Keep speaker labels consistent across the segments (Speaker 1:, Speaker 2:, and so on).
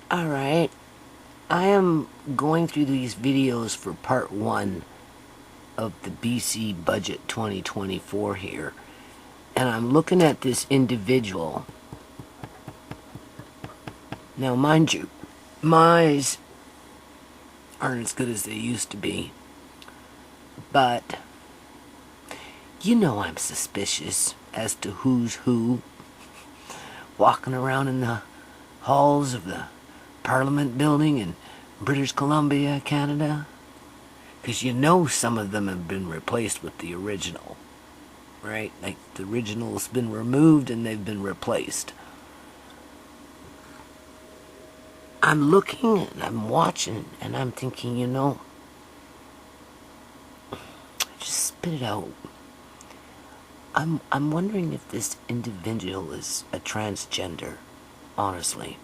Speaker 1: Alright, I am going through these videos for part 1 of the BC Budget 2024 here, and I'm looking at this individual. Now mind you, my eyes aren't as good as they used to be, but you know I'm suspicious as to who's who walking around in the halls of the Parliament building in British Columbia, Canada, because you know some of them have been replaced with the original, right? Like the original's been removed and they've been replaced. I'm looking and I'm watching and I'm thinking, you know, just spit it out. I'm wondering if this individual is a transgender, honestly.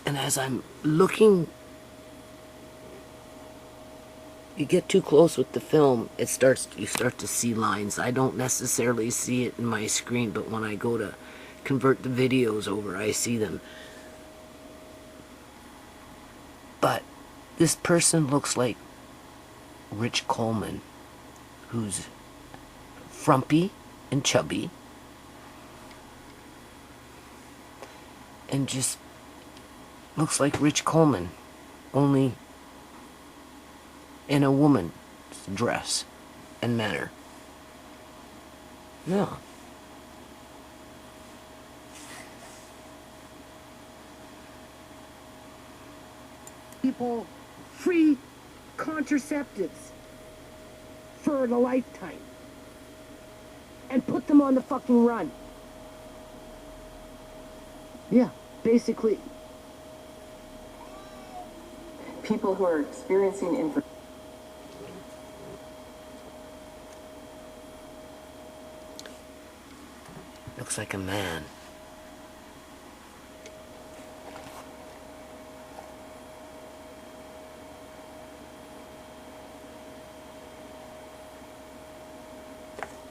Speaker 1: And as I'm looking, you get too close with the film, you start to see lines. I don't necessarily see it in my screen, but when I go to convert the videos over, I see them. But this person looks like Rich Coleman, who's frumpy and chubby, and just looks like Rich Coleman, only in a woman's dress and manner. No.
Speaker 2: People free contraceptives for the lifetime and put them on the fucking run. Yeah, basically.
Speaker 3: People who are experiencing infertility.
Speaker 1: Looks like a man.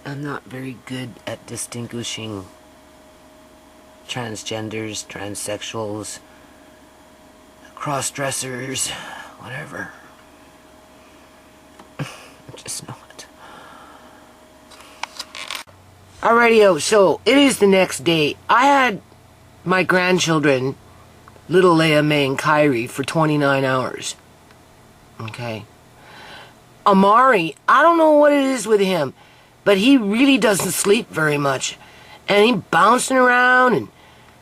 Speaker 1: I'm not very good at distinguishing transgenders, transsexuals, cross-dressers, whatever. I'm just not. Alrighty, so it is the next day. I had my grandchildren, little Leia, May, and Kyrie, for 29 hours. Okay. Amari, I don't know what it is with him, but he really doesn't sleep very much. And he's bouncing around, and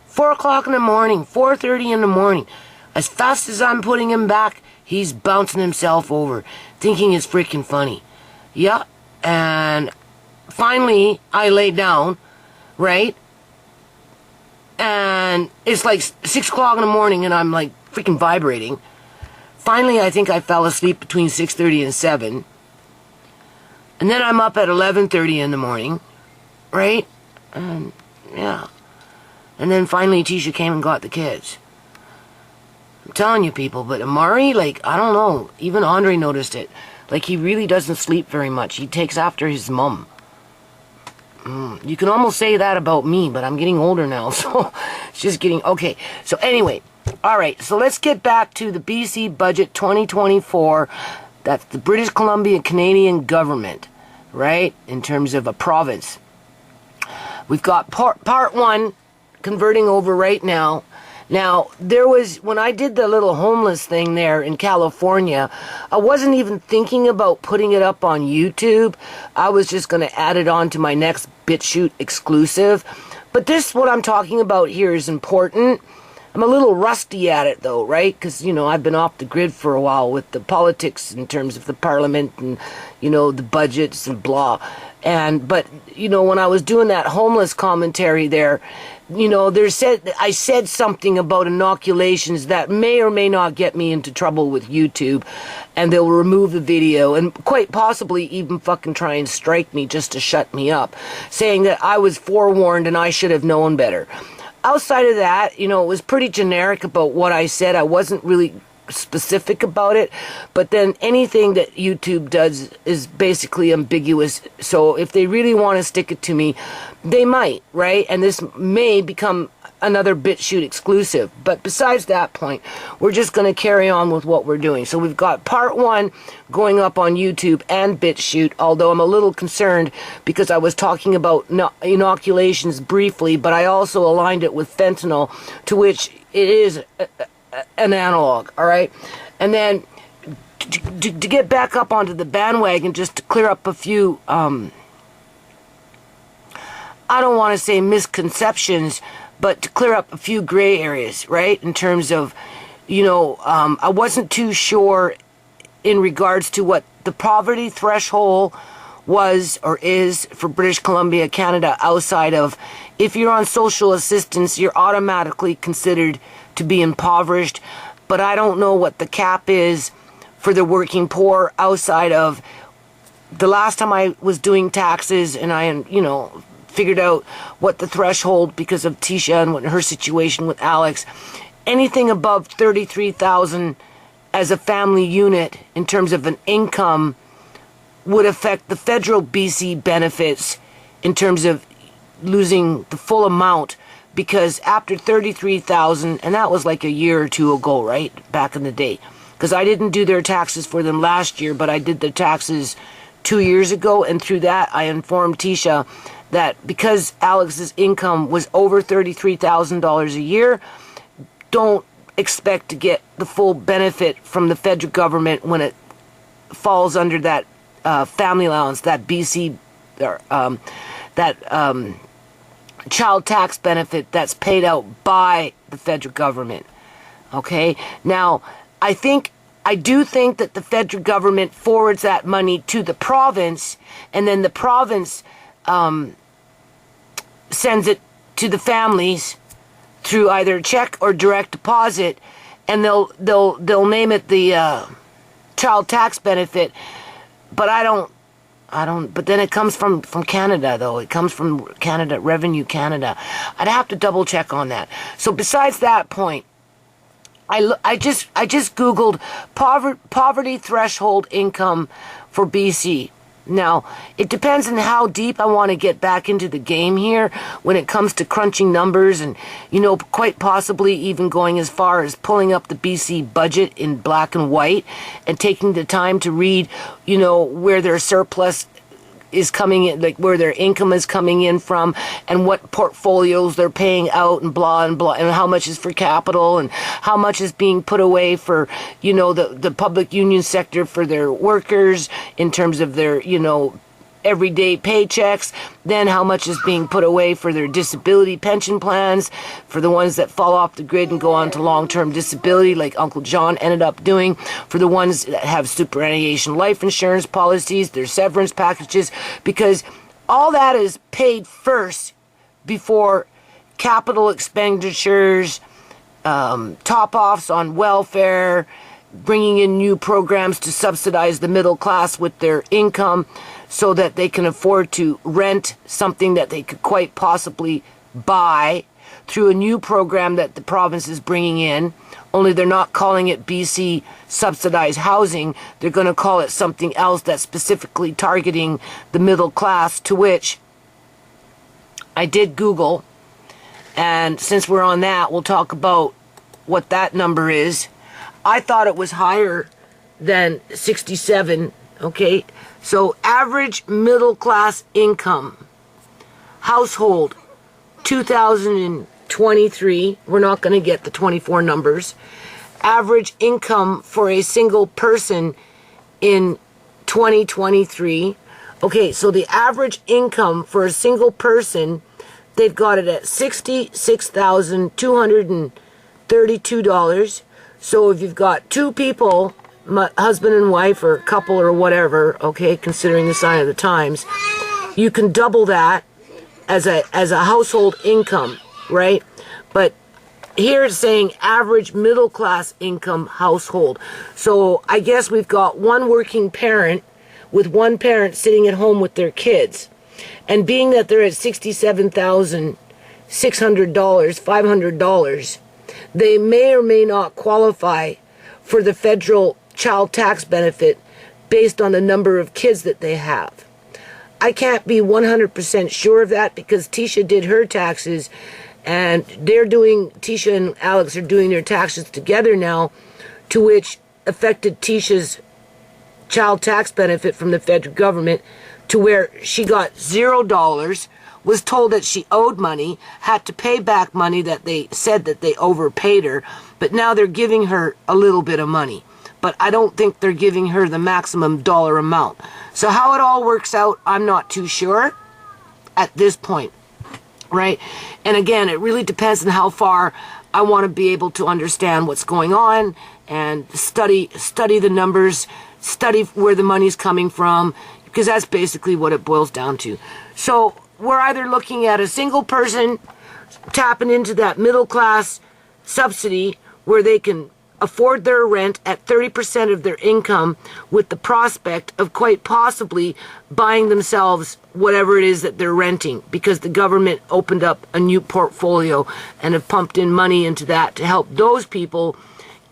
Speaker 1: 4 o'clock in the morning, 4:30 in the morning, as fast as I'm putting him back, he's bouncing himself over, thinking it's freaking funny. Yeah, and finally, I lay down, right? And it's like 6 o'clock in the morning, and I'm like freaking vibrating. Finally, I think I fell asleep between 6:30 and 7. And then I'm up at 11:30 in the morning, right? And yeah. And then finally Tisha came and got the kids. I'm telling you people, but Amari, like, I don't know, even Andre noticed it. Like, he really doesn't sleep very much. He takes after his mom. You can almost say that about me, but I'm getting older now, so it's just getting, okay. So anyway, alright, so let's get back to the BC Budget 2024. That's the British Columbia Canadian government, right? In terms of a province. We've got part 1 converting over right now. Now, there was, when I did the little homeless thing there in California, I wasn't even thinking about putting it up on YouTube. I was just going to add it on to my next BitChute exclusive. But this, what I'm talking about here, is important. I'm a little rusty at it though, right? Because, you know, I've been off the grid for a while with the politics in terms of the parliament and, you know, the budgets and blah. But, you know, when I was doing that homeless commentary there, you know, I said something about inoculations that may or may not get me into trouble with YouTube, and they'll remove the video and quite possibly even fucking try and strike me just to shut me up, saying that I was forewarned and I should have known better. Outside of that, you know, it was pretty generic about what I said. I wasn't really specific about it, but then anything that YouTube does is basically ambiguous. So if they really want to stick it to me, they might, right? And this may become another BitChute exclusive. But besides that point, we're just going to carry on with what we're doing. So we've got part 1 going up on YouTube and BitChute, although I'm a little concerned because I was talking about inoculations briefly, but I also aligned it with fentanyl, to which it is an analog, all right? And then to get back up onto the bandwagon, just to clear up a few, I don't want to say misconceptions, but to clear up a few gray areas, right? In terms of, I wasn't too sure in regards to what the poverty threshold was or is for British Columbia, Canada, outside of, if you're on social assistance, you're automatically considered to be impoverished. But I don't know what the cap is for the working poor outside of, the last time I was doing taxes and I, figured out what the threshold, because of Tisha and what her situation with Alex, anything above 33,000 as a family unit in terms of an income would affect the federal BC benefits in terms of losing the full amount, because after 33,000, and that was like a year or two ago, right, back in the day, because I didn't do their taxes for them last year, but I did their taxes 2 years ago, and through that I informed Tisha that because Alex's income was over $33,000 a year, don't expect to get the full benefit from the federal government when it falls under that family allowance, that BC, child tax benefit that's paid out by the federal government. Okay? Now, I do think that the federal government forwards that money to the province, and then the province sends it to the families through either check or direct deposit, and they'll name it the child tax benefit. But but then it comes from Canada, though. It comes from Canada, Revenue Canada. I'd have to double check on that. So besides that point, I just Googled poverty threshold income for BC. Now, it depends on how deep I want to get back into the game here when it comes to crunching numbers and, quite possibly even going as far as pulling up the BC budget in black and white and taking the time to read, where their surplus is coming in, like where their income is coming in from, and what portfolios they're paying out, and blah and blah, and how much is for capital, and how much is being put away for, the public union sector for their workers in terms of their, everyday paychecks, then how much is being put away for their disability pension plans, for the ones that fall off the grid and go on to long-term disability, like Uncle John ended up doing, for the ones that have superannuation life insurance policies, their severance packages, because all that is paid first before capital expenditures, top-offs on welfare, bringing in new programs to subsidize the middle class with their income so that they can afford to rent something that they could quite possibly buy through a new program that the province is bringing in, only they're not calling it BC subsidized housing. They're going to call it something else that's specifically targeting the middle class, to which I did Google, and since we're on that, we'll talk about what that number is. I thought it was higher than 67, okay? So average middle class income, household, 2023, we're not going to get the 24 numbers. Average income for a single person in 2023. Okay, so the average income for a single person, they've got it at $66,232. So if you've got two people, husband and wife or couple or whatever, okay, considering the sign of the times, you can double that as a household income, right? But here it's saying average middle class income household. So I guess we've got one working parent with one parent sitting at home with their kids. And being that they're at $67,600, $500, they may or may not qualify for the federal child tax benefit based on the number of kids that they have. I can't be 100% sure of that because Tisha did her taxes And Tisha and Alex are doing their taxes together now, to which affected Tisha's child tax benefit from the federal government, to where she got $0, was told that she owed money, had to pay back money that they said that they overpaid her, but now they're giving her a little bit of money. But I don't think they're giving her the maximum dollar amount. So how it all works out, I'm not too sure at this point, right? And again, it really depends on how far I want to be able to understand what's going on and study the numbers, study where the money's coming from, because that's basically what it boils down to. So we're either looking at a single person tapping into that middle class subsidy where they can afford their rent at 30% of their income, with the prospect of quite possibly buying themselves whatever it is that they're renting, because the government opened up a new portfolio and have pumped in money into that to help those people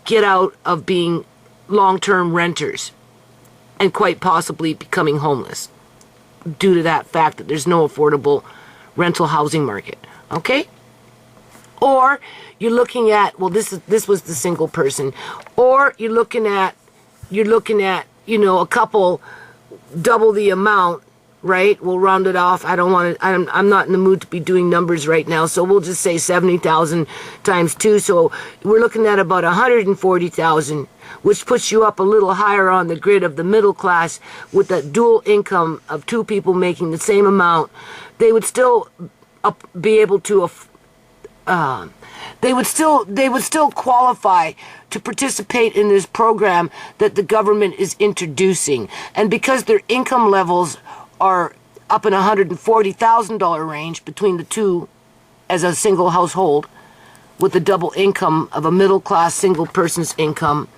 Speaker 1: get out of being long-term renters and quite possibly becoming homeless due to that fact that there's no affordable rental housing market. Okay? Or you're looking at, well, this was the single person, or you're looking at, a couple double the amount, right? We'll round it off. I'm not in the mood to be doing numbers right now, so we'll just say 70,000 times 2. So we're looking at about 140,000, which puts you up a little higher on the grid of the middle class with that dual income of two people making the same amount. They would still be able to they would still qualify to participate in this program that the government is introducing. And because their income levels are up in $140,000 range between the two as a single household, with a double income of a middle class single person's income,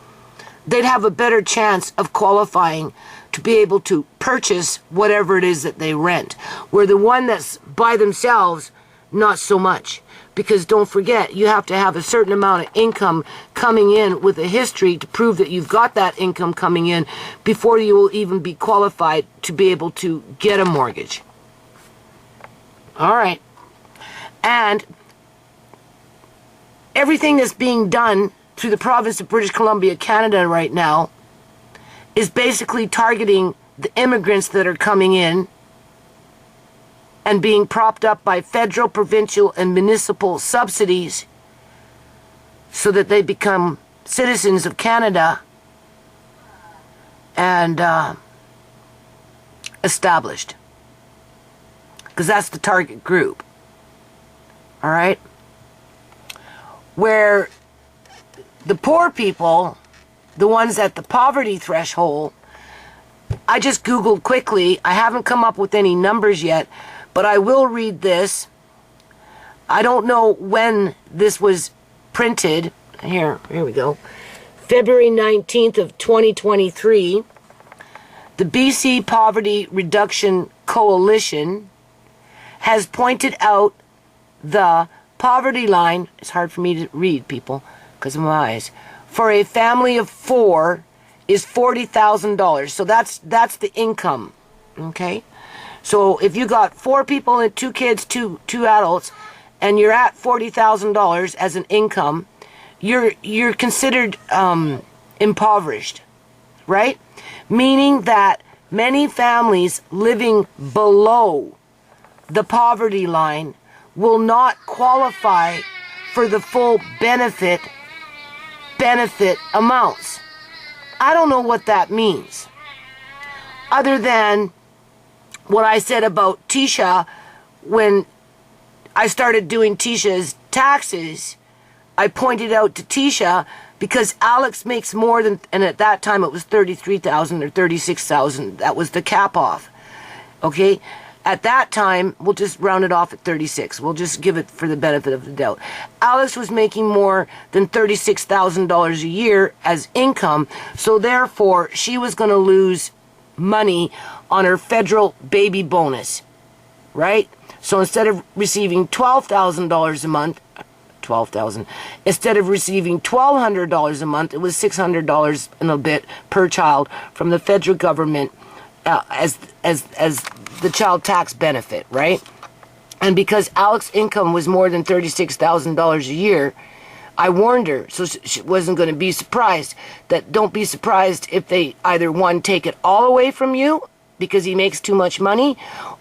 Speaker 1: they'd have a better chance of qualifying to be able to purchase whatever it is that they rent. Where the one that's by themselves, not so much. Because don't forget, you have to have a certain amount of income coming in with a history to prove that you've got that income coming in before you will even be qualified to be able to get a mortgage. All right. And everything that's being done through the province of British Columbia, Canada right now is basically targeting the immigrants that are coming in and being propped up by federal, provincial, and municipal subsidies so that they become citizens of Canada and established. Because that's the target group. All right? Where the poor people, the ones at the poverty threshold, I just Googled quickly. I haven't come up with any numbers yet, but I will read this. I don't know when this was printed. Here we go. February 19th of 2023. The BC Poverty Reduction Coalition has pointed out the poverty line, it's hard for me to read, people, because of my eyes, for a family of 4 is $40,000. So that's the income, okay? So if you got 4 people and 2 kids, two adults, and you're at $40,000 as an income, you're considered impoverished, right? Meaning that many families living below the poverty line will not qualify for the full benefit amounts. I don't know what that means, other than what I said about Tisha. When I started doing Tisha's taxes, I pointed out to Tisha, because Alex makes more than, and at that time it was 33,000 or 36,000. That was the cap off. Okay? At that time, we'll just round it off at 36. We'll just give it for the benefit of the doubt. Alex was making more than $36,000 a year as income, so therefore she was going to lose money on her federal baby bonus, right? So instead of receiving $12,000 a month, instead of receiving $1,200 a month, it was $600 and a bit per child from the federal government as the child tax benefit, right? And because Alex's income was more than $36,000 a year, I warned her so she wasn't going to be surprised. That don't be surprised if they either, one, take it all away from you because he makes too much money,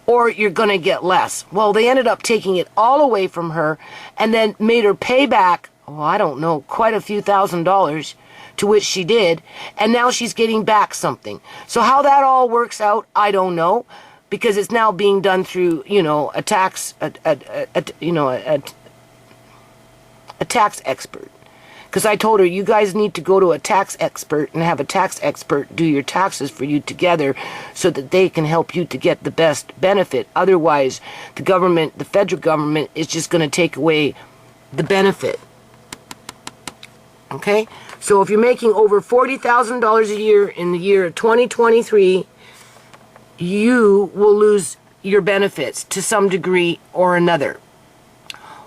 Speaker 1: or you're going to get less. Well, they ended up taking it all away from her and then made her pay back, oh, I don't know, quite a few $1,000s, to which she did, and now she's getting back something. So how that all works out, I don't know, because it's now being done through, a tax, a tax expert. Because I told her, you guys need to go to a tax expert and have a tax expert do your taxes for you together so that they can help you to get the best benefit. Otherwise, the government, the federal government, is just going to take away the benefit. Okay? So if you're making over $40,000 a year in the year of 2023, you will lose your benefits to some degree or another.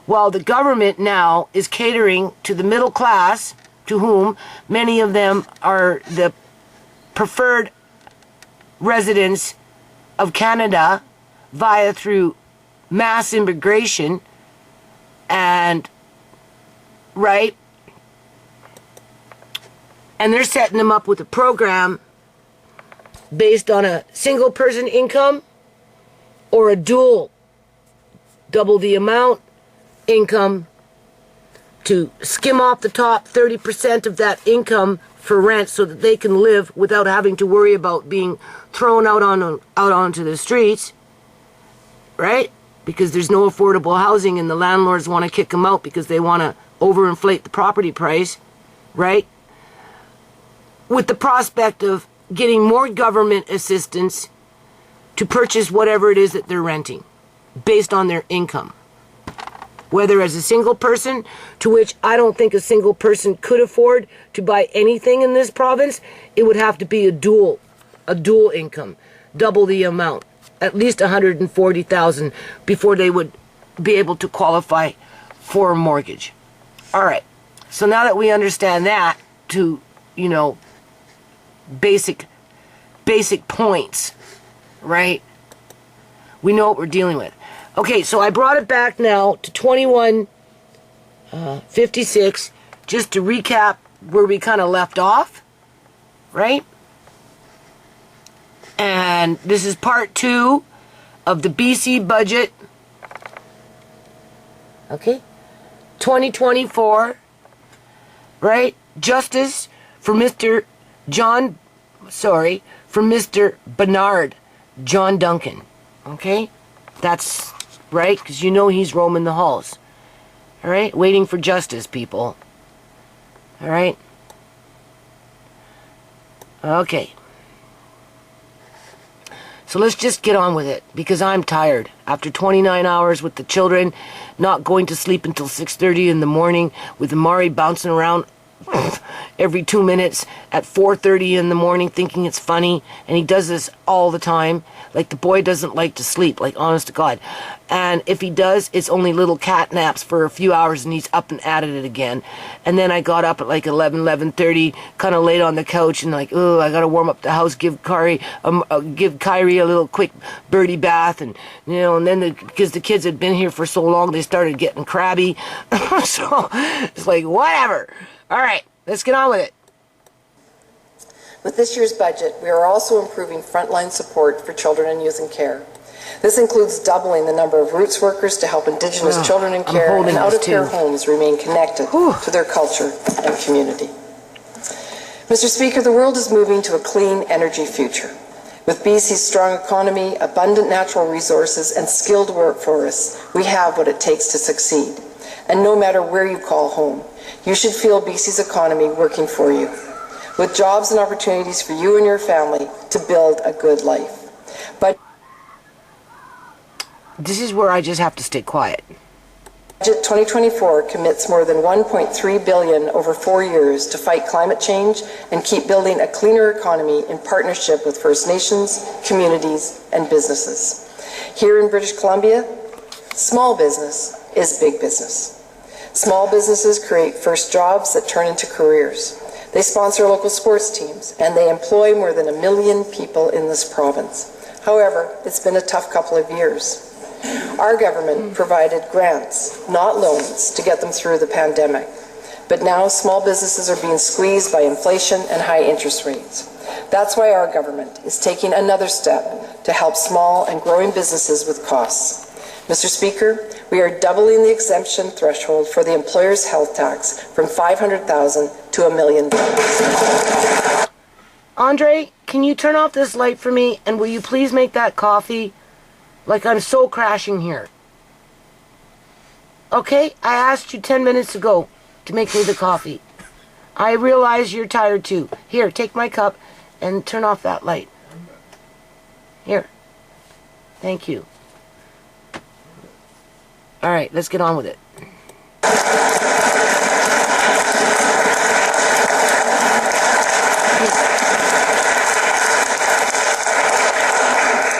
Speaker 1: While the government now is catering to the middle class, to whom many of them are the preferred residents of Canada through mass immigration, and right, and they're setting them up with a program based on a single person income or a dual, double the amount income, to skim off the top 30% of that income for rent so that they can live without having to worry about being thrown out onto the streets, right? Because there's no affordable housing and the landlords want to kick them out because they want to overinflate the property price, right? With the prospect of getting more government assistance to purchase whatever it is that they're renting based on their income. Whether as a single person, to which I don't think a single person could afford to buy anything in this province, it would have to be a dual income, double the amount, at least $140,000 before they would be able to qualify for a mortgage. All right. So now that we understand that to, basic points, right? We know what we're dealing with. Okay, so I brought it back now to 2156, just to recap where we kind of left off, right? And this is part 2 of the BC budget, okay? 2024, right? Justice for Mr. Bernard John Duncan, okay? That's right, because he's roaming the halls. All right, waiting for justice, people. All right. Okay. So let's just get on with it, because I'm tired. After 29 hours with the children, not going to sleep until 6:30 in the morning, with Amari bouncing around every 2 minutes at 4:30 in the morning thinking it's funny, and he does this all the time. Like, the boy doesn't like to sleep, like, honest to God. And if he does, it's only little cat naps for a few hours and he's up and at it again. And then I got up at like 11:30, kind of laid on the couch and like, oh, I gotta warm up the house, give Kyrie a little quick birdie bath, and and then because the kids had been here for so long, they started getting crabby. So it's like, whatever. All right, let's get on with it.
Speaker 3: With this year's budget, we are also improving frontline support for children and youth in care. This includes doubling the number of roots workers to help Indigenous children in care and out-of-care homes remain connected to their culture and community. Mr. Speaker, the world is moving to a clean energy future. With BC's strong economy, abundant natural resources, and skilled workforce, we have what it takes to succeed. And no matter where you call home, you should feel BC's economy working for you, with jobs and opportunities for you and your family to build a good life. But
Speaker 1: this is where I just have to stay quiet.
Speaker 3: Budget 2024 commits more than $1.3 billion over 4 years to fight climate change and keep building a cleaner economy in partnership with First Nations, communities, and businesses. Here in British Columbia, small business is big business. Small businesses create first jobs that turn into careers. They sponsor local sports teams, and they employ more than 1 million people in this province. However, it's been a tough couple of years. Our government provided grants, not loans, to get them through the pandemic. But now small businesses are being squeezed by inflation and high interest rates. That's why our government is taking another step to help small and growing businesses with costs. Mr. Speaker, we are doubling the exemption threshold for the employer's health tax from $500,000 to $1 million.
Speaker 1: Andre, can you turn off this light for me, and will you please make that coffee? Like, I'm so crashing here. Okay, I asked you 10 minutes ago to make me the coffee. I realize you're tired too. Here, take my cup and turn off that light. Here. Thank you. All right, let's get on with it.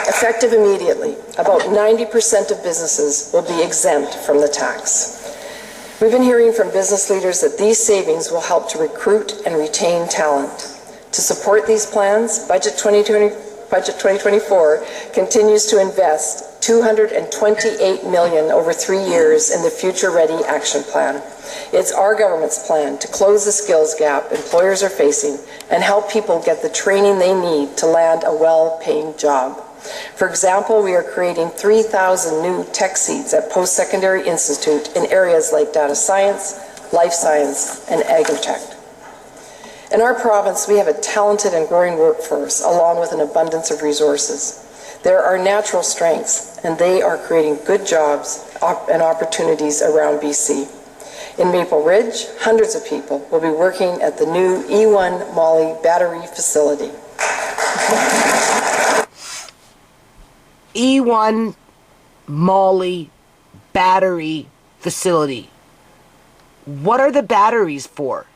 Speaker 3: Effective immediately, about 90% of businesses will be exempt from the tax. We've been hearing from business leaders that these savings will help to recruit and retain talent. To support these plans, Budget 2024 continues to invest $228 million over 3 years in the Future Ready Action Plan. It's our government's plan to close the skills gap employers are facing and help people get the training they need to land a well-paying job. For example, we are creating 3,000 new tech seats at Post-Secondary Institute in areas like data science, life science, and agri-tech. In our province, we have a talented and growing workforce along with an abundance of resources. There are natural strengths, and they are creating good jobs and opportunities around BC. In Maple Ridge, hundreds of people will be working at the new E1 Molly battery facility.
Speaker 1: E1 Molly battery facility. What are the batteries for?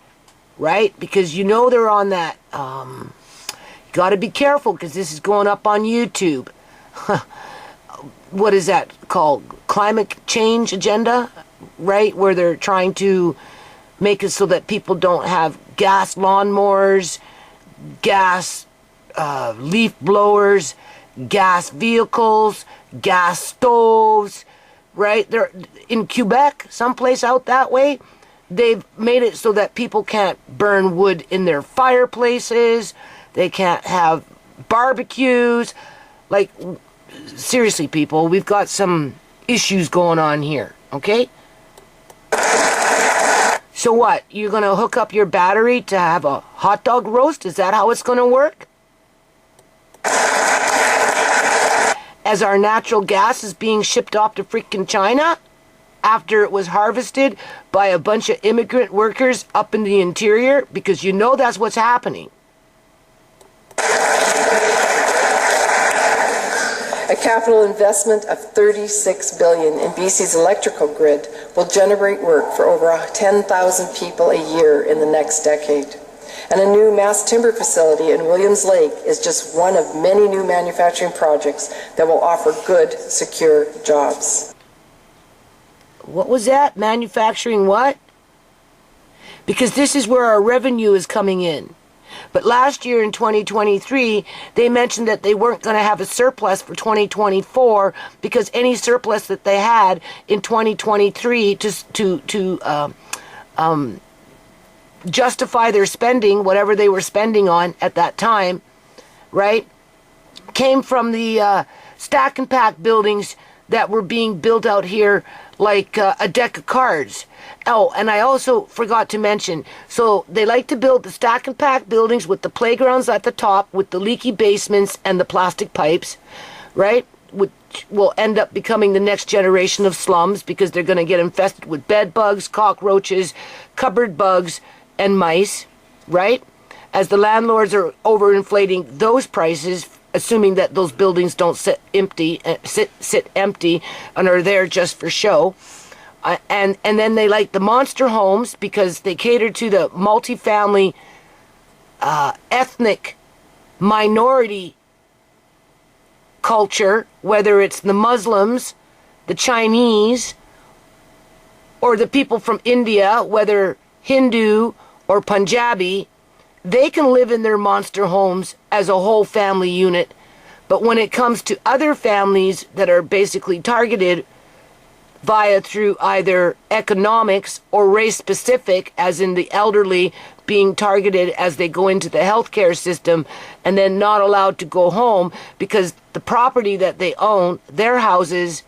Speaker 1: Right? Because you know they're on that, got to be careful because this is going up on YouTube. What is that called? Climate change agenda? Right? Where they're trying to make it so that people don't have gas lawnmowers, gas leaf blowers, gas vehicles, gas stoves, right? They're in Quebec, someplace out that way. They've made it so that people can't burn wood in their fireplaces. They can't have barbecues. Like, seriously, people, we've got some issues going on here, okay? So what? You're going to hook up your battery to have a hot dog roast? Is that how it's going to work? As our natural gas is being shipped off to freaking China after it was harvested by a bunch of immigrant workers up in the interior, because you know that's what's happening.
Speaker 3: A capital investment of $36 billion in BC's electrical grid will generate work for over 10,000 people a year in the next decade. And a new mass timber facility in Williams Lake is just one of many new manufacturing projects that will offer good, secure jobs.
Speaker 1: What was that? Manufacturing what? Because this is where our revenue is coming in. But last year in 2023, they mentioned that they weren't going to have a surplus for 2024 because any surplus that they had in 2023 to justify their spending, whatever they were spending on at that time, right, came from the stack and pack buildings that were being built out here like a deck of cards. Oh, and I also forgot to mention, so they like to build the stack and pack buildings with the playgrounds at the top, with the leaky basements and the plastic pipes, right, which will end up becoming the next generation of slums because they're going to get infested with bed bugs, cockroaches, cupboard bugs, and mice, right? As the landlords are overinflating those prices, assuming that those buildings don't sit empty and are there just for show. And then they like the monster homes because they cater to the multifamily ethnic minority culture, whether it's the Muslims, the Chinese, or the people from India, whether Hindu or Punjabi. They can live in their monster homes as a whole family unit, But when it comes to other families that are basically targeted through either economics or race specific, as in the elderly being targeted as they go into the healthcare system and then not allowed to go home because the property that they own, their houses,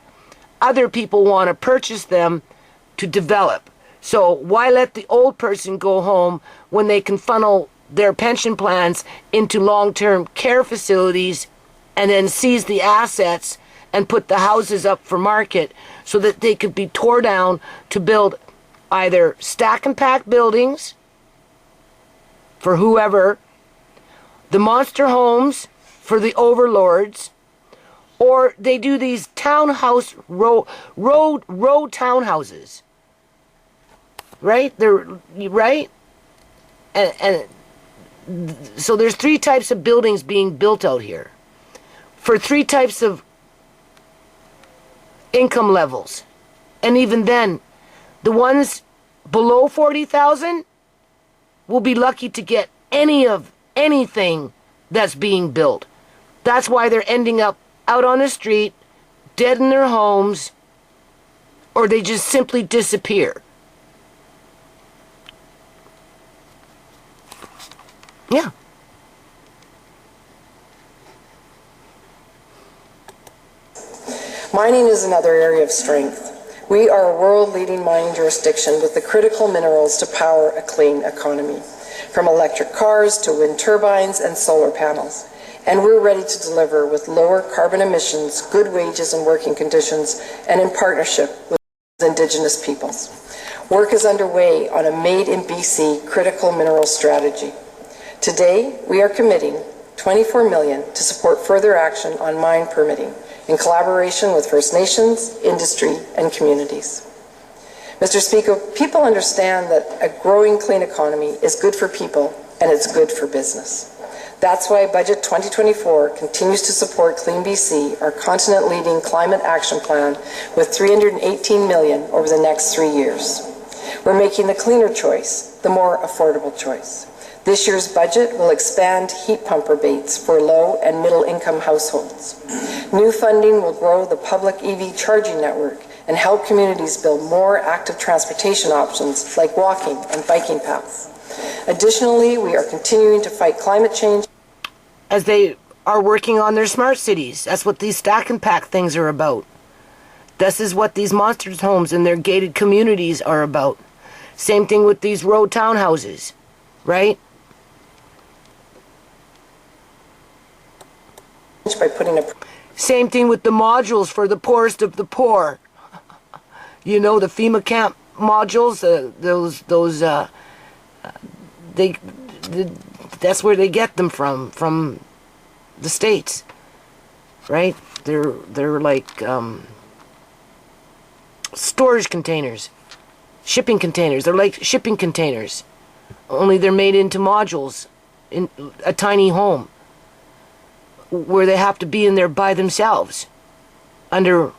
Speaker 1: other people want to purchase them to develop. So why let the old person go home when they can funnel their pension plans into long-term care facilities and then seize the assets and put the houses up for market so that they could be tore down to build either stack and pack buildings for whoever, the monster homes for the overlords, or they do these townhouse row townhouses. Right? They're right? And so there's 3 types of buildings being built out here for 3 types of income levels. And even then, the ones below 40,000 will be lucky to get anything that's being built. That's why they're ending up out on the street, dead in their homes, or they just simply disappear. Yeah.
Speaker 3: Mining is another area of strength. We are a world-leading mining jurisdiction with the critical minerals to power a clean economy, from electric cars to wind turbines and solar panels. And we're ready to deliver with lower carbon emissions, good wages and working conditions, and in partnership with Indigenous peoples. Work is underway on a Made in BC critical mineral strategy. Today, we are committing $24 million to support further action on mine permitting in collaboration with First Nations, industry, and communities. Mr. Speaker, people understand that a growing clean economy is good for people and it's good for business. That's why Budget 2024 continues to support Clean BC, our continent-leading climate action plan, with $318 million over the next 3 years. We're making the cleaner choice, the more affordable choice. This year's budget will expand heat pump rebates for low and middle-income households. New funding will grow the public EV charging network and help communities build more active transportation options like walking and biking paths. Additionally, we are continuing to fight climate change
Speaker 1: as they are working on their smart cities. That's what these stack and pack things are about. This is what these monsters homes and their gated communities are about. Same thing with these row townhouses, right?
Speaker 3: By putting
Speaker 1: Same thing with the modules for the poorest of the poor. You know, the FEMA camp modules, that's where they get them from the States, right? They're like storage containers, shipping containers. They're like shipping containers, only they're made into modules in a tiny home where they have to be in there by themselves under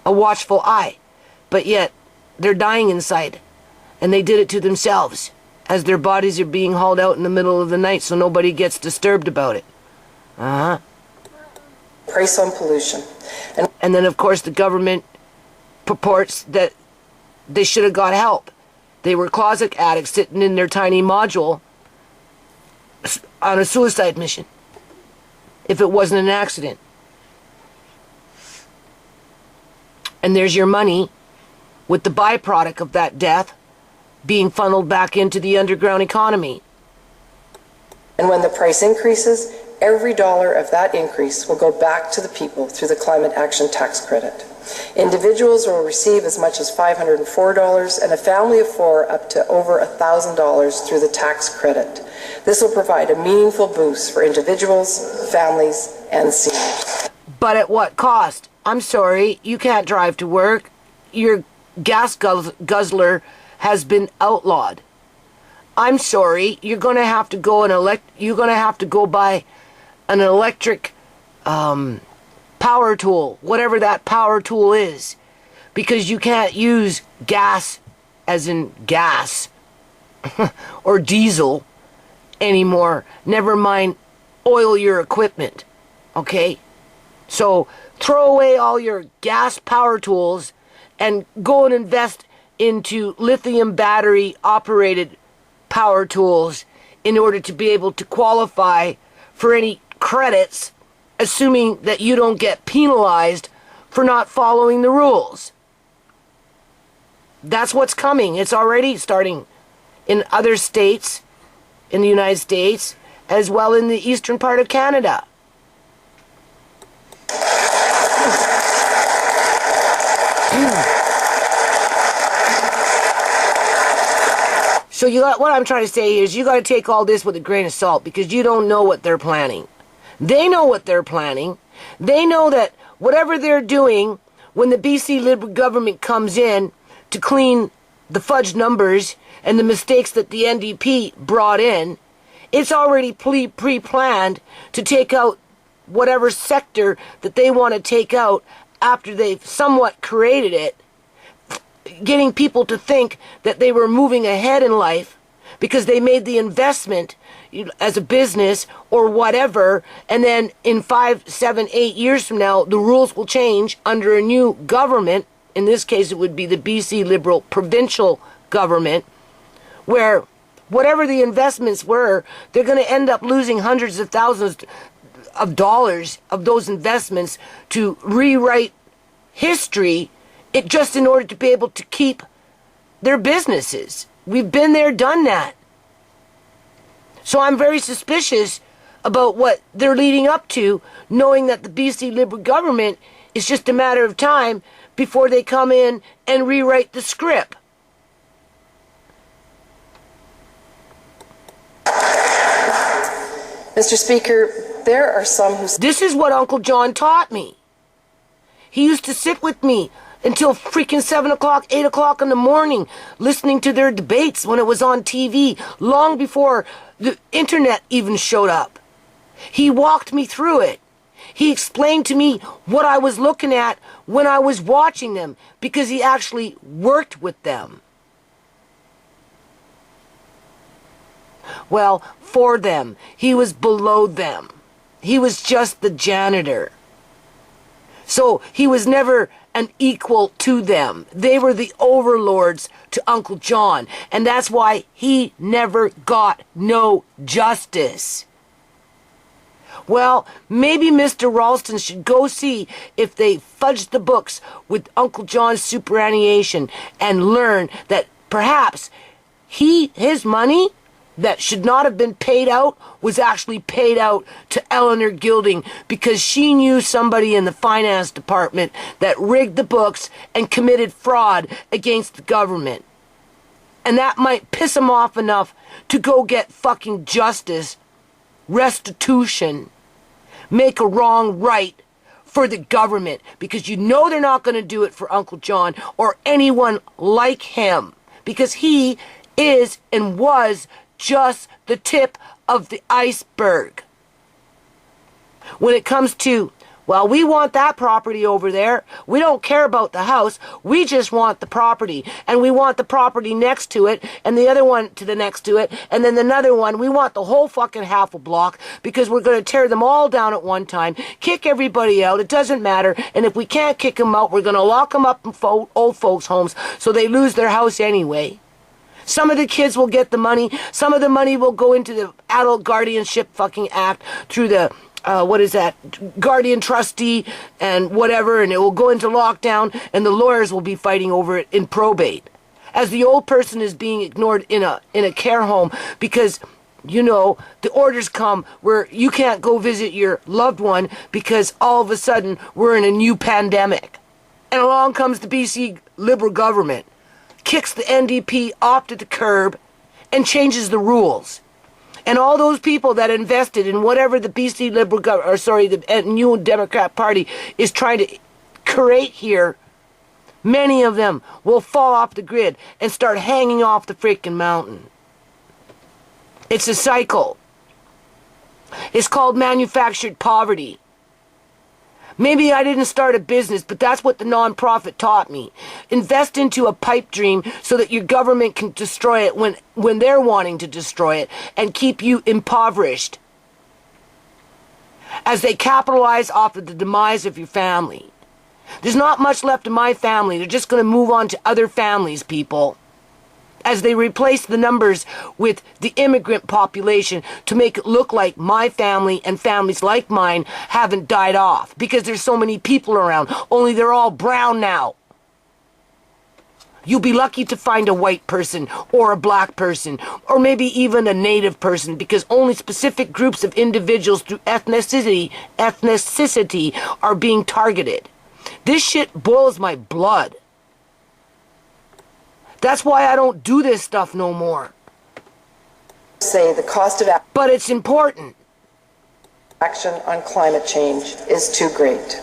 Speaker 1: a watchful eye, but yet they're dying inside, and they did it to themselves as their bodies are being hauled out in the middle of the night so nobody gets disturbed about it.
Speaker 3: Price on pollution.
Speaker 1: And then, of course, the government purports that they should have got help. They were closet addicts sitting in their tiny module on a suicide mission, if it wasn't an accident. And there's your money with the byproduct of that death being funneled back into the underground economy.
Speaker 3: And when the price increases, every dollar of that increase will go back to the people through the Climate Action Tax Credit. Individuals will receive as much as $504 and a family of 4 up to over $1,000 through the tax credit. This will provide a meaningful boost for individuals, families, and seniors.
Speaker 1: But at what cost? I'm sorry, you can't drive to work. Your gas guzzler has been outlawed. I'm sorry, you're going to have to go buy an electric power tool, whatever that power tool is, because you can't use gas, as in gas, or diesel anymore. Never mind oil your equipment, okay? So throw away all your gas power tools and go and invest into lithium battery operated power tools in order to be able to qualify for any credits, assuming that you don't get penalized for not following the rules. That's what's coming. It's already starting in other states in the United States, as well in the eastern part of Canada. So what I'm trying to say is you got to take all this with a grain of salt, because you don't know what they're planning. They know what they're planning. They know that whatever they're doing when the BC Liberal government comes in to clean the fudge numbers and the mistakes that the NDP brought in, it's already pre-planned to take out whatever sector that they want to take out after they've somewhat created it, getting people to think that they were moving ahead in life because they made the investment as a business or whatever, and then in 5, 7, 8 years from now, the rules will change under a new government. In this case, it would be the BC Liberal provincial government, where whatever the investments were, they're going to end up losing hundreds of thousands of dollars of those investments to rewrite history, just in order to be able to keep their businesses. We've been there, done that. So I'm very suspicious about what they're leading up to, knowing that the BC Liberal government is just a matter of time before they come in and rewrite the script.
Speaker 3: Mr. Speaker, there are some who...
Speaker 1: This is what Uncle John taught me. He used to sit with me until freaking 7 o'clock, 8 o'clock in the morning, listening to their debates when it was on TV, long before the internet even showed up. He walked me through it. He explained to me what I was looking at when I was watching them, because he actually worked with them. Well, for them. He was below them. He was just the janitor. So he was never an equal to them. They were the overlords to Uncle John. And that's why he never got no justice. Well, maybe Mr. Ralston should go see if they fudged the books with Uncle John's superannuation and learn that perhaps his money that should not have been paid out was actually paid out to Eleanor Gilding because she knew somebody in the finance department that rigged the books and committed fraud against the government. And that might piss him off enough to go get fucking justice, restitution, make a wrong right for the government, because you know they're not going to do it for Uncle John or anyone like him, because he is and was just the tip of the iceberg. When it comes to, well, we want that property over there. We don't care about the house. We just want the property. And we want the property next to it, and the other one to the next to it, and then another one. We want the whole fucking half a block, because we're going to tear them all down at one time, kick everybody out. It doesn't matter. And if we can't kick them out, we're going to lock them up in old folks' homes so they lose their house anyway. Some of the kids will get the money. Some of the money will go into the Adult Guardianship fucking Act through the, guardian trustee and whatever, and it will go into lockdown, and the lawyers will be fighting over it in probate. As the old person is being ignored in a care home because, you know, the orders come where you can't go visit your loved one because all of a sudden we're in a new pandemic. And along comes the BC Liberal government, kicks the NDP off to the curb and changes the rules. And all those people that invested in whatever the BC Liberal the New Democrat Party is trying to create here, many of them will fall off the grid and start hanging off the freaking mountain. It's a cycle. It's called manufactured poverty. Maybe I didn't start a business, but that's what the nonprofit taught me. Invest into a pipe dream so that your government can destroy it when they're wanting to destroy it and keep you impoverished. as they capitalize off of the demise of your family. There's not much left of my family. They're just going to move on to other families, people, as they replace the numbers with the immigrant population to make it look like my family and families like mine haven't died off because there's so many people around, only they're all brown now. You'll be lucky to find a white person or a black person or maybe even a native person, because only specific groups of individuals through ethnicity are being targeted. This shit boils my blood. That's why I don't do this stuff no more.
Speaker 3: Say the cost of
Speaker 1: but it's important.
Speaker 3: Action on climate change is too great.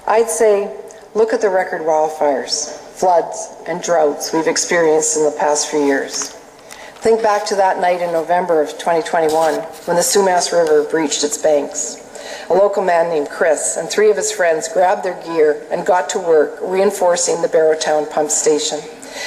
Speaker 3: I'd say look at the record wildfires, floods, and droughts we've experienced in the past few years. Think back to that night in November of 2021 when the Sumas River breached its banks. A local man named Chris and 3 of his friends grabbed their gear and got to work reinforcing the Barrowtown pump station.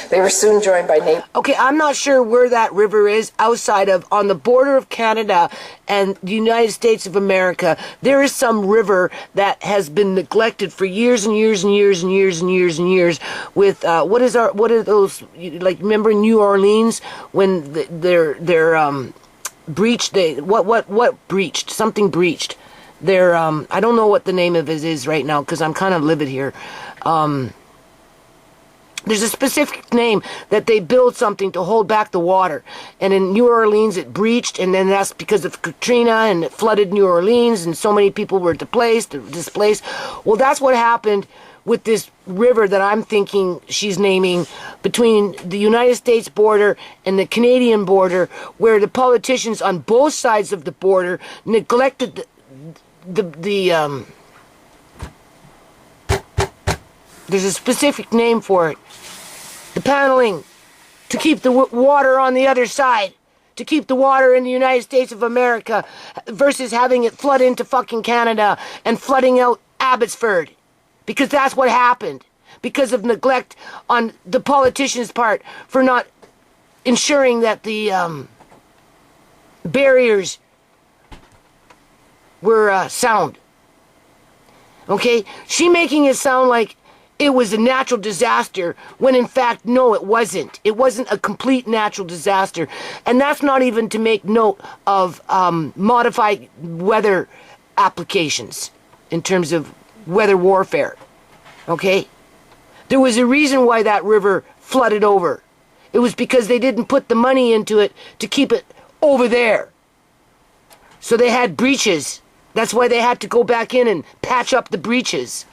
Speaker 3: They were soon joined by neighbors.
Speaker 1: Okay, I'm not sure where that river is outside of, on the border of Canada and the United States of America. There is some river that has been neglected for years and years and years and years and years and years with, what are those, like, remember in New Orleans when they're breached, what breached? Something breached. They're, I don't know what the name of it is right now because I'm kind of livid here. There's a specific name that they build something to hold back the water. And in New Orleans, it breached, and then that's because of Katrina, and it flooded New Orleans, and so many people were displaced. Well, that's what happened with this river that I'm thinking she's naming between the United States border and the Canadian border, where the politicians on both sides of the border neglected there's a specific name for it. The paneling to keep the water on the other side, to keep the water in the United States of America versus having it flood into fucking Canada and flooding out Abbotsford. Because that's what happened. Because of neglect on the politicians' part for not ensuring that the barriers were sound. Okay? She making it sound like it was a natural disaster, when in fact, no, it wasn't. It wasn't a complete natural disaster. And that's not even to make note of modified weather applications in terms of weather warfare. Okay? There was a reason why that river flooded over. It was because they didn't put the money into it to keep it over there. So they had breaches. That's why they had to go back in and patch up the breaches.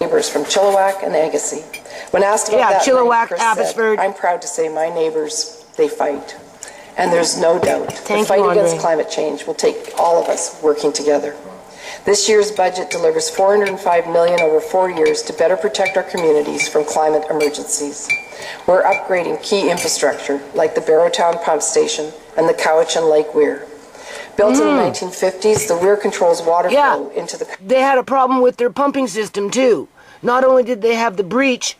Speaker 3: Neighbors from Chilliwack and Agassiz. When asked about that,
Speaker 1: Chilliwack,
Speaker 3: Chris
Speaker 1: Abbotsford.
Speaker 3: said, I'm proud to say my neighbors, they fight. And there's no doubt the fight against climate change will take all of us working together. This year's budget delivers $405 million over 4 years to better protect our communities from climate emergencies. We're upgrading key infrastructure like the Barrowtown pump station and the Cowichan Lake Weir. Built in the 1950s, the Weir controls water flow into the...
Speaker 1: They had a problem with their pumping system, too. Not only did they have the breach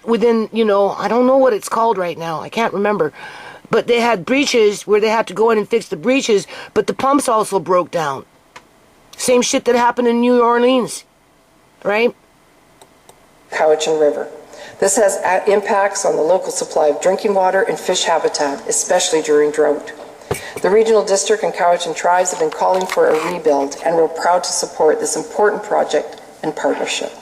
Speaker 1: within, I don't know what it's called right now. I can't remember. But they had breaches where they had to go in and fix the breaches, but the pumps also broke down. Same shit that happened in New Orleans, right?
Speaker 3: Cowichan River. This has impacts on the local supply of drinking water and fish habitat, especially during drought. The regional district and Cowichan tribes have been calling for a rebuild, and we're proud to support this important project and partnership.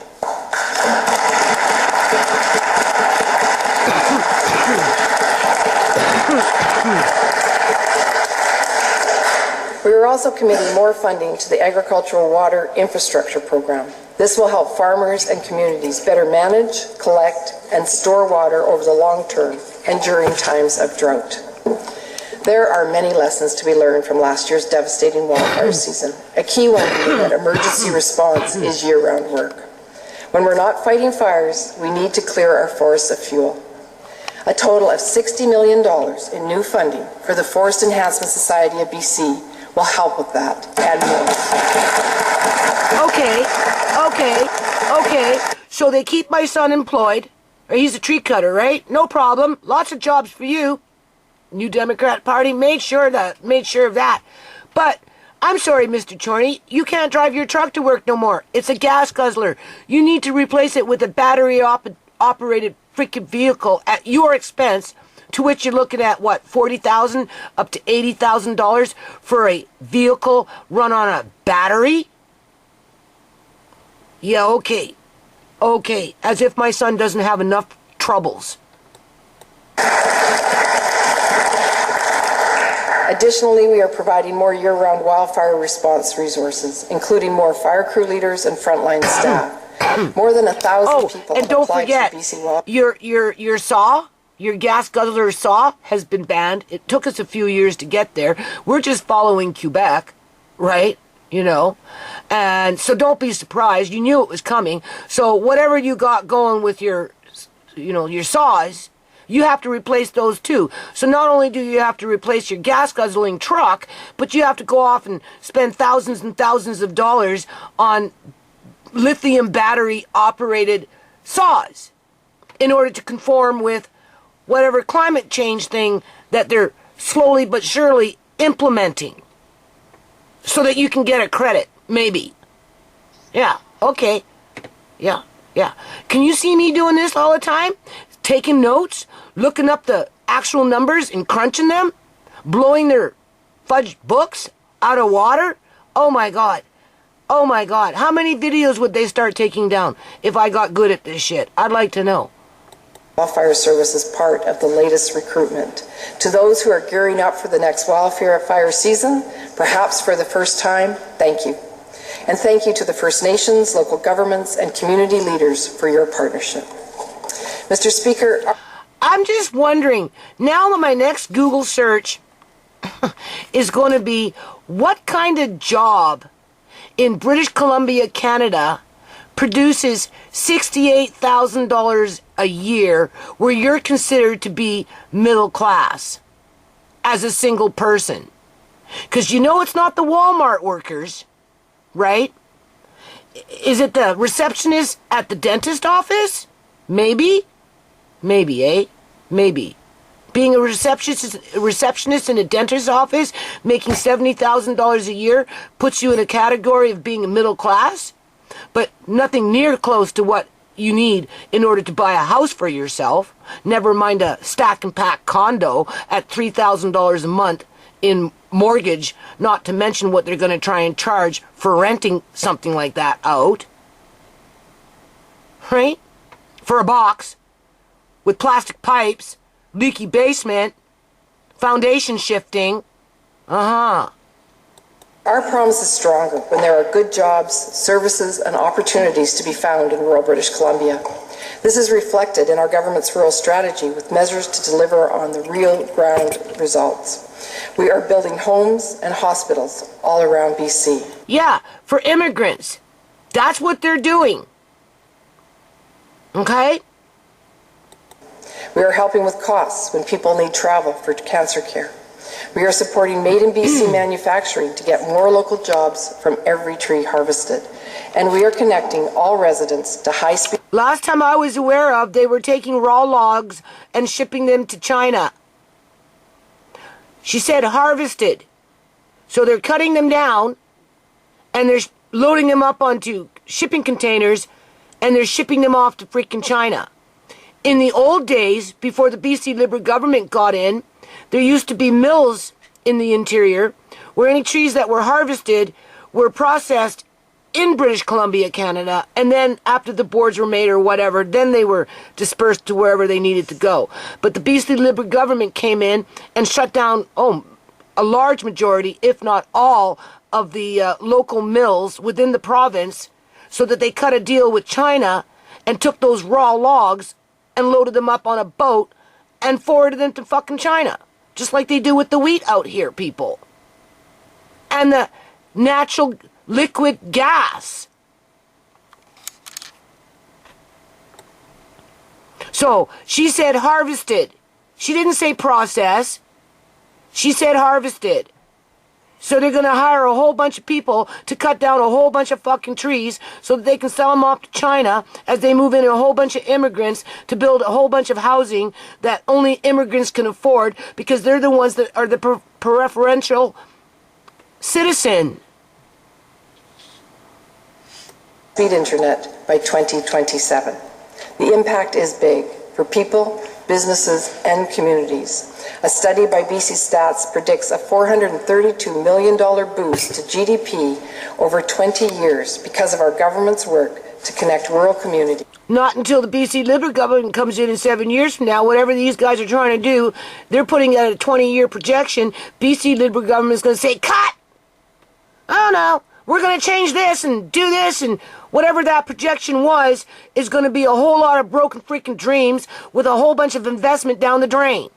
Speaker 3: We are also committing more funding to the Agricultural Water Infrastructure Program. This will help farmers and communities better manage, collect, and store water over the long term and during times of drought. There are many lessons to be learned from last year's devastating wildfire season. A key one being that emergency response is year-round work. When we're not fighting fires, we need to clear our forests of fuel. A total of $60 million in new funding for the Forest Enhancement Society of BC will help with that and more. Okay. So they keep my son employed. He's a tree cutter, right? No problem. Lots of jobs for you. New Democrat Party made sure of that. But
Speaker 1: I'm sorry, Mr. Chorney, you can't drive your truck to work no more. It's a gas guzzler. You need to replace it with a battery-operated freaking vehicle at your expense, to which you're looking at, what, $40,000 up to $80,000 for a vehicle run on a battery? Yeah, okay. Okay, as if my son doesn't have enough troubles.
Speaker 3: Additionally, we are providing more year-round wildfire response resources, including more fire crew leaders and frontline staff. More than 1,000 people
Speaker 1: and
Speaker 3: have
Speaker 1: don't
Speaker 3: applied
Speaker 1: forget,
Speaker 3: for BC Wildfire.
Speaker 1: your saw, your gas guzzler saw has been banned. It took us a few years to get there. We're just following Quebec, right? You know, and so don't be surprised. You knew it was coming. So whatever you got going with your, your saws, you have to replace those too. So not only do you have to replace your gas guzzling truck, but you have to go off and spend thousands and thousands of dollars on lithium battery operated saws in order to conform with whatever climate change thing that they're slowly but surely implementing, so that you can get a credit, maybe. Yeah, okay. Yeah. Can you see me doing this all the time? Taking notes, looking up the actual numbers and crunching them, blowing their fudged books out of water? Oh my God. Oh my God. How many videos would they start taking down if I got good at this shit? I'd like to know.
Speaker 3: Wildfire service is part of the latest recruitment. To those who are gearing up for the next wildfire season, perhaps for the first time, thank you. And thank you to the First Nations, local governments, and community leaders for your partnership. Mr. Speaker,
Speaker 1: I'm just wondering, now that my next Google search is going to be, what kind of job in British Columbia, Canada, produces $68,000 a year where you're considered to be middle class as a single person? Because you know it's not the Walmart workers, right? Is it the receptionist at the dentist office? Maybe, eh? Maybe. Being a receptionist in a dentist's office, making $70,000 a year, puts you in a category of being middle class, but nothing near close to what you need in order to buy a house for yourself. Never mind a stack and pack condo at $3,000 a month in mortgage, not to mention what they're going to try and charge for renting something like that out. Right? For a box with plastic pipes, leaky basement, foundation shifting. Our
Speaker 3: promise is stronger when there are good jobs, services, and opportunities to be found in rural British Columbia. This is reflected in our government's rural strategy with measures to deliver on the real ground results. We are building homes and hospitals all around BC.
Speaker 1: Yeah, for immigrants. That's what they're doing. Okay?
Speaker 3: We are helping with costs when people need travel for cancer care. We are supporting Made in BC manufacturing to get more local jobs from every tree harvested. And we are connecting all residents to high-speed...
Speaker 1: Last time I was aware of, they were taking raw logs and shipping them to China. She said harvested. So they're cutting them down, and they're loading them up onto shipping containers, and they're shipping them off to freaking China. In the old days, before the BC Liberal government got in, there used to be mills in the interior where any trees that were harvested were processed in British Columbia, Canada, and then after the boards were made or whatever, then they were dispersed to wherever they needed to go. But the BC Liberal government came in and shut down a large majority, if not all, of the local mills within the province, so that they cut a deal with China and took those raw logs and loaded them up on a boat and forwarded them to fucking China. Just like they do with the wheat out here, people. And the natural liquid gas. So, she said harvested. She didn't say process. She said harvested. So they're going to hire a whole bunch of people to cut down a whole bunch of fucking trees so that they can sell them off to China as they move in a whole bunch of immigrants to build a whole bunch of housing that only immigrants can afford because they're the ones that are the preferential citizen.
Speaker 3: Speed internet by 2027. The impact is big for people, businesses, and communities. A study by BC Stats predicts a $432 million boost to GDP over 20 years because of our government's work to connect rural communities.
Speaker 1: Not until the BC Liberal government comes in 7 years from now, whatever these guys are trying to do, they're putting out a 20-year projection. BC Liberal government is going to say, cut! Oh no, we're going to change this and do this, and whatever that projection was is going to be a whole lot of broken freaking dreams with a whole bunch of investment down the drain.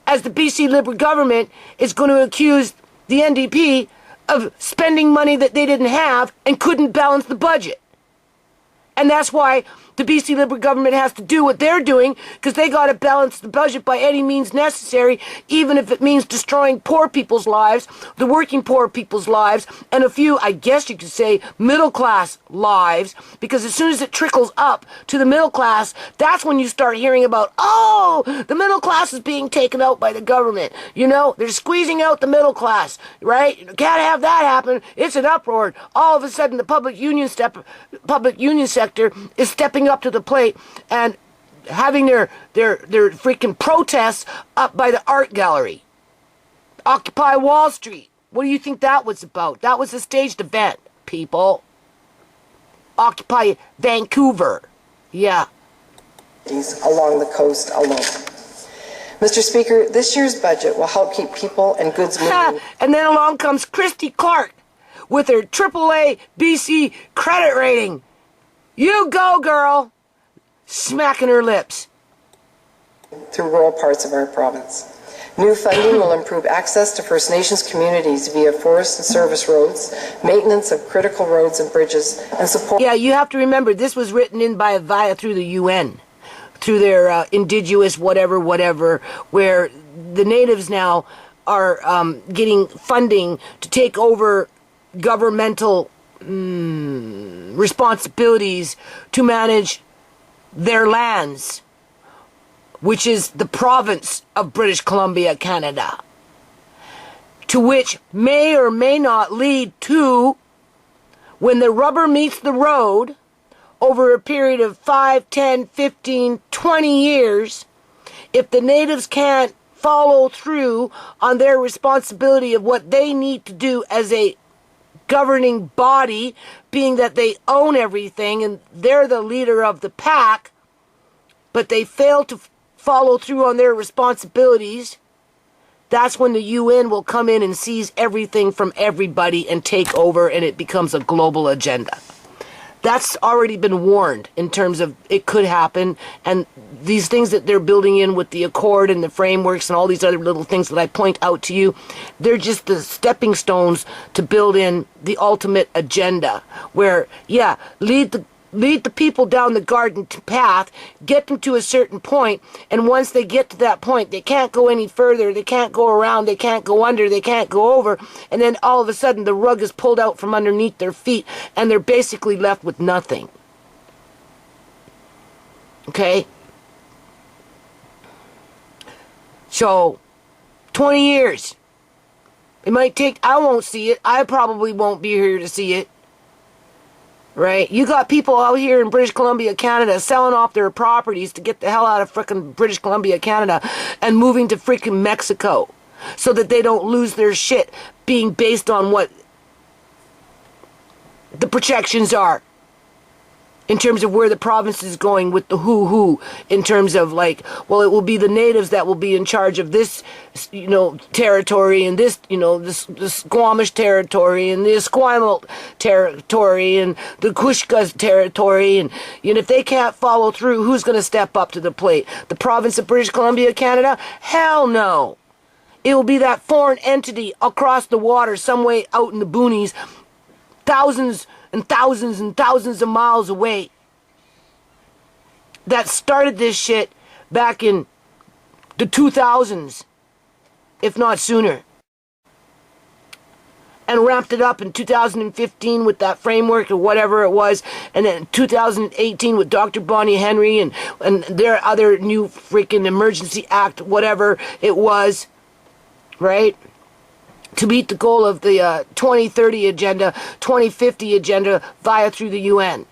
Speaker 1: As the BC Liberal government is going to accuse the NDP of spending money that they didn't have and couldn't balance the budget. And that's why the BC Liberal government has to do what they're doing, because they got to balance the budget by any means necessary, even if it means destroying poor people's lives, the working poor people's lives, and a few, I guess you could say, middle class lives, because as soon as it trickles up to the middle class, that's when you start hearing about, oh, the middle class is being taken out by the government. You know, they're squeezing out the middle class, right? You can't have that happen. It's an uproar. All of a sudden, the public union sector is stepping up to the plate and having their freaking protests up by the art gallery. Occupy Wall Street. What do you think that was about? That was a staged event, people. Occupy Vancouver. Yeah.
Speaker 3: Along the coast alone. Mr. Speaker, this year's budget will help keep people and goods moving.
Speaker 1: And then along comes Christy Clark with her AAA BC credit rating. You go, girl! Smacking her lips.
Speaker 3: Through rural parts of our province. New funding will improve access to First Nations communities via forest and service roads, maintenance of critical roads and bridges, and support.
Speaker 1: Yeah, you have to remember, this was written in through the UN, through their indigenous whatever, where the natives now are getting funding to take over governmental responsibilities to manage their lands, which is the province of British Columbia, Canada, to which may or may not lead to, when the rubber meets the road, over a period of 5, 10, 15, 20 years, if the natives can't follow through on their responsibility of what they need to do as a governing body, being that they own everything and they're the leader of the pack, but they fail to follow through on their responsibilities, that's when the UN will come in and seize everything from everybody and take over, and it becomes a global agenda. That's already been warned in terms of it could happen, and these things that they're building in with the Accord and the frameworks and all these other little things that I point out to you, they're just the stepping stones to build in the ultimate agenda, where, yeah, lead the people down the garden path, get them to a certain point, and once they get to that point, they can't go any further, they can't go around, they can't go under, they can't go over, and then all of a sudden the rug is pulled out from underneath their feet, and they're basically left with nothing. Okay? So, 20 years. It might take, I won't see it, I probably won't be here to see it. Right? You got people out here in British Columbia, Canada, selling off their properties to get the hell out of frickin' British Columbia, Canada, and moving to frickin' Mexico so that they don't lose their shit, being based on what the projections are in terms of where the province is going with the who, in terms of like, well, it will be the natives that will be in charge of this, you know, territory, and this, you know, this Squamish territory, and the Esquimalt territory, and the Kushkas territory, and you know, if they can't follow through, who's going to step up to the plate? The province of British Columbia, Canada? Hell no. It will be that foreign entity across the water, some way out in the boonies, thousands and thousands and thousands of miles away, that started this shit back in the 2000s, if not sooner, and ramped it up in 2015 with that framework or whatever it was, and then 2018 with Dr. Bonnie Henry and their other new freaking emergency act, whatever it was, right? to meet the goal of the 2030 agenda, 2050 agenda via through the UN.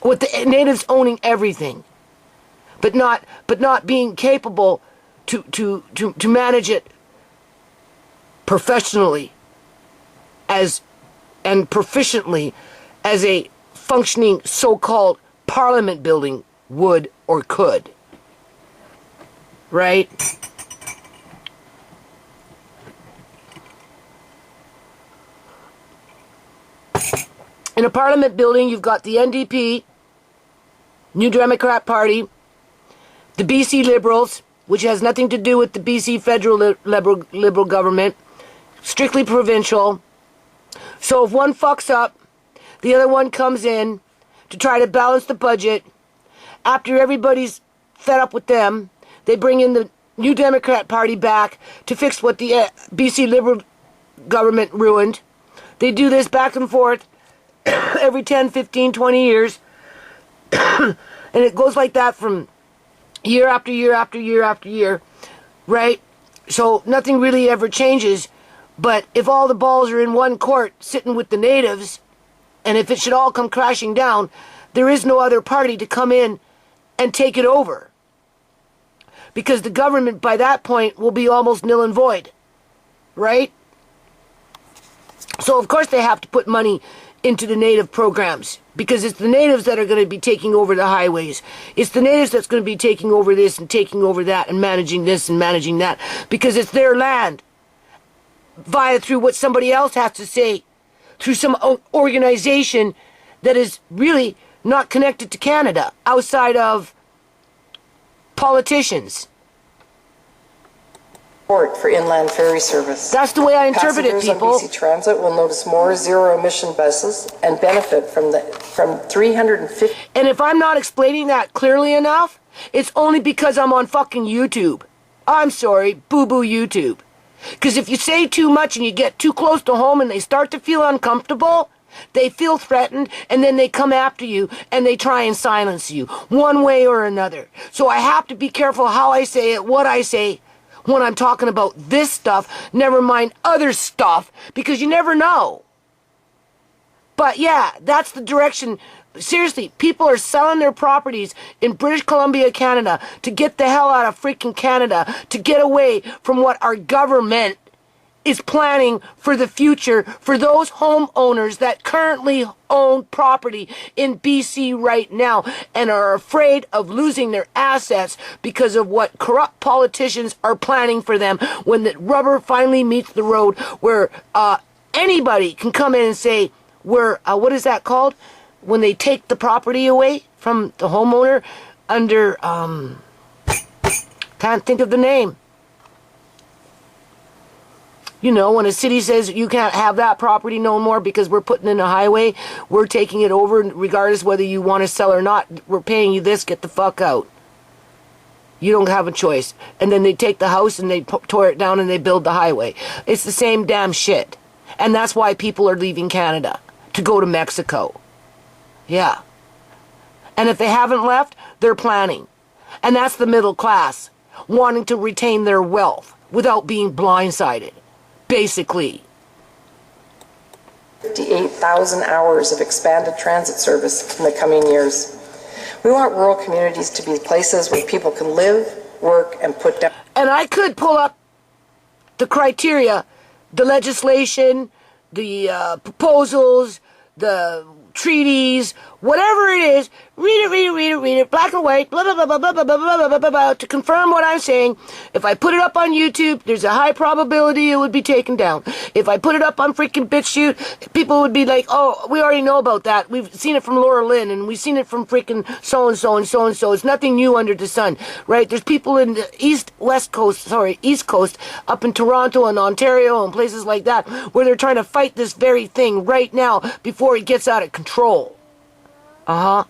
Speaker 1: With the natives owning everything, but not being capable to manage it professionally and proficiently as a functioning so-called parliament building would or could. Right? In a parliament building, you've got the NDP, New Democrat Party, the BC Liberals, which has nothing to do with the BC federal liberal government, strictly provincial. So if one fucks up, the other one comes in to try to balance the budget. After everybody's fed up with them, they bring in the New Democrat Party back to fix what the BC Liberal government ruined. They do this back and forth every 10, 15, 20 years. And it goes like that from year after year after year after year, right? So nothing really ever changes. But if all the balls are in one court sitting with the natives, and if it should all come crashing down, there is no other party to come in and take it over. Because the government by that point will be almost nil and void, right? So of course they have to put money into the native programs, because it's the natives that are going to be taking over the highways. It's the natives that's going to be taking over this and taking over that and managing this and managing that, because it's their land via through what somebody else has to say, through some organization that is really not connected to Canada outside of politicians.
Speaker 3: For inland ferry service.
Speaker 1: That's the way I interpret it, people.
Speaker 3: Passengers on BC Transit will notice more zero-emission buses and benefit from 350.
Speaker 1: And if I'm not explaining that clearly enough, it's only because I'm on fucking YouTube. I'm sorry, boo-boo YouTube. Because if you say too much and you get too close to home and they start to feel uncomfortable, they feel threatened, and then they come after you and they try and silence you one way or another. So I have to be careful how I say it, what I say, when I'm talking about this stuff, never mind other stuff, because you never know. But yeah, that's the direction. Seriously, people are selling their properties in British Columbia, Canada, to get the hell out of freaking Canada, to get away from what our government is planning for the future for those homeowners that currently own property in BC right now and are afraid of losing their assets because of what corrupt politicians are planning for them when the rubber finally meets the road, where anybody can come in and say, what is that called? When they take the property away from the homeowner under, can't think of the name. You know, when a city says you can't have that property no more because we're putting in a highway, we're taking it over regardless whether you want to sell or not. We're paying you this, get the fuck out. You don't have a choice. And then they take the house and they tore it down and they build the highway. It's the same damn shit. And that's why people are leaving Canada to go to Mexico. Yeah. And if they haven't left, they're planning. And that's the middle class, wanting to retain their wealth without being blindsided. Basically.
Speaker 3: 58,000 hours of expanded transit service in the coming years. We want rural communities to be places where people can live, work, and put down.
Speaker 1: And I could pull up the criteria, the legislation, the proposals, the treaties, whatever it is, read it, black and white, blah, blah, blah, blah, blah, blah, blah, blah, blah, blah, blah, to confirm what I'm saying. If I put it up on YouTube, there's a high probability it would be taken down. If I put it up on freaking BitChute, people would be like, oh, we already know about that. We've seen it from Laura Lynn, and we've seen it from freaking so-and-so and so-and-so. It's nothing new under the sun, right? There's people in the East Coast, up in Toronto and Ontario and places like that, where they're trying to fight this very thing right now before it gets out of control. I'd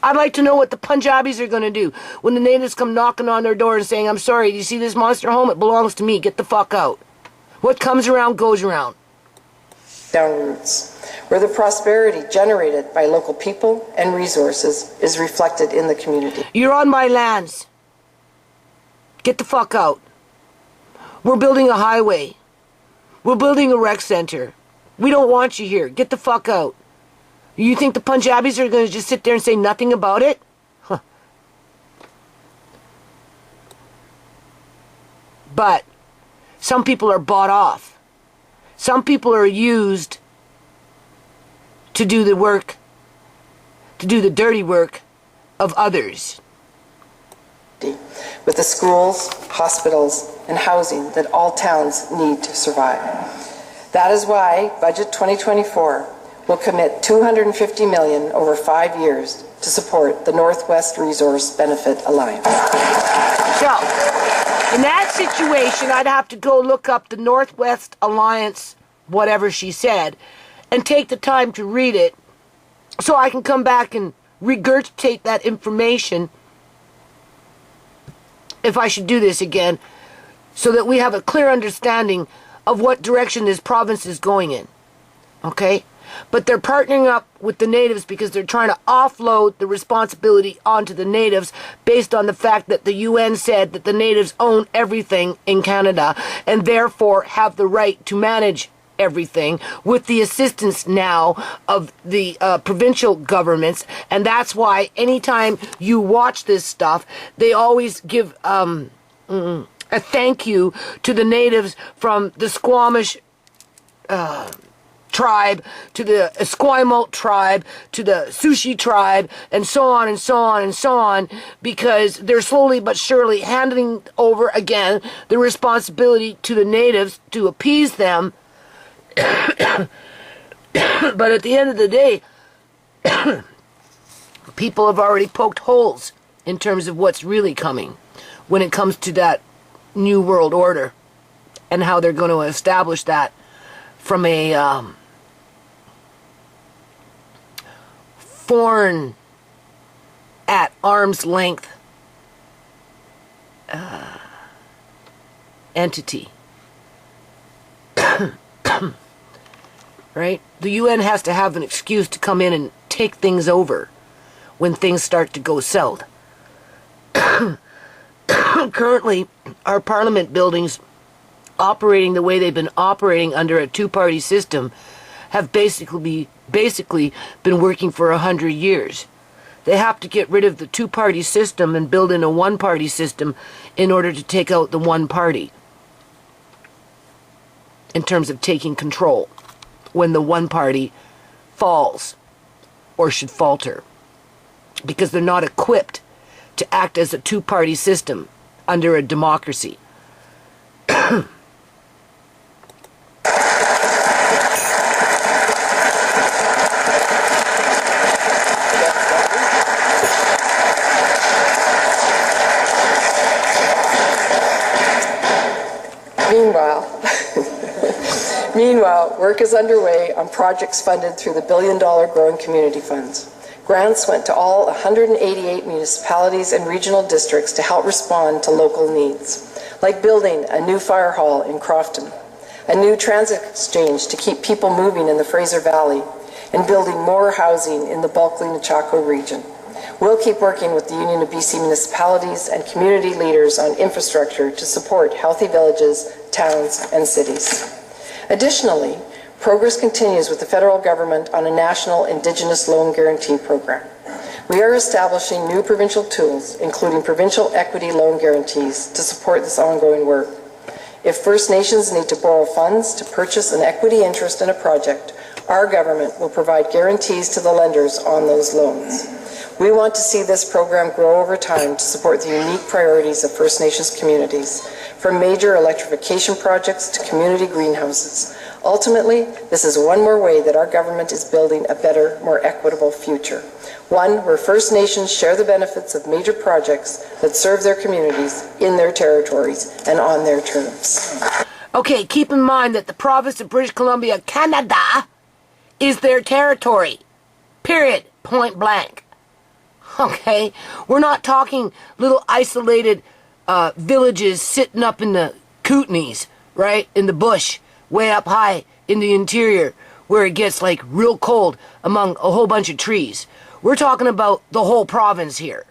Speaker 1: like to know what the Punjabis are going to do when the natives come knocking on their door and saying, I'm sorry, do you see this monster home? It belongs to me. Get the fuck out. What comes around goes around.
Speaker 3: Down routes, where the prosperity generated by local people and resources is reflected in the community.
Speaker 1: You're on my lands. Get the fuck out. We're building a highway. We're building a rec center. We don't want you here. Get the fuck out. You think the Punjabis are going to just sit there and say nothing about it? Huh. But some people are bought off. Some people are used to do the work, to do the dirty work of others.
Speaker 3: With the schools, hospitals, and housing that all towns need to survive. That is why Budget 2024 will commit $250 million over 5 years to support the Northwest Resource Benefit Alliance.
Speaker 1: So, in that situation, I'd have to go look up the Northwest Alliance, whatever she said, and take the time to read it so I can come back and regurgitate that information if I should do this again, so that we have a clear understanding of what direction this province is going in. Okay? But they're partnering up with the natives because they're trying to offload the responsibility onto the natives based on the fact that the UN said that the natives own everything in Canada and therefore have the right to manage everything with the assistance now of the provincial governments. And that's why anytime you watch this stuff, they always give a thank you to the natives from the Squamish tribe, to the Esquimalt tribe, to the Sushi tribe, and so on and so on and so on, because they're slowly but surely handing over again the responsibility to the natives to appease them. But at the end of the day, people have already poked holes in terms of what's really coming when it comes to that new world order and how they're going to establish that from a foreign at arm's length entity. Right? The UN has to have an excuse to come in and take things over when things start to go south. Currently, our parliament buildings operating the way they've been operating under a two-party system have basically been working for 100 years. They have to get rid of the two-party system and build in a one-party system in order to take out the one party in terms of taking control when the one party falls or should falter, because they're not equipped to act as a two-party system under a democracy.
Speaker 3: Meanwhile, work is underway on projects funded through the $1 billion Growing Community Funds. Grants went to all 188 municipalities and regional districts to help respond to local needs, like building a new fire hall in Crofton, a new transit exchange to keep people moving in the Fraser Valley, and building more housing in the Bulkley-Nechako region. We'll keep working with the Union of BC Municipalities and community leaders on infrastructure to support healthy villages, towns, and cities. Additionally, progress continues with the federal government on a national Indigenous loan guarantee program. We are establishing new provincial tools, including provincial equity loan guarantees, to support this ongoing work. If First Nations need to borrow funds to purchase an equity interest in a project, our government will provide guarantees to the lenders on those loans. We want to see this program grow over time to support the unique priorities of First Nations communities, from major electrification projects to community greenhouses. Ultimately, this is one more way that our government is building a better, more equitable future. One where First Nations share the benefits of major projects that serve their communities in their territories and on their terms.
Speaker 1: Okay, keep in mind that the province of British Columbia, Canada, is their territory. Period. Point blank. Okay? We're not talking little isolated villages sitting up in the Kootenays, right? In the bush, way up high in the interior, where it gets like real cold among a whole bunch of trees. We're talking about the whole province here.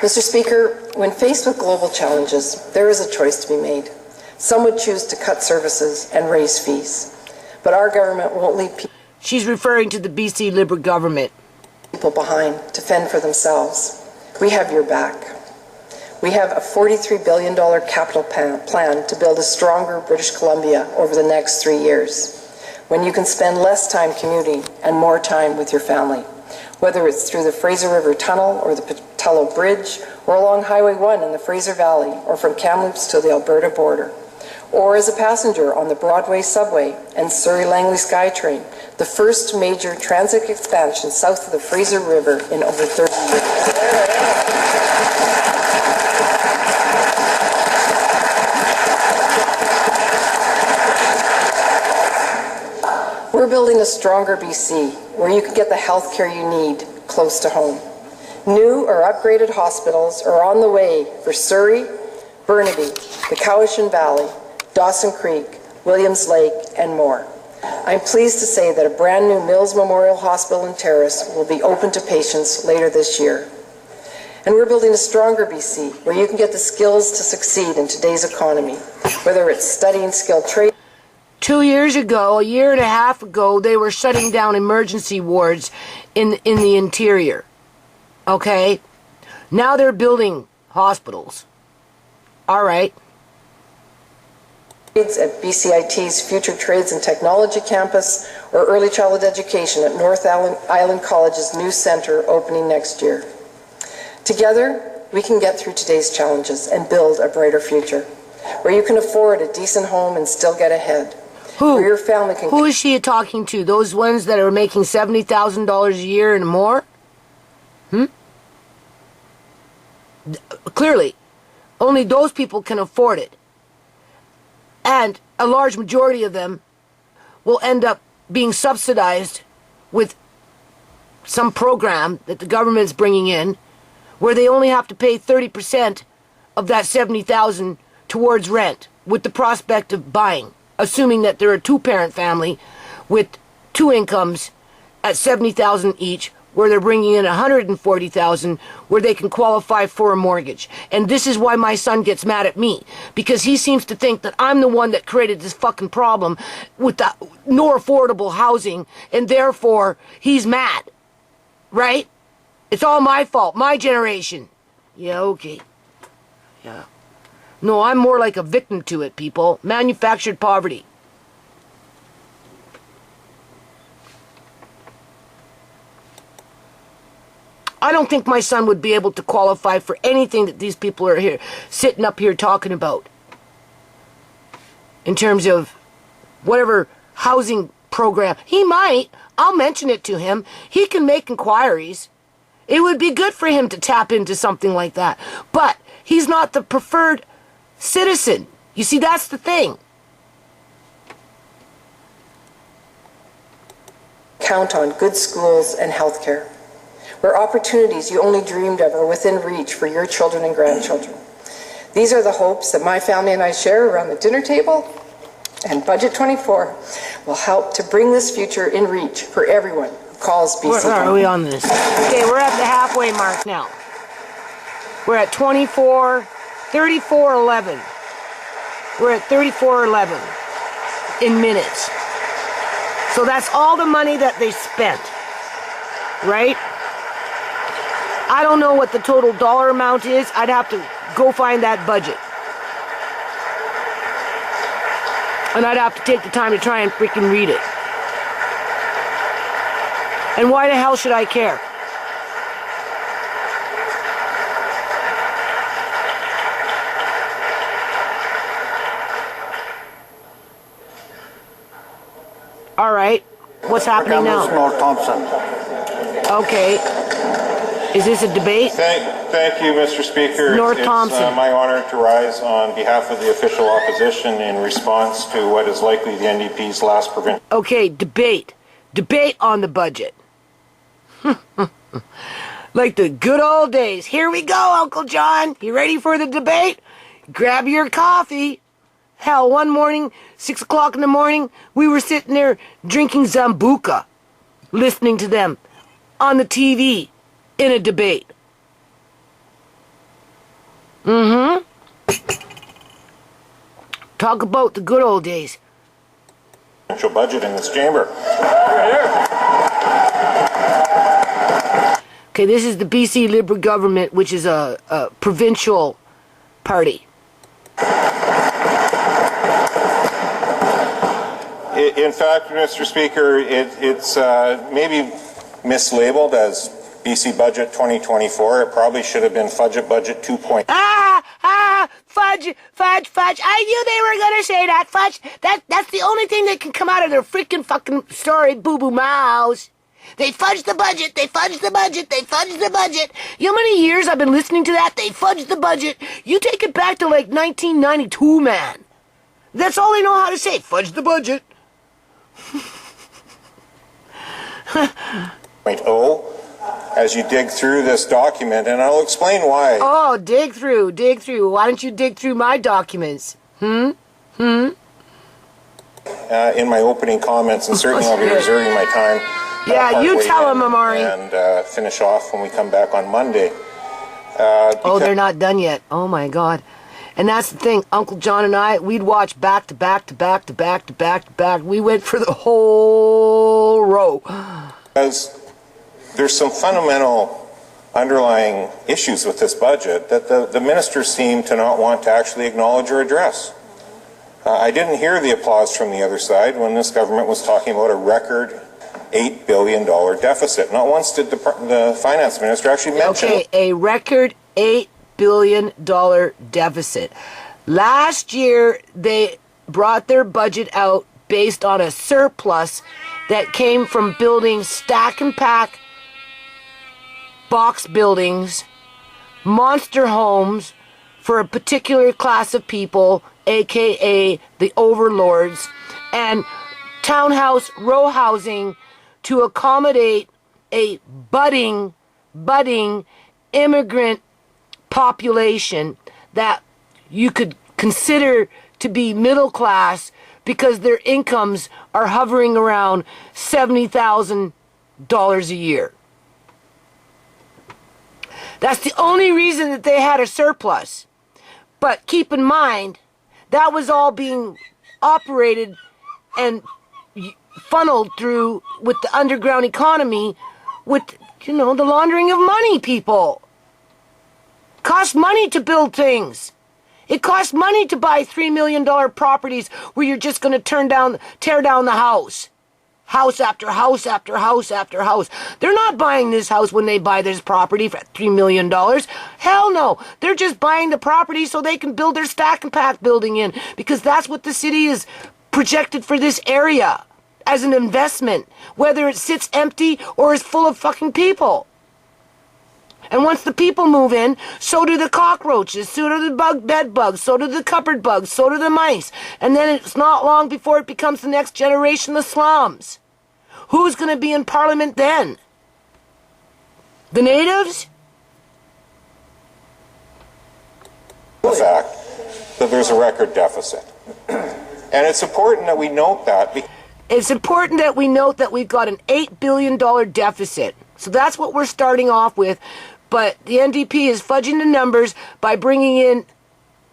Speaker 3: Mr. Speaker, when faced with global challenges, there is a choice to be made. Some would choose to cut services and raise fees, but our government won't leave
Speaker 1: She's referring to the BC Liberal government.
Speaker 3: People behind to fend for themselves. We have your back. We have a $43 billion capital plan to build a stronger British Columbia over the next 3 years, when you can spend less time commuting and more time with your family, whether it's through the Fraser River Tunnel or the Patello Bridge, or along Highway 1 in the Fraser Valley, or from Kamloops to the Alberta border, or as a passenger on the Broadway subway and Surrey-Langley SkyTrain, the first major transit expansion south of the Fraser River in over 30 years. We're building a stronger BC where you can get the health care you need close to home. New or upgraded hospitals are on the way for Surrey, Burnaby, the Cowichan Valley, Dawson Creek, Williams Lake, and more. I'm pleased to say that a brand new Mills Memorial Hospital in Terrace will be open to patients later this year. And we're building a stronger BC where you can get the skills to succeed in today's economy, whether it's studying skilled trade.
Speaker 1: 2 years ago, a year and a half ago, they were shutting down emergency wards in the interior. Okay? Now they're building hospitals. All right.
Speaker 3: At BCIT's Future Trades and Technology Campus, or early childhood education at North Island College's new center opening next year. Together, we can get through today's challenges and build a brighter future, where you can afford a decent home and still get ahead.
Speaker 1: Who?
Speaker 3: Where your family can...
Speaker 1: Who is she talking to? Those ones that are making $70,000 a year and more? Clearly, only those people can afford it. And a large majority of them will end up being subsidized with some program that the government's bringing in where they only have to pay 30% of that $70,000 towards rent with the prospect of buying, assuming that they're a two-parent family with two incomes at $70,000 each, where they're bringing in $140,000, where they can qualify for a mortgage. And this is why my son gets mad at me, because he seems to think that I'm the one that created this fucking problem with the no affordable housing, and therefore he's mad, right? It's all my fault, my generation. Yeah, okay. Yeah. No, I'm more like a victim to it, people. Manufactured poverty. I don't think my son would be able to qualify for anything that these people are here, sitting up here talking about. In terms of whatever housing program. He might. I'll mention it to him. He can make inquiries. It would be good for him to tap into something like that. But he's not the preferred citizen. You see, that's the thing.
Speaker 3: Count on good schools and health care, where opportunities you only dreamed of are within reach for your children and grandchildren. These are the hopes that my family and I share around the dinner table, and Budget 24 will help to bring this future in reach for everyone who calls BC.
Speaker 1: Where are we on this? Okay, we're at the halfway mark now. We're at 34:11. We're at 34:11 in minutes. So that's all the money that they spent, right? I don't know what the total dollar amount is. I'd have to go find that budget. And I'd have to take the time to try and freaking read it. And why the hell should I care? All right. What's happening now?
Speaker 4: North Thompson.
Speaker 1: Okay. Is this a debate?
Speaker 5: Thank you, Mr. Speaker.
Speaker 1: North Thompson.
Speaker 5: It's my honor to rise on behalf of the official opposition in response to what is likely the NDP's last provincial...
Speaker 1: Okay, debate. Debate on the budget. Like the good old days. Here we go, Uncle John. You ready for the debate? Grab your coffee. Hell, one morning, 6 o'clock in the morning, we were sitting there drinking Zambuca, listening to them on the TV in a debate. Talk about the good old days.
Speaker 5: Budget in this chamber.
Speaker 1: Okay, this is the BC Liberal government, which is a provincial party.
Speaker 5: In fact, Mr. Speaker, it's maybe mislabeled as BC Budget 2024. It probably should have been Fudget Budget 2.0.
Speaker 1: Fudge. I knew they were going to say that, fudge. That's the only thing that can come out of their freaking fucking story, boo-boo mouse. They fudged the budget, they fudged the budget, they fudged the budget. You know how many years I've been listening to that? They fudged the budget. You take it back to like 1992, man. That's all they know how to say, fudge the budget.
Speaker 5: 2.0 as you dig through this document, and I'll explain why.
Speaker 1: Oh, dig through. Why don't you dig through my documents?
Speaker 5: In my opening comments, and certainly I'll be reserving my time.
Speaker 1: Yeah, you tell them, Amari.
Speaker 5: And finish off when we come back on Monday.
Speaker 1: Oh, they're not done yet. Oh, my God. And that's the thing. Uncle John and I, we'd watch back to back to back to back to back to back. We went for the whole row.
Speaker 5: Because there's some fundamental underlying issues with this budget that the ministers seem to not want to actually acknowledge or address. I didn't hear the applause from the other side when this government was talking about a record $8 billion deficit. Not once did the finance minister actually mention it.
Speaker 1: Okay, a record $8 billion deficit. Last year, they brought their budget out based on a surplus that came from building stack and pack box buildings, monster homes for a particular class of people, aka the overlords, and townhouse row housing to accommodate a budding immigrant population that you could consider to be middle class because their incomes are hovering around $70,000 a year. That's the only reason that they had a surplus. But keep in mind, that was all being operated and funneled through with the underground economy with, the laundering of money, people. Costs money to build things. It costs money to buy $3 million properties where you're just going to tear down the house. House after house after house after house. They're not buying this house when they buy this property for $3 million. Hell no. They're just buying the property so they can build their stack and pack building in, because that's what the city is projected for this area as an investment, whether it sits empty or is full of fucking people. And once the people move in, so do the cockroaches, so do the bed bugs, so do the cupboard bugs, so do the mice. And then it's not long before it becomes the next generation of slums. Who's going to be in Parliament then? The natives?
Speaker 5: The fact that there's a record deficit. And it's important that we note that.
Speaker 1: It's important that we note that we've got an $8 billion deficit. So that's what we're starting off with. But the NDP is fudging the numbers by bringing in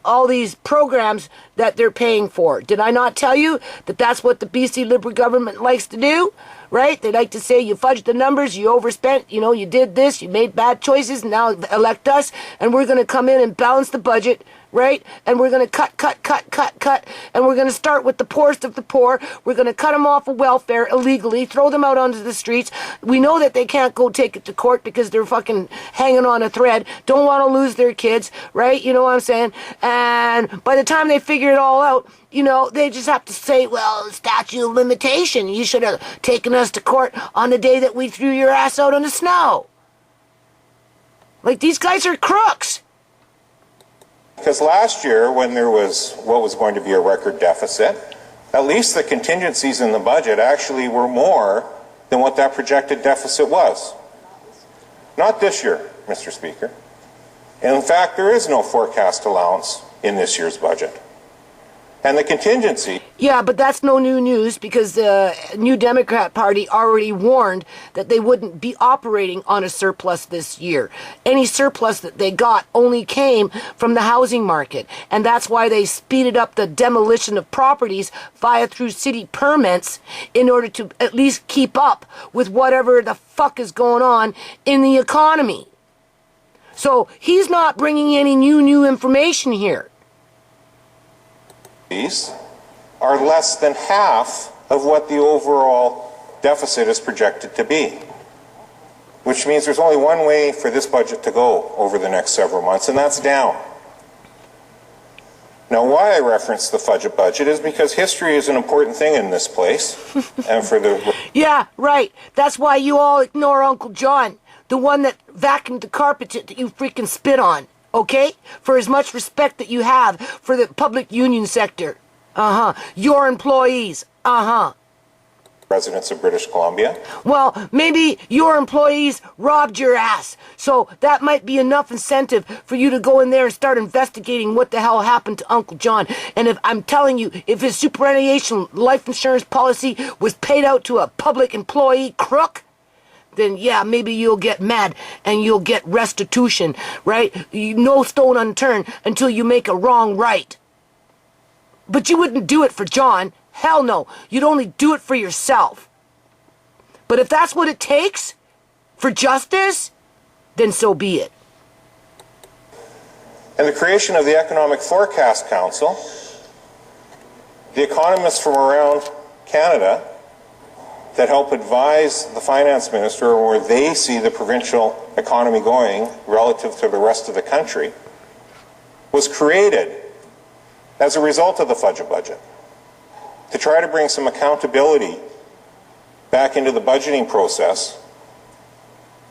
Speaker 1: all these programs that they're paying for. Did I not tell you that that's what the BC Liberal government likes to do? Right? They like to say you fudged the numbers, you overspent, you did this, you made bad choices, now elect us, and we're going to come in and balance the budget, right? And we're going to cut, and we're going to start with the poorest of the poor. We're going to cut them off of welfare illegally, throw them out onto the streets. We know that they can't go take it to court because they're fucking hanging on a thread, don't want to lose their kids, right? You know what I'm saying? And by the time they figure it all out, they just have to say, well, statute of limitation. You should have taken us to court on the day that we threw your ass out on the snow. Like, these guys are crooks.
Speaker 5: Because last year, when there was what was going to be a record deficit, at least the contingencies in the budget actually were more than what that projected deficit was. Not this year, Mr. Speaker. And in fact, there is no forecast allowance in this year's budget. And the contingency.
Speaker 1: Yeah, but that's no new news because the New Democrat Party already warned that they wouldn't be operating on a surplus this year. Any surplus that they got only came from the housing market. And that's why they speeded up the demolition of properties through city permits in order to at least keep up with whatever the fuck is going on in the economy. So he's not bringing any new information here.
Speaker 5: These are less than half of what the overall deficit is projected to be, which means there's only one way for this budget to go over the next several months, and that's down. Now, why I reference the fudge budget is because history is an important thing in this place, and for the...
Speaker 1: Yeah, right. That's why you all ignore Uncle John, the one that vacuumed the carpets that you freaking spit on. Okay? For as much respect that you have for the public union sector. Your employees.
Speaker 5: Residents of British Columbia.
Speaker 1: Well, maybe your employees robbed your ass. So that might be enough incentive for you to go in there and start investigating what the hell happened to Uncle John. And if I'm telling you, if his superannuation life insurance policy was paid out to a public employee crook, then yeah, maybe you'll get mad and you'll get restitution, right? No stone unturned until you make a wrong right. But you wouldn't do it for John. Hell no. You'd only do it for yourself. But if that's what it takes for justice, then so be it.
Speaker 5: And the creation of the Economic Forecast Council, the economists from around Canada that help advise the finance minister on where they see the provincial economy going relative to the rest of the country, was created as a result of the fudge budget to try to bring some accountability back into the budgeting process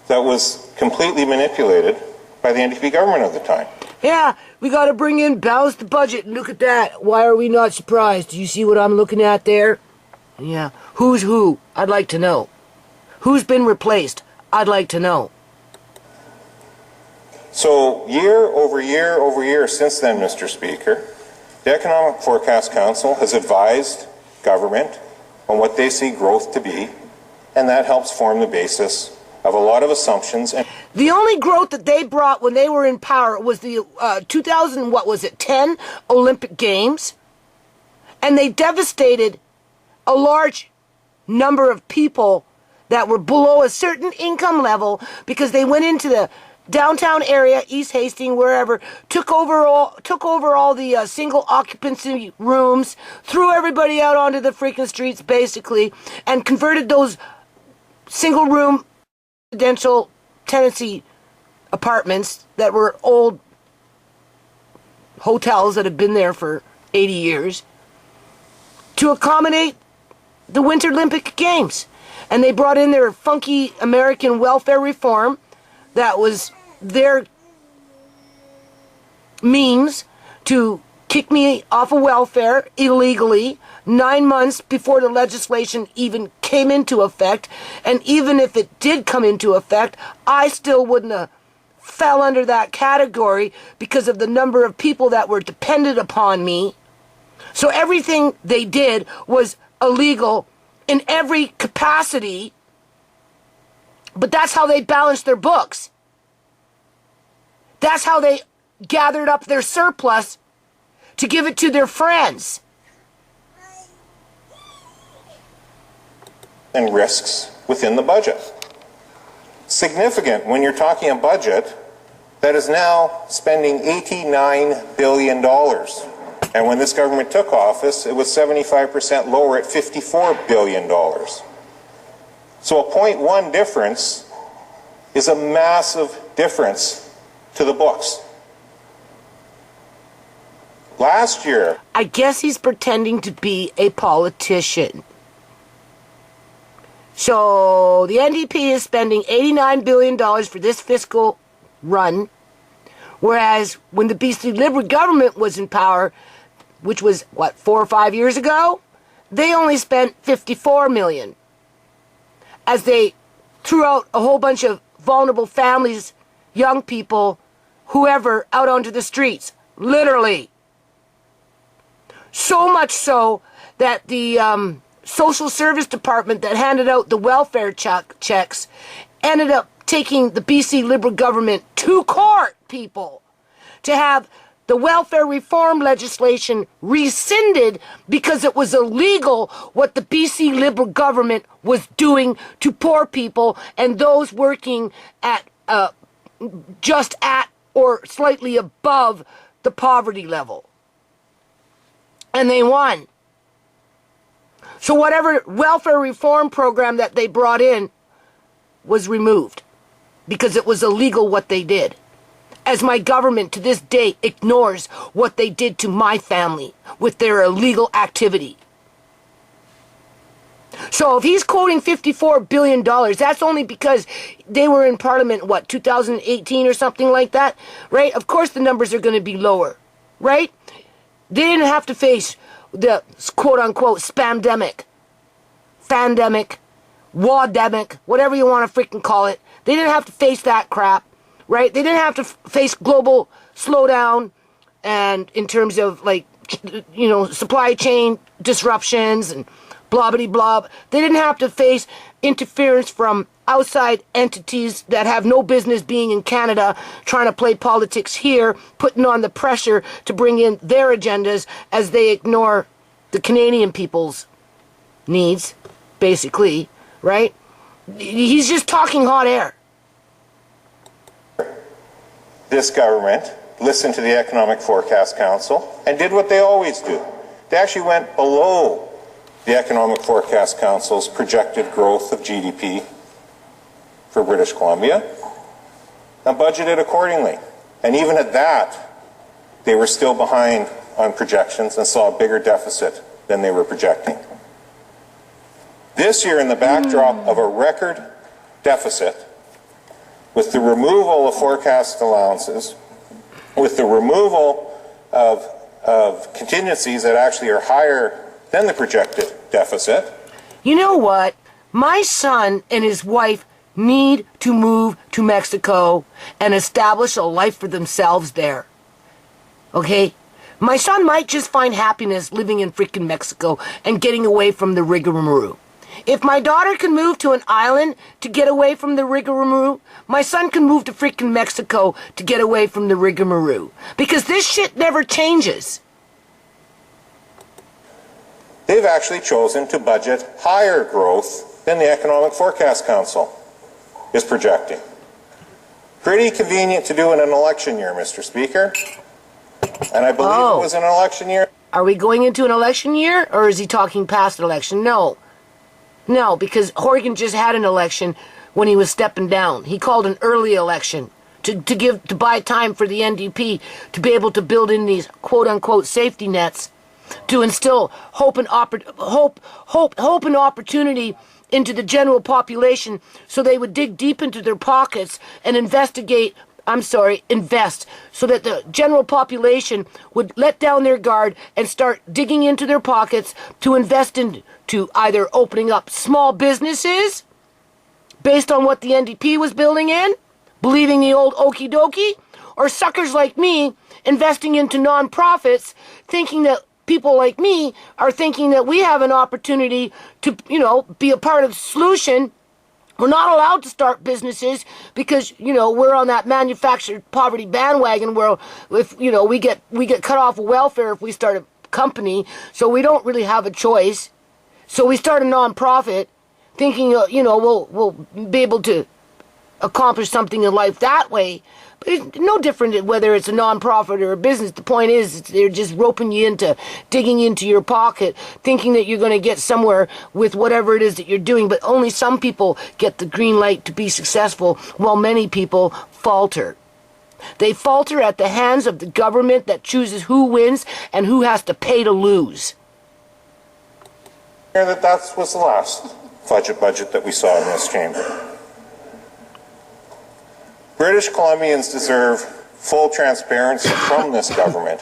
Speaker 5: that was completely manipulated by the NDP government at the time.
Speaker 1: Yeah, we got to bring in balance the budget. And look at that. Why are we not surprised? Do you see what I'm looking at there? Yeah. Who's who? I'd like to know. Who's been replaced? I'd like to know.
Speaker 5: So year over year over year since then, Mr. Speaker, the Economic Forecast Council has advised government on what they see growth to be, and that helps form the basis of a lot of assumptions. And
Speaker 1: the only growth that they brought when they were in power was the 10 Olympic Games, and they devastated a large number of people that were below a certain income level because they went into the downtown area, East Hastings, wherever, took over all the single occupancy rooms, threw everybody out onto the freaking streets basically, and converted those single room residential tenancy apartments that were old hotels that had been there for 80 years to accommodate the Winter Olympic Games. And they brought in their funky American welfare reform that was their means to kick me off of welfare illegally 9 months before the legislation even came into effect. And even if it did come into effect, I still wouldn't have fell under that category because of the number of people that were dependent upon me. So everything they did was illegal in every capacity, but that's how they balanced their books. That's how they gathered up their surplus to give it to their friends.
Speaker 5: And risks within the budget. Significant when you're talking a budget that is now spending $89 billion. And when this government took office, it was 75% lower at $54 billion. So a 0.1 difference is a massive difference to the books. Last year...
Speaker 1: I guess he's pretending to be a politician. So the NDP is spending $89 billion for this fiscal run, whereas when the BC Liberal government was in power, which was, 4 or 5 years ago, they only spent $54 million. As they threw out a whole bunch of vulnerable families, young people, whoever, out onto the streets. Literally. So much so that the social service department that handed out the welfare checks ended up taking the BC Liberal government to court, people, to have the welfare reform legislation rescinded because it was illegal what the BC Liberal government was doing to poor people and those working at just at or slightly above the poverty level. And they won. So whatever welfare reform program that they brought in was removed because it was illegal what they did. As my government to this day ignores what they did to my family with their illegal activity. So if he's quoting $54 billion, that's only because they were in Parliament, 2018 or something like that, right? Of course the numbers are going to be lower, right? They didn't have to face the quote-unquote spamdemic, fandemic, wademic, whatever you want to freaking call it. They didn't have to face that crap, right? They didn't have to face global slowdown and in terms of supply chain disruptions and blah-bitty-blah. They didn't have to face interference from outside entities that have no business being in Canada, trying to play politics here, putting on the pressure to bring in their agendas as they ignore the Canadian people's needs, basically, right? He's just talking hot air.
Speaker 5: This government listened to the Economic Forecast Council and did what they always do. They actually went below the Economic Forecast Council's projected growth of GDP for British Columbia and budgeted accordingly. And even at that, they were still behind on projections and saw a bigger deficit than they were projecting. This year, in the backdrop of a record deficit, with the removal of forecast allowances, with the removal of contingencies that actually are higher than the projected deficit.
Speaker 1: You know what? My son and his wife need to move to Mexico and establish a life for themselves there. Okay? My son might just find happiness living in freaking Mexico and getting away from the rigmarole. If my daughter can move to an island to get away from the rigmarole, my son can move to freaking Mexico to get away from the rigmarole. Because this shit never changes.
Speaker 5: They've actually chosen to budget higher growth than the Economic Forecast Council is projecting. Pretty convenient to do in an election year, Mr. Speaker. And I believe it was an election year.
Speaker 1: Are we going into an election year, or is he talking past an election? No. No, because Horgan just had an election when he was stepping down. He called an early election to buy time for the NDP to be able to build in these quote-unquote safety nets, to instill hope and opportunity into the general population so they would dig deep into their pockets and invest so that the general population would let down their guard and start digging into their pockets to invest into either opening up small businesses based on what the NDP was building in, believing the old okie dokie, or suckers like me investing into non-profits thinking that people like me are thinking that we have an opportunity to, be a part of the solution. We're not allowed to start businesses because, we're on that manufactured poverty bandwagon where if, we get cut off of welfare if we start a company, so we don't really have a choice. So we start a non-profit thinking, we'll be able to accomplish something in life that way. But it's no different whether it's a non-profit or a business. The point is, they're just roping you into digging into your pocket, thinking that you're going to get somewhere with whatever it is that you're doing. But only some people get the green light to be successful, while many people falter. They falter at the hands of the government that chooses who wins and who has to pay to lose.
Speaker 5: That was the last budget that we saw in this chamber. British Columbians deserve full transparency from this government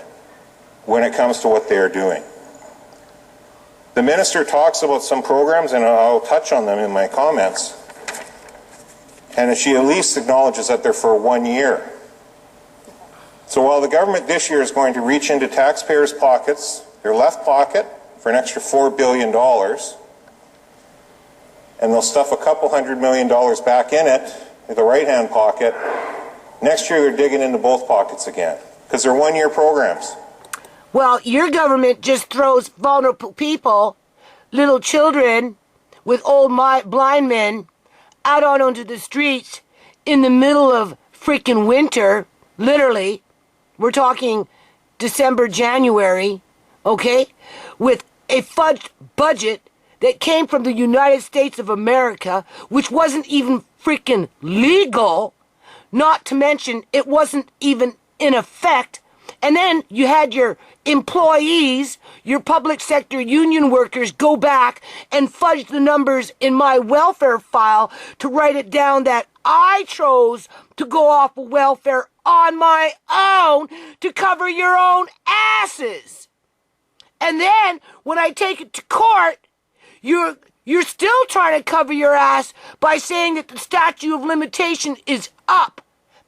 Speaker 5: when it comes to what they are doing. The minister talks about some programs, and I'll touch on them in my comments, and she at least acknowledges that they're for 1 year. So while the government this year is going to reach into taxpayers' pockets, they're their left pocket for an extra $4 billion, and they'll stuff a couple $100 million back in it, in the right-hand pocket. Next year, they're digging into both pockets again, because they're one-year programs.
Speaker 1: Well, your government just throws vulnerable people, little children with old blind men, out onto the streets in the middle of freaking winter, literally. We're talking December, January, okay? With a fudged budget that came from the United States of America, which wasn't even freaking legal, not to mention it wasn't even in effect. And then you had your employees, your public sector union workers go back and fudge the numbers in my welfare file to write it down that I chose to go off of welfare on my own to cover your own asses. And then when I take it to court, you're still trying to cover your ass by saying that the statute of limitation is up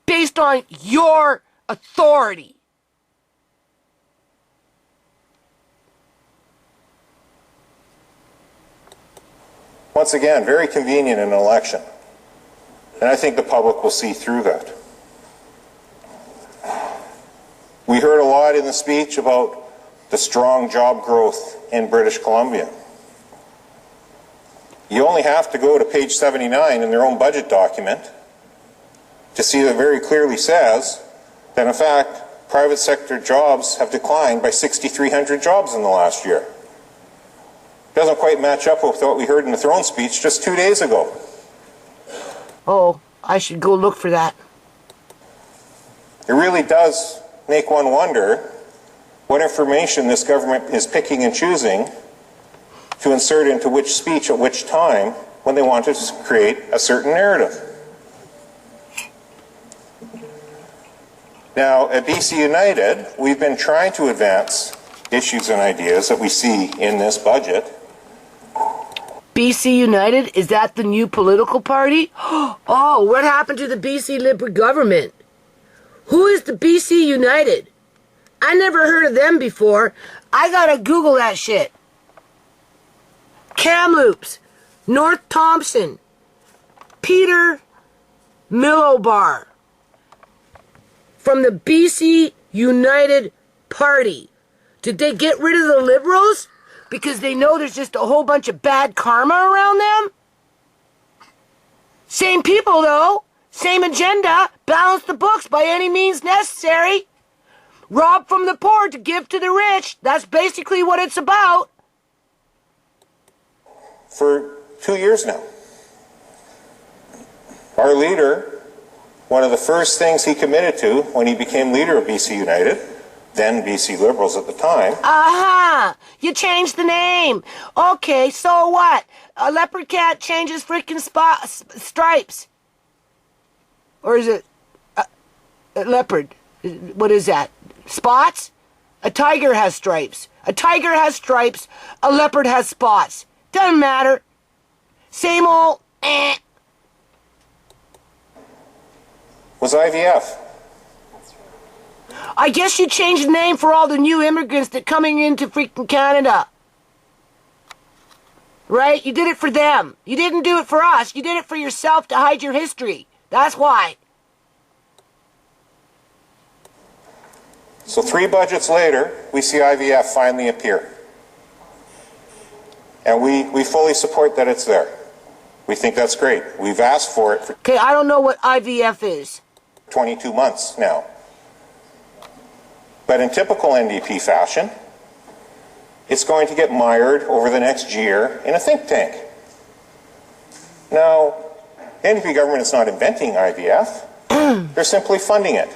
Speaker 1: based on your authority.
Speaker 5: Once again, very convenient in an election. And I think the public will see through that. We heard a lot in the speech about the strong job growth in British Columbia. You only have to go to page 79 in their own budget document to see that it very clearly says that, in fact, private sector jobs have declined by 6,300 jobs in the last year. Doesn't quite match up with what we heard in the throne speech just 2 days ago.
Speaker 1: Oh, I should go look for that.
Speaker 5: It really does make one wonder what information this government is picking and choosing to insert into which speech at which time when they want to create a certain narrative. Now, at BC United, we've been trying to advance issues and ideas that we see in this budget.
Speaker 1: BC United, is that the new political party? Oh, what happened to the BC Liberal government? Who is the BC United? I never heard of them before. I gotta Google that shit. Kamloops, North Thompson, Peter Milobar from the BC United Party. Did they get rid of the Liberals because they know there's just a whole bunch of bad karma around them? Same people though, same agenda, balance the books by any means necessary. Rob from the poor to give to the rich. That's basically what it's about.
Speaker 5: For 2 years now. Our leader, one of the first things he committed to when he became leader of BC United, then BC Liberals at the time.
Speaker 1: Aha! You changed the name. Okay, so what? A leopard cat changes freaking stripes. Or is it a leopard? What is that? Spots? A tiger has stripes. A tiger has stripes. A leopard has spots. Doesn't matter. Same old
Speaker 5: Was IVF.
Speaker 1: I guess you changed the name for all the new immigrants that coming into freaking Canada. Right? You did it for them. You didn't do it for us. You did it for yourself to hide your history. That's why.
Speaker 5: So 3 budgets later, we see IVF finally appear. And we fully support that it's there. We think that's great. We've asked for it for
Speaker 1: Okay, I don't know what IVF is.
Speaker 5: 22 months now. But in typical NDP fashion, it's going to get mired over the next year in a think tank. Now, the NDP government is not inventing IVF. They're simply funding it.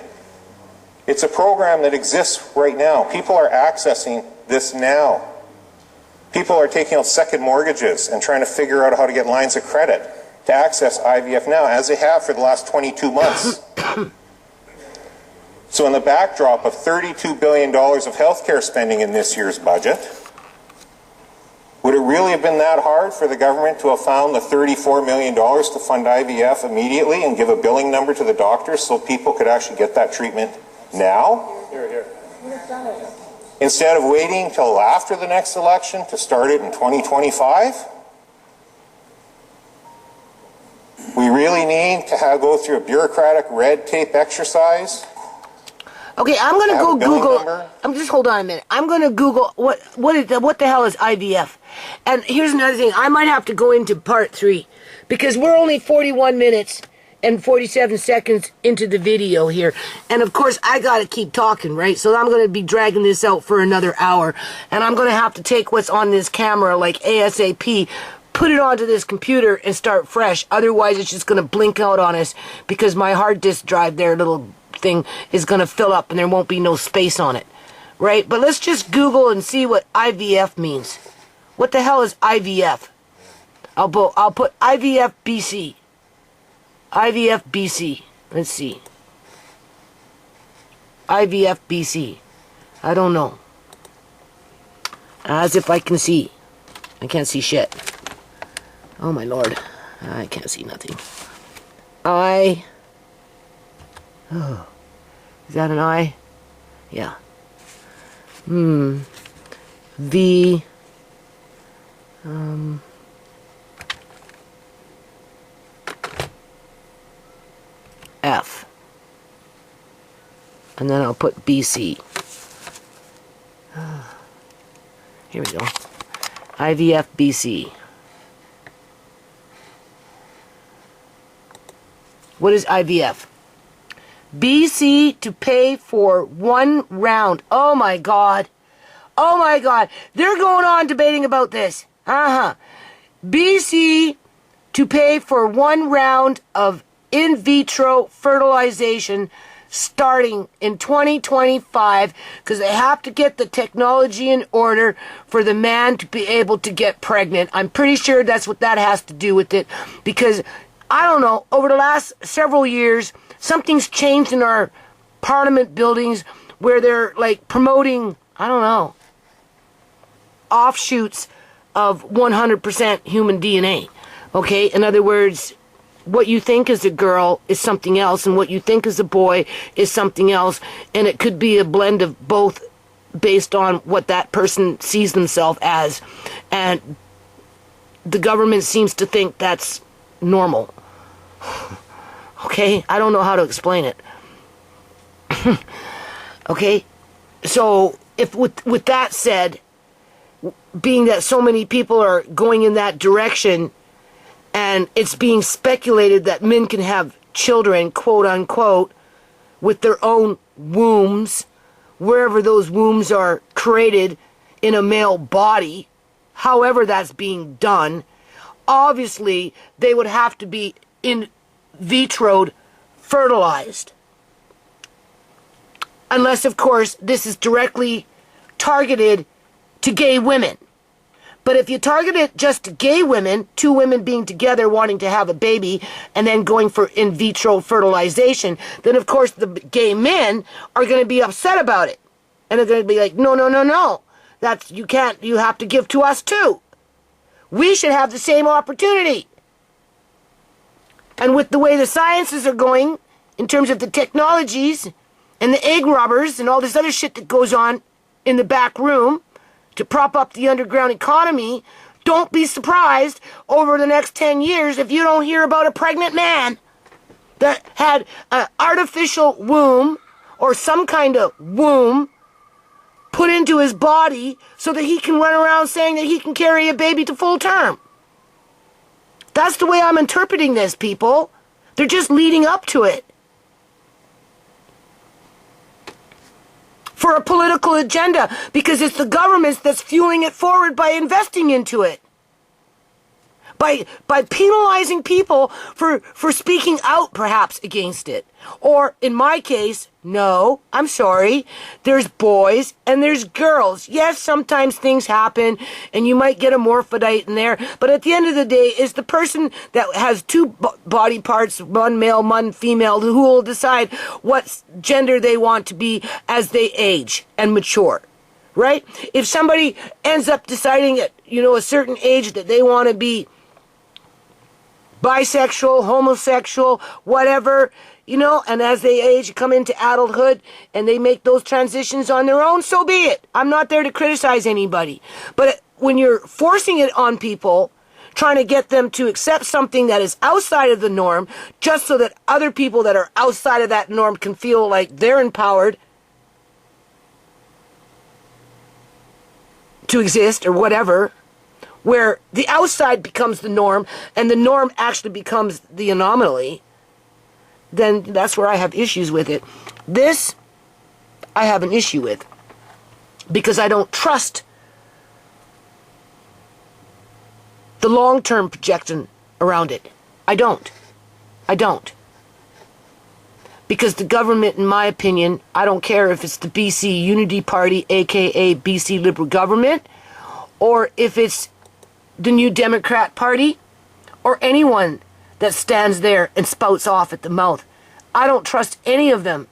Speaker 5: It's a program that exists right now. People are accessing this now. People are taking out second mortgages and trying to figure out how to get lines of credit to access IVF now, as they have for the last 22 months. So in the backdrop of $32 billion of healthcare spending in this year's budget, would it really have been that hard for the government to have found the $34 million to fund IVF immediately and give a billing number to the doctors so people could actually get that treatment now?
Speaker 3: We've done it.
Speaker 5: instead of waiting till after the next election to start it in 2025? We really need to go through a bureaucratic red tape exercise?
Speaker 1: Okay, I'm going to go Google. Just hold on a minute. I'm going to Google what the hell is IVF? And here's another thing. I might have to go into part 3 because we're only 41 minutes and 47 seconds into the video here. And of course, I got to keep talking, right? So I'm going to be dragging this out for another hour. And I'm going to have to take what's on this camera like ASAP, put it onto this computer and start fresh. Otherwise, it's just going to blink out on us because my hard disk drive, their little thing, is going to fill up and there won't be no space on it, right? But let's just Google and see what IVF means. What the hell is IVF? I'll put IVF BC. IVF BC. Let's see. IVF BC. I don't know. As if I can see. I can't see shit. Oh my lord. I can't see nothing. Oh. Is that an I? Yeah. V. F. And then I'll put BC. Here we go. IVF BC. What is IVF? BC to pay for 1 round. Oh my God. Oh my God. They're going on debating about this. BC to pay for 1 round of in vitro fertilization starting in 2025 because they have to get the technology in order for the man to be able to get pregnant. I'm pretty sure that's what that has to do with it because, I don't know, over the last several years, something's changed in our parliament buildings where they're like promoting, I don't know, offshoots of 100% human DNA. Okay? In other words, what you think is a girl is something else, and what you think is a boy is something else, and it could be a blend of both based on what that person sees themselves as. And the government seems to think that's normal. Okay? I don't know how to explain it. Okay? So, if with that said, being that so many people are going in that direction, and it's being speculated that men can have children, quote unquote, with their own wombs, wherever those wombs are created in a male body, however that's being done, obviously they would have to be in vitro fertilized. Unless, of course, this is directly targeted to gay women. But if you target it just to gay women, 2 women being together wanting to have a baby and then going for in vitro fertilization, then of course the gay men are going to be upset about it. And they're going to be like, no. You have to give to us too. We should have the same opportunity. And with the way the sciences are going, in terms of the technologies and the egg rubbers and all this other shit that goes on in the back room, to prop up the underground economy, don't be surprised over the next 10 years if you don't hear about a pregnant man that had an artificial womb or some kind of womb put into his body so that he can run around saying that he can carry a baby to full term. That's the way I'm interpreting this, people. They're just leading up to it. For a political agenda, because it's the government that's fueling it forward by investing into it. By penalizing people for speaking out, perhaps, against it. Or, in my case, no, I'm sorry, there's boys and there's girls. Yes, sometimes things happen, and you might get a morphodite in there, but at the end of the day, it's the person that has 2 body parts, one male, one female, who will decide what gender they want to be as they age and mature. Right? If somebody ends up deciding at, a certain age that they want to be bisexual, homosexual, whatever, you know, and as they age, come into adulthood, and they make those transitions on their own, so be it. I'm not there to criticize anybody. But when you're forcing it on people, trying to get them to accept something that is outside of the norm, just so that other people that are outside of that norm can feel like they're empowered to exist or whatever, where the outside becomes the norm and the norm actually becomes the anomaly, then that's where I have issues with it. This, I have an issue with, because I don't trust the long-term projection around it. I don't. Because the government, in my opinion, I don't care if it's the BC Unity Party, aka BC Liberal Government, or if it's the New Democrat Party, or anyone that stands there and spouts off at the mouth. I don't trust any of them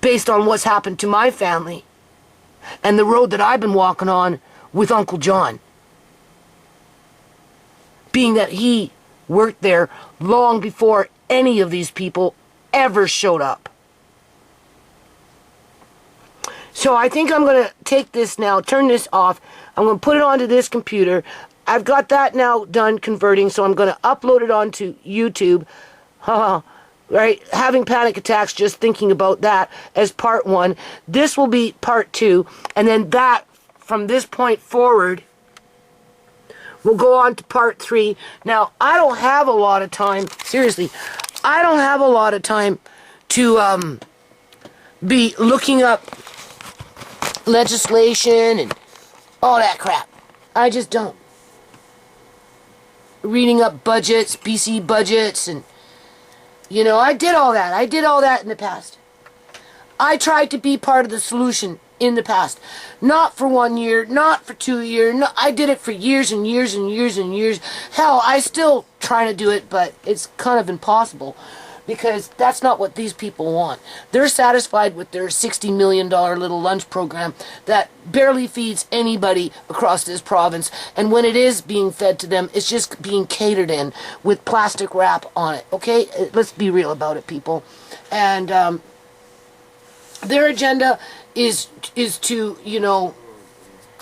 Speaker 1: based on what's happened to my family and the road that I've been walking on with Uncle John. Being that he worked there long before any of these people ever showed up. So I think I'm going to take this now, turn this off. I'm going to put it onto this computer. I've got that now done converting, so I'm going to upload it onto YouTube. Right? Having panic attacks just thinking about that as part 1. This will be part 2. And then that, from this point forward, we'll go on to part 3. Now, I don't have a lot of time. Seriously, I don't have a lot of time to be looking up legislation and all that crap. I just don't. Reading up budgets, BC budgets, and, you know, I did all that. I did all that in the past. I tried to be part of the solution in the past. Not for 1 year, not for 2 years. No, I did it for years and years and years and years. Hell, I still trying to do it, but it's kind of impossible because that's not what these people want. They're satisfied with their $60 million little lunch program that barely feeds anybody across this province. And when it is being fed to them, it's just being catered in with plastic wrap on it. Okay? Let's be real about it, people. And their agenda is to, you know,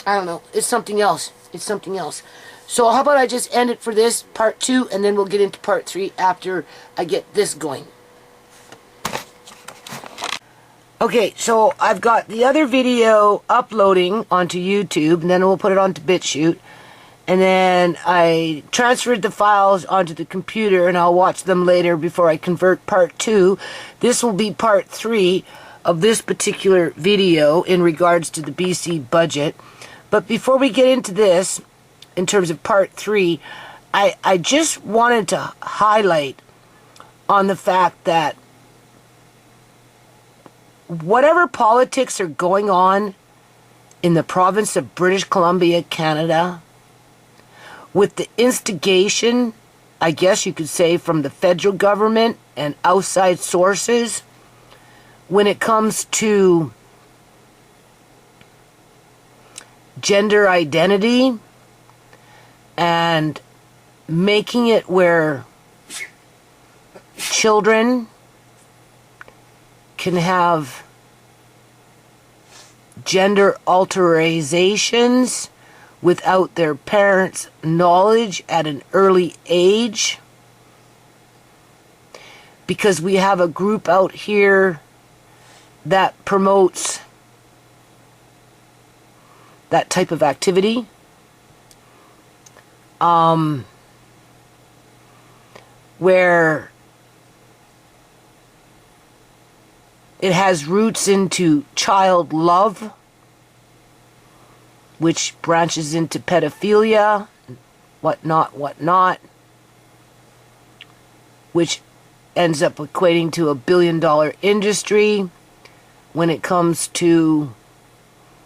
Speaker 1: I don't know, it's something else. It's something else. So how about I just end it for this, part 2, and then we'll get into part 3 after I get this going. Okay, so I've got the other video uploading onto YouTube, and then we'll put it onto BitChute. And then I transferred the files onto the computer, and I'll watch them later before I convert part 2. This will be part 3 of this particular video in regards to the BC budget. But before we get into this, in terms of part 3, I just wanted to highlight on the fact that whatever politics are going on in the province of British Columbia, Canada, with the instigation, I guess you could say, from the federal government and outside sources, when it comes to gender identity and making it where children can have gender alterations without their parents' knowledge at an early age, because we have a group out here that promotes that type of activity. Where it has roots into child love, which branches into pedophilia, whatnot, which ends up equating to $1 billion industry when it comes to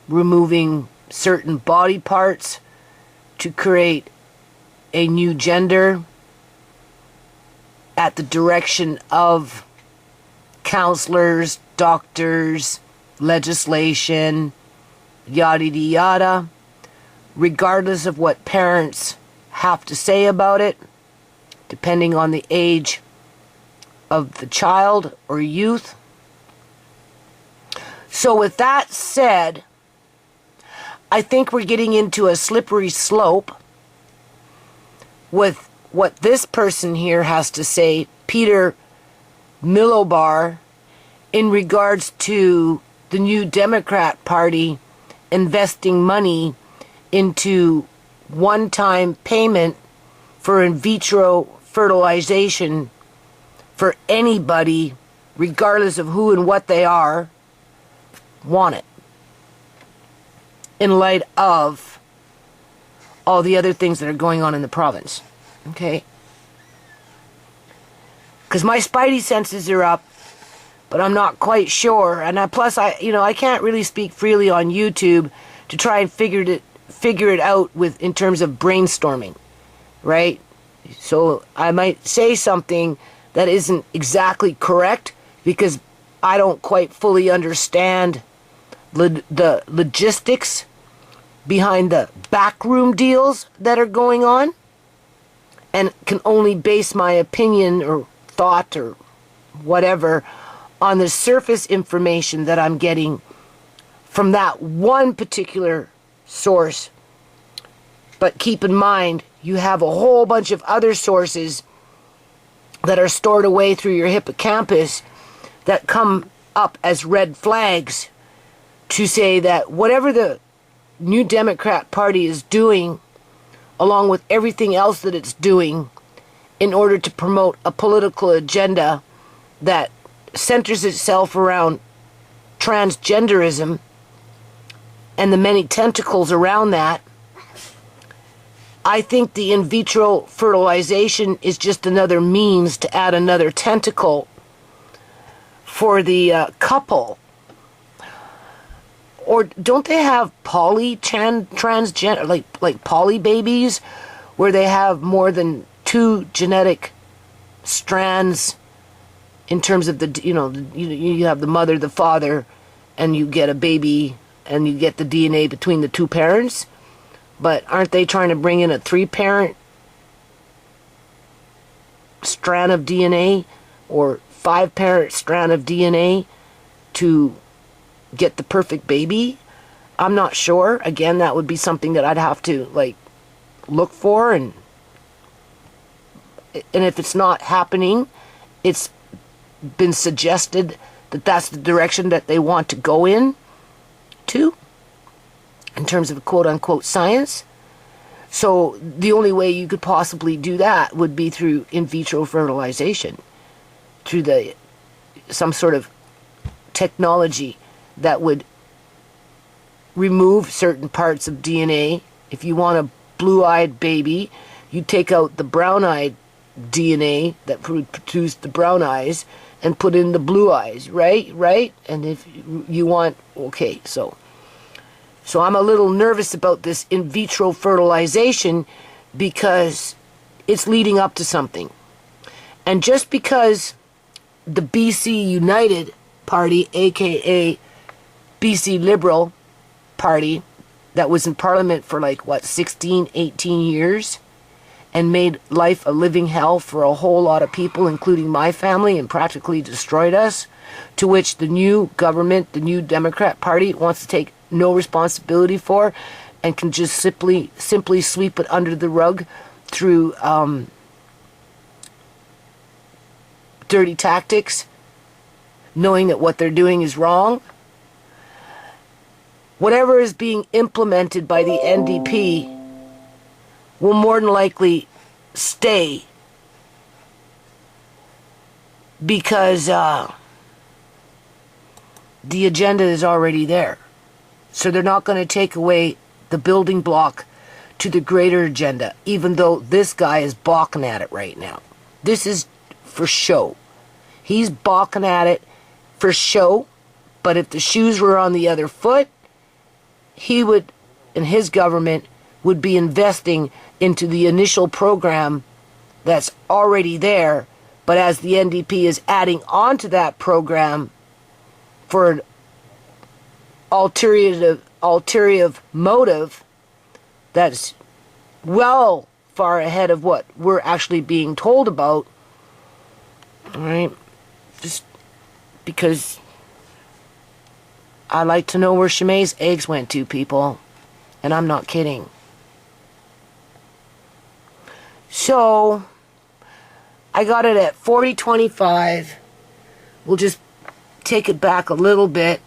Speaker 1: removing certain body parts to create a new gender at the direction of counselors, doctors, legislation, yada yada, regardless of what parents have to say about it, depending on the age of the child or youth. So with that said, I think we're getting into a slippery slope with what this person here has to say, Peter Milobar, in regards to the New Democrat Party investing money into one-time payment for in vitro fertilization for anybody, regardless of who and what they are, want it. In light of all the other things that are going on in the province. Okay? Because my spidey senses are up, but I'm not quite sure. And plus, I can't really speak freely on YouTube to try and figure it out in terms of brainstorming, right? So I might say something that isn't exactly correct because I don't quite fully understand the logistics behind the backroom deals that are going on, and can only base my opinion or thought or whatever on the surface information that I'm getting from that one particular source. But keep in mind, you have a whole bunch of other sources that are stored away through your hippocampus that come up as red flags to say that whatever the New Democrat Party is doing, along with everything else that it's doing, in order to promote a political agenda that centers itself around transgenderism and the many tentacles around that, I think the in vitro fertilization is just another means to add another tentacle for the couple. Or don't they have transgender, like poly babies, where they have more than 2 genetic strands in terms of you have the mother, the father, and you get a baby, and you get the DNA between the 2 parents? But aren't they trying to bring in a 3-parent strand of DNA or 5-parent strand of DNA to get the perfect baby? I'm not sure. Again, that would be something that I'd have to look for, and if it's not happening, it's been suggested that that's the direction that they want to go in terms of quote-unquote science. So the only way you could possibly do that would be through in vitro fertilization, through some sort of technology that would remove certain parts of DNA. If you want a blue-eyed baby, you take out the brown-eyed DNA that would produce the brown eyes and put in the blue eyes, right? And if you want, okay, so I'm a little nervous about this in vitro fertilization because it's leading up to something. And just because the BC United Party, aka BC Liberal Party, that was in Parliament for 16, 18 years and made life a living hell for a whole lot of people, including my family, and practically destroyed us, to which the new government, the New Democrat Party, wants to take no responsibility for and can just simply sweep it under the rug through dirty tactics, knowing that what they're doing is wrong. Whatever is being implemented by the NDP will more than likely stay because the agenda is already there. So they're not going to take away the building block to the greater agenda, even though this guy is balking at it right now. This is for show. He's balking at it for show, but if the shoes were on the other foot, he would, and his government, would be investing into the initial program that's already there, but as the NDP is adding on to that program for an ulterior motive that's well far ahead of what we're actually being told about, Alright? Just because I like to know where SHAMAY's eggs went to, people. And I'm not kidding. So, I got it at 40.25. We'll just take it back a little bit.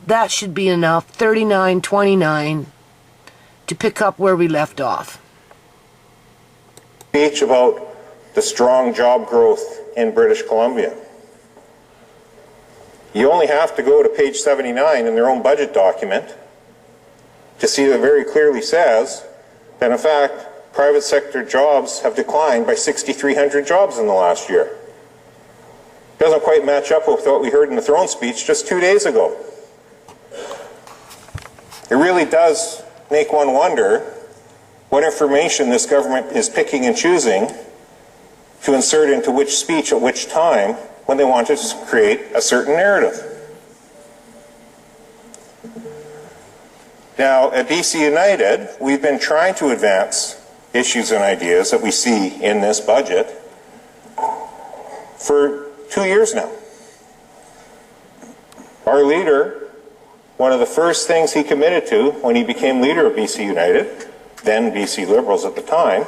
Speaker 1: That should be enough. 39.29 to pick up where we left off.
Speaker 5: Speech about the strong job growth in British Columbia. You only have to go to page 79 in their own budget document to see that it very clearly says that, in fact, private sector jobs have declined by 6,300 jobs in the last year. Doesn't quite match up with what we heard in the throne speech just 2 days ago. It really does make one wonder what information this government is picking and choosing to insert into which speech at which time when they want to create a certain narrative. Now, at BC United, we've been trying to advance issues and ideas that we see in this budget for 2 years now. Our leader, one of the first things he committed to when he became leader of BC United, then BC Liberals at the time,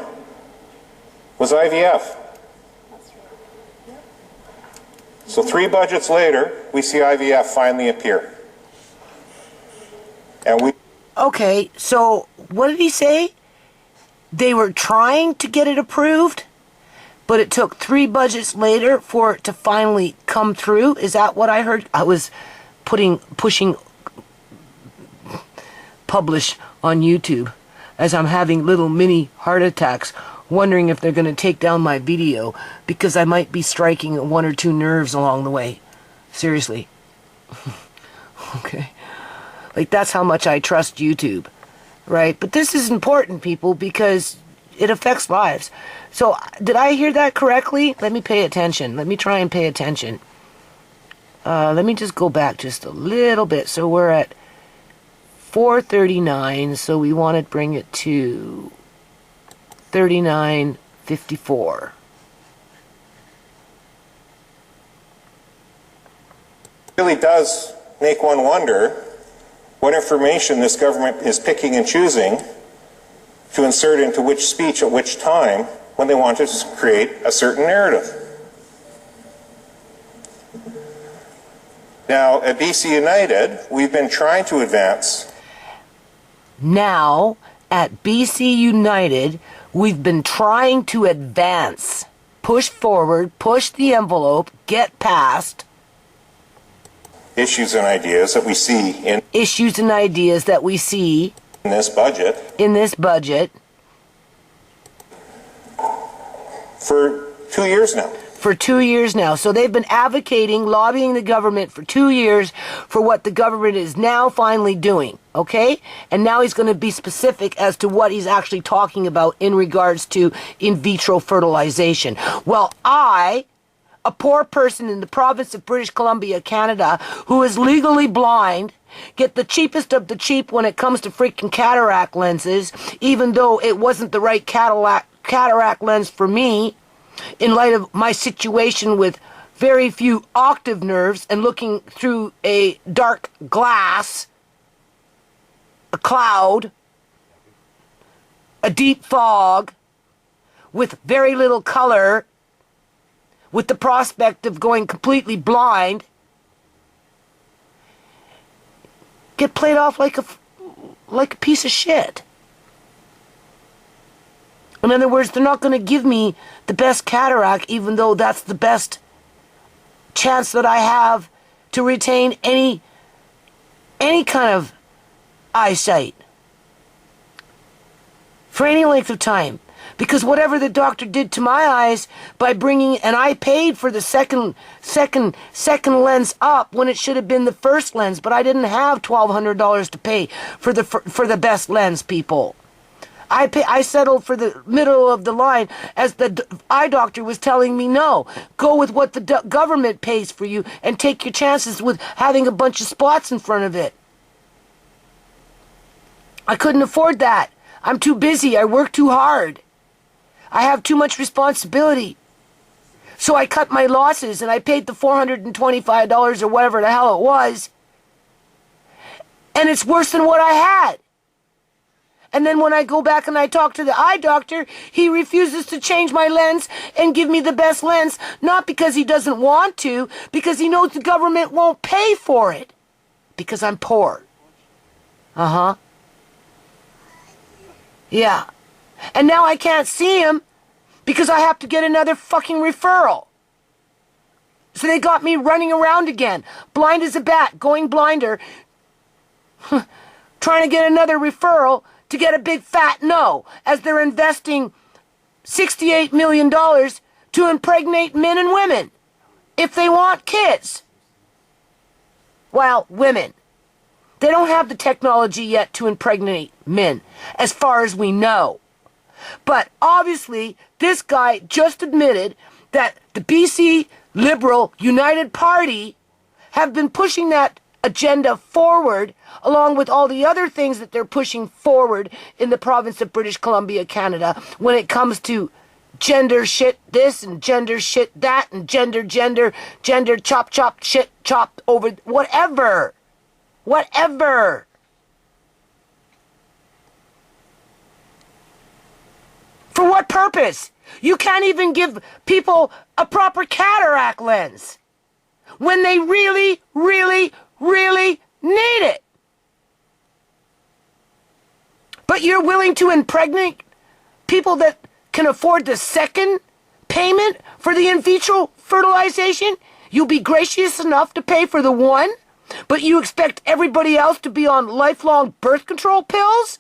Speaker 5: was IVF. So 3 budgets later, we see IVF finally appear. And we...
Speaker 1: Okay, so what did he say? They were trying to get it approved, but it took 3 budgets later for it to finally come through? Is that what I heard? I was pushing publish on YouTube as I'm having little mini heart attacks, wondering if they're going to take down my video because I might be striking 1 or 2 nerves along the way. Seriously. Okay. Like, that's how much I trust YouTube, right? But this is important, people, because it affects lives. So, did I hear that correctly? Let me pay attention. Let me try and pay attention. Let me just go back just a little bit. So, we're at 439, so we want to bring it to 39.54.
Speaker 5: It really does make one wonder what information this government is picking and choosing to insert into which speech at which time when they want to create a certain narrative. Now, at BC United, we've been trying to advance.
Speaker 1: Now, at BC United, we've been trying to advance, push forward, push the envelope, get past
Speaker 5: issues and ideas that we see in this budget for 2 years now.
Speaker 1: For 2 years now. So they've been advocating, lobbying the government for 2 years for what the government is now finally doing, okay? And now he's going to be specific as to what he's actually talking about in regards to in vitro fertilization. Well, a poor person in the province of British Columbia, Canada, who is legally blind, get the cheapest of the cheap when it comes to freaking cataract lenses, even though it wasn't the right cataract lens for me, in light of my situation with very few octave nerves and looking through a dark glass, a cloud, a deep fog, with very little color, with the prospect of going completely blind, get played off like a piece of shit. In other words, they're not going to give me the best cataract, even though that's the best chance that I have to retain any kind of eyesight for any length of time. Because whatever the doctor did to my eyes by bringing, and I paid for the second lens up when it should have been the first lens, but I didn't have $1,200 to pay for the best lens, people. I settled for the middle of the line as the eye doctor was telling me, no, go with what the government pays for you and take your chances with having a bunch of spots in front of it. I couldn't afford that. I'm too busy. I work too hard. I have too much responsibility. So I cut my losses and I paid the $425 or whatever the hell it was. And it's worse than what I had. And then when I go back and I talk to the eye doctor, he refuses to change my lens and give me the best lens, not because he doesn't want to, because he knows the government won't pay for it. Because I'm poor. Uh-huh. Yeah. And now I can't see him because I have to get another fucking referral. So they got me running around again, blind as a bat, going blinder, trying to get another referral to get a big fat no, as they're investing $68 million to impregnate men and women if they want kids. Well, women. They don't have the technology yet to impregnate men, as far as we know. But obviously, this guy just admitted that the BC Liberal United Party have been pushing that agenda forward, along with all the other things that they're pushing forward in the province of British Columbia, Canada, when it comes to gender shit this and gender shit that and gender chop shit chop over whatever. For what purpose? You can't even give people a proper cataract lens when they really, really, really need it. But you're willing to impregnate people that can afford the second payment for the in vitro fertilization? You'll be gracious enough to pay for the one, but you expect everybody else to be on lifelong birth control pills?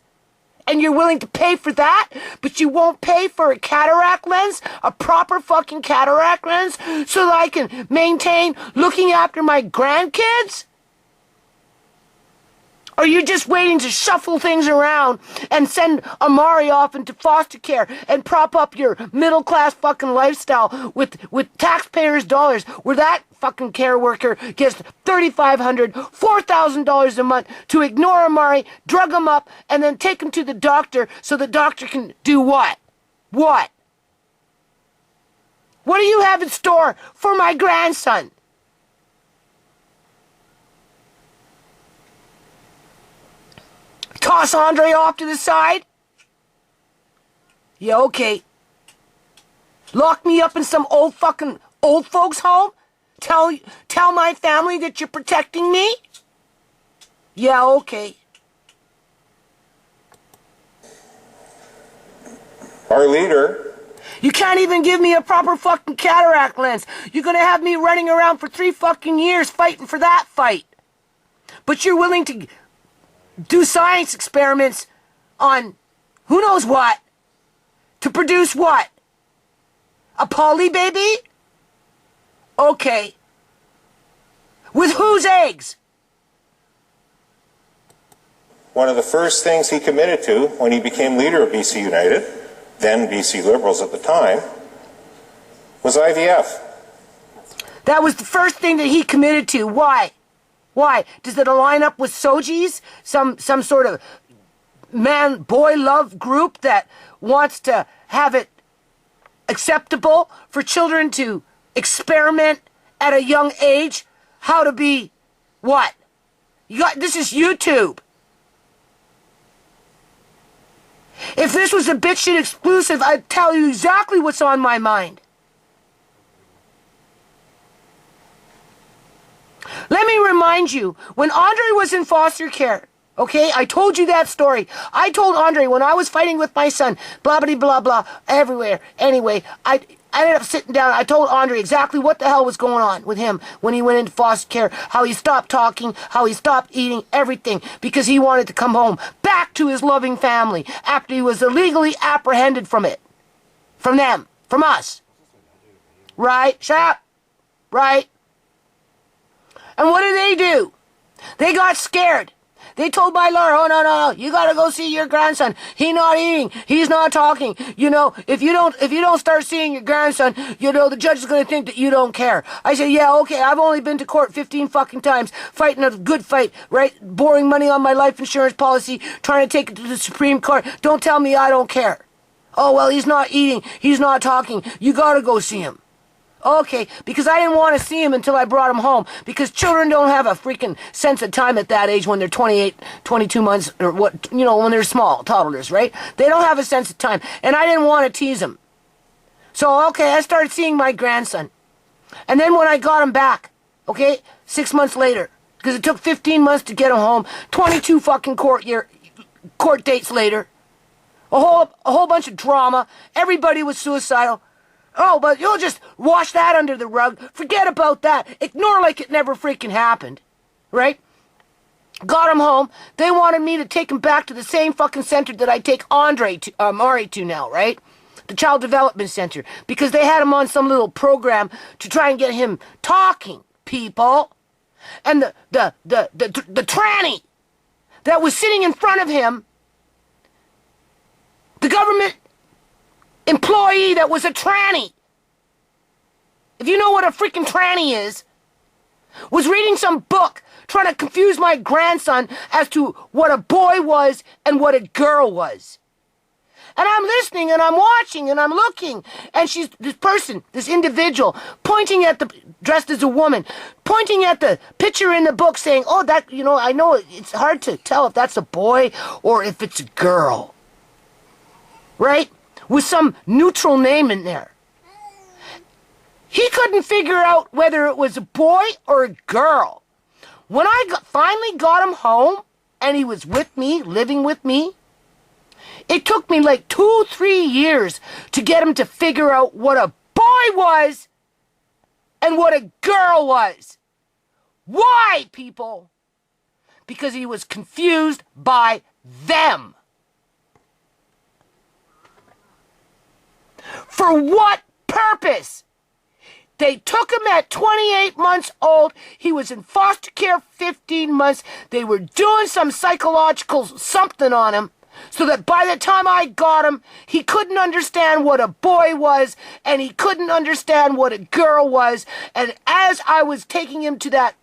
Speaker 1: And you're willing to pay for that, but you won't pay for a cataract lens, a proper fucking cataract lens, so that I can maintain looking after my grandkids? Or you're just waiting to shuffle things around and send Amari off into foster care and prop up your middle-class fucking lifestyle with taxpayers' dollars, where that fucking care worker gets $3,500, $4,000 a month to ignore Amari, drug him up, and then take him to the doctor so the doctor can do what? What? What do you have in store for my grandson? Toss Andre off to the side? Yeah, okay. Lock me up in some old folks home? Tell my family that you're protecting me? Yeah, okay.
Speaker 5: Our leader.
Speaker 1: You can't even give me a proper fucking cataract lens. You're gonna have me running around for 3 fucking years fighting for that fight. But you're willing to do science experiments on who knows what to produce what? A poly baby? Okay. With whose eggs?
Speaker 5: One of the first things he committed to when he became leader of BC United, then BC Liberals at the time, was IVF.
Speaker 1: That was the first thing that he committed to. Why? Why? Does it align up with Soji's? Some sort of man-boy love group that wants to have it acceptable for children to experiment at a young age how to be what? This is YouTube. If this was a bitch shit exclusive, I'd tell you exactly what's on my mind. Let me remind you, when Andre was in foster care, okay, I told you that story. I told Andre when I was fighting with my son, blah, blah, blah, blah, everywhere. Anyway, I ended up sitting down. I told Andre exactly what the hell was going on with him when he went into foster care, how he stopped talking, how he stopped eating, everything, because he wanted to come home back to his loving family after he was illegally apprehended from it. From them. From us. Right? Shut up. Right? And what do? They got scared. They told my lawyer, oh, no, you gotta go see your grandson. He's not eating. He's not talking. You know, if you don't start seeing your grandson, you know, the judge is gonna think that you don't care. I said, yeah, okay, I've only been to court 15 fucking times, fighting a good fight, right? Borrowing money on my life insurance policy, trying to take it to the Supreme Court. Don't tell me I don't care. Oh, well, he's not eating. He's not talking. You gotta go see him. Okay, because I didn't want to see him until I brought him home. Because children don't have a freaking sense of time at that age when they're 28, 22 months, or what, you know, when they're small, toddlers, right? They don't have a sense of time. And I didn't want to tease him. So, okay, I started seeing my grandson. And then when I got him back, okay, 6 months later, because it took 15 months to get him home, 22 fucking court dates later, a whole bunch of drama, everybody was suicidal. Oh, but you'll just wash that under the rug. Forget about that. Ignore like it never freaking happened. Right? Got him home. They wanted me to take him back to the same fucking center that I take Mari to now, right? The Child Development Center. Because they had him on some little program to try and get him talking, people. And the tranny that was sitting in front of him, the government employee that was a tranny, if you know what a freaking tranny is, was reading some book trying to confuse my grandson as to what a boy was and what a girl was. And I'm listening and I'm watching and I'm looking, and she's this individual, pointing at dressed as a woman, pointing at the picture in the book saying, oh, that, you know, I know it's hard to tell if that's a boy or if it's a girl. Right? With some neutral name in there. He couldn't figure out whether it was a boy or a girl. When I finally got him home, and he was with me, living with me, it took me like 2-3 years to get him to figure out what a boy was and what a girl was. Why, people? Because he was confused by them. For what purpose? They took him at 28 months old. He was in foster care 15 months. They were doing some psychological something on him so that by the time I got him, he couldn't understand what a boy was and he couldn't understand what a girl was. And as I was taking him to that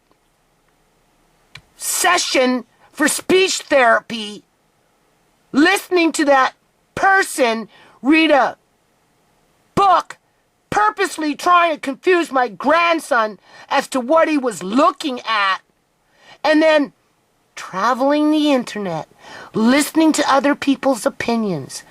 Speaker 1: session for speech therapy, listening to that person read a book, purposely trying to confuse my grandson as to what he was looking at, and then traveling the internet, listening to other people's opinions,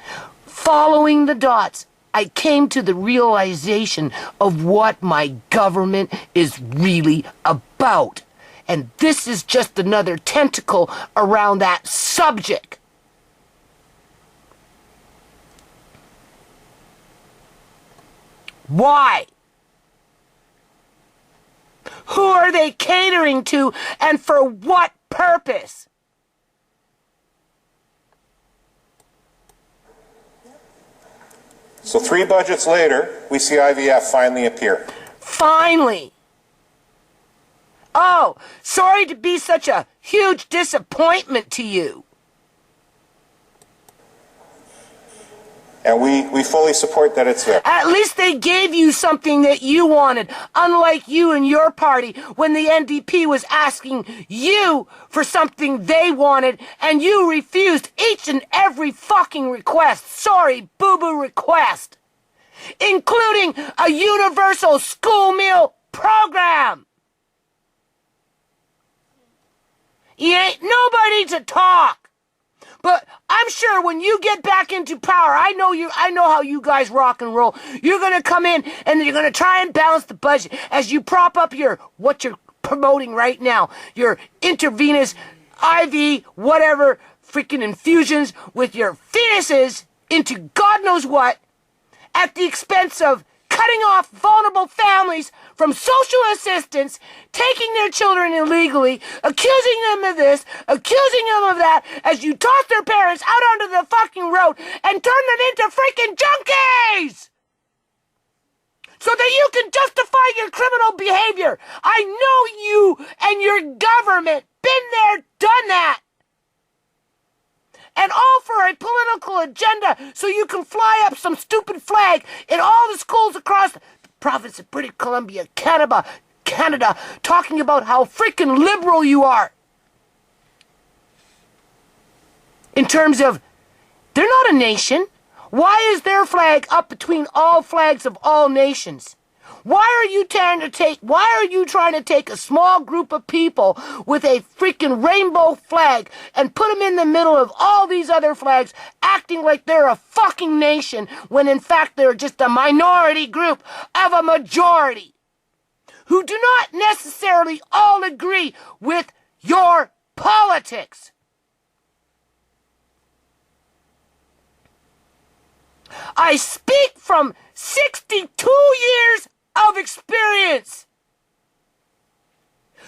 Speaker 1: following the dots, I came to the realization of what my government is really about. And this is just another tentacle around that subject. Why? Who are they catering to, and for what purpose?
Speaker 5: So 3 budgets later, we see IVF finally appear.
Speaker 1: Finally. Oh, sorry to be such a huge disappointment to you.
Speaker 5: And we fully support that it's there.
Speaker 1: At least they gave you something that you wanted, unlike you and your party when the NDP was asking you for something they wanted and you refused each and every fucking request. Sorry, boo-boo request. Including a universal school meal program. You ain't nobody to talk. But I'm sure when you get back into power, I know how you guys rock and roll. You're going to come in and you're going to try and balance the budget as you prop up what you're promoting right now, your intravenous IV, whatever, freaking infusions with your fetuses into God knows what, at the expense of cutting off vulnerable families from social assistance, taking their children illegally, accusing them of this, accusing them of that, as you toss their parents out onto the fucking road and turn them into freaking junkies! So that you can justify your criminal behavior. I know you and your government been there, done that. And all for a political agenda so you can fly up some stupid flag in all the schools across the province of British Columbia, Canada, talking about how freaking liberal you are. In terms of, they're not a nation. Why is their flag up between all flags of all nations? Why are you trying to take a small group of people with a freaking rainbow flag and put them in the middle of all these other flags, acting like they're a fucking nation, when in fact they're just a minority group of a majority who do not necessarily all agree with your politics? I speak from 62 years of experience.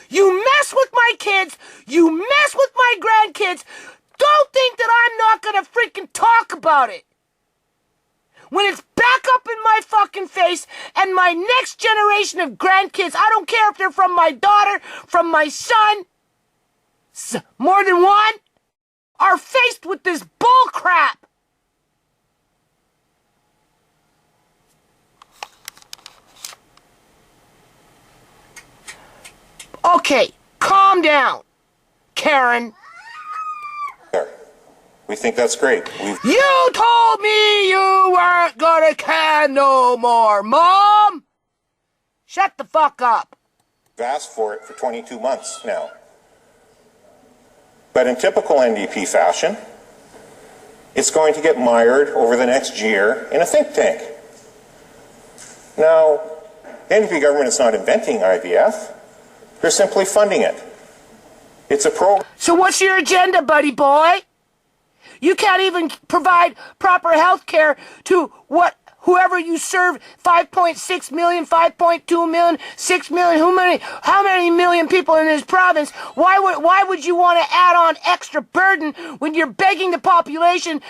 Speaker 1: You mess with my kids, you mess with my grandkids, don't think that I'm not gonna freaking talk about it. When it's back up in my fucking face and my next generation of grandkids, I don't care if they're from my daughter, from my son, more than one, are faced with this bull crap. Okay, calm down, Karen.
Speaker 5: We think that's great.
Speaker 1: You told me you weren't gonna can no more, Mom! Shut the fuck up.
Speaker 5: We've asked for it for 22 months now. But in typical NDP fashion, it's going to get mired over the next year in a think tank. Now, the NDP government is not inventing IVF. They're simply funding it. It's a program.
Speaker 1: So what's your agenda, buddy boy? You can't even provide proper health care to whoever you serve, 5.6 million, 5.2 million, 6 million, how many million people in this province? Why would you want to add on extra burden when you're begging the population,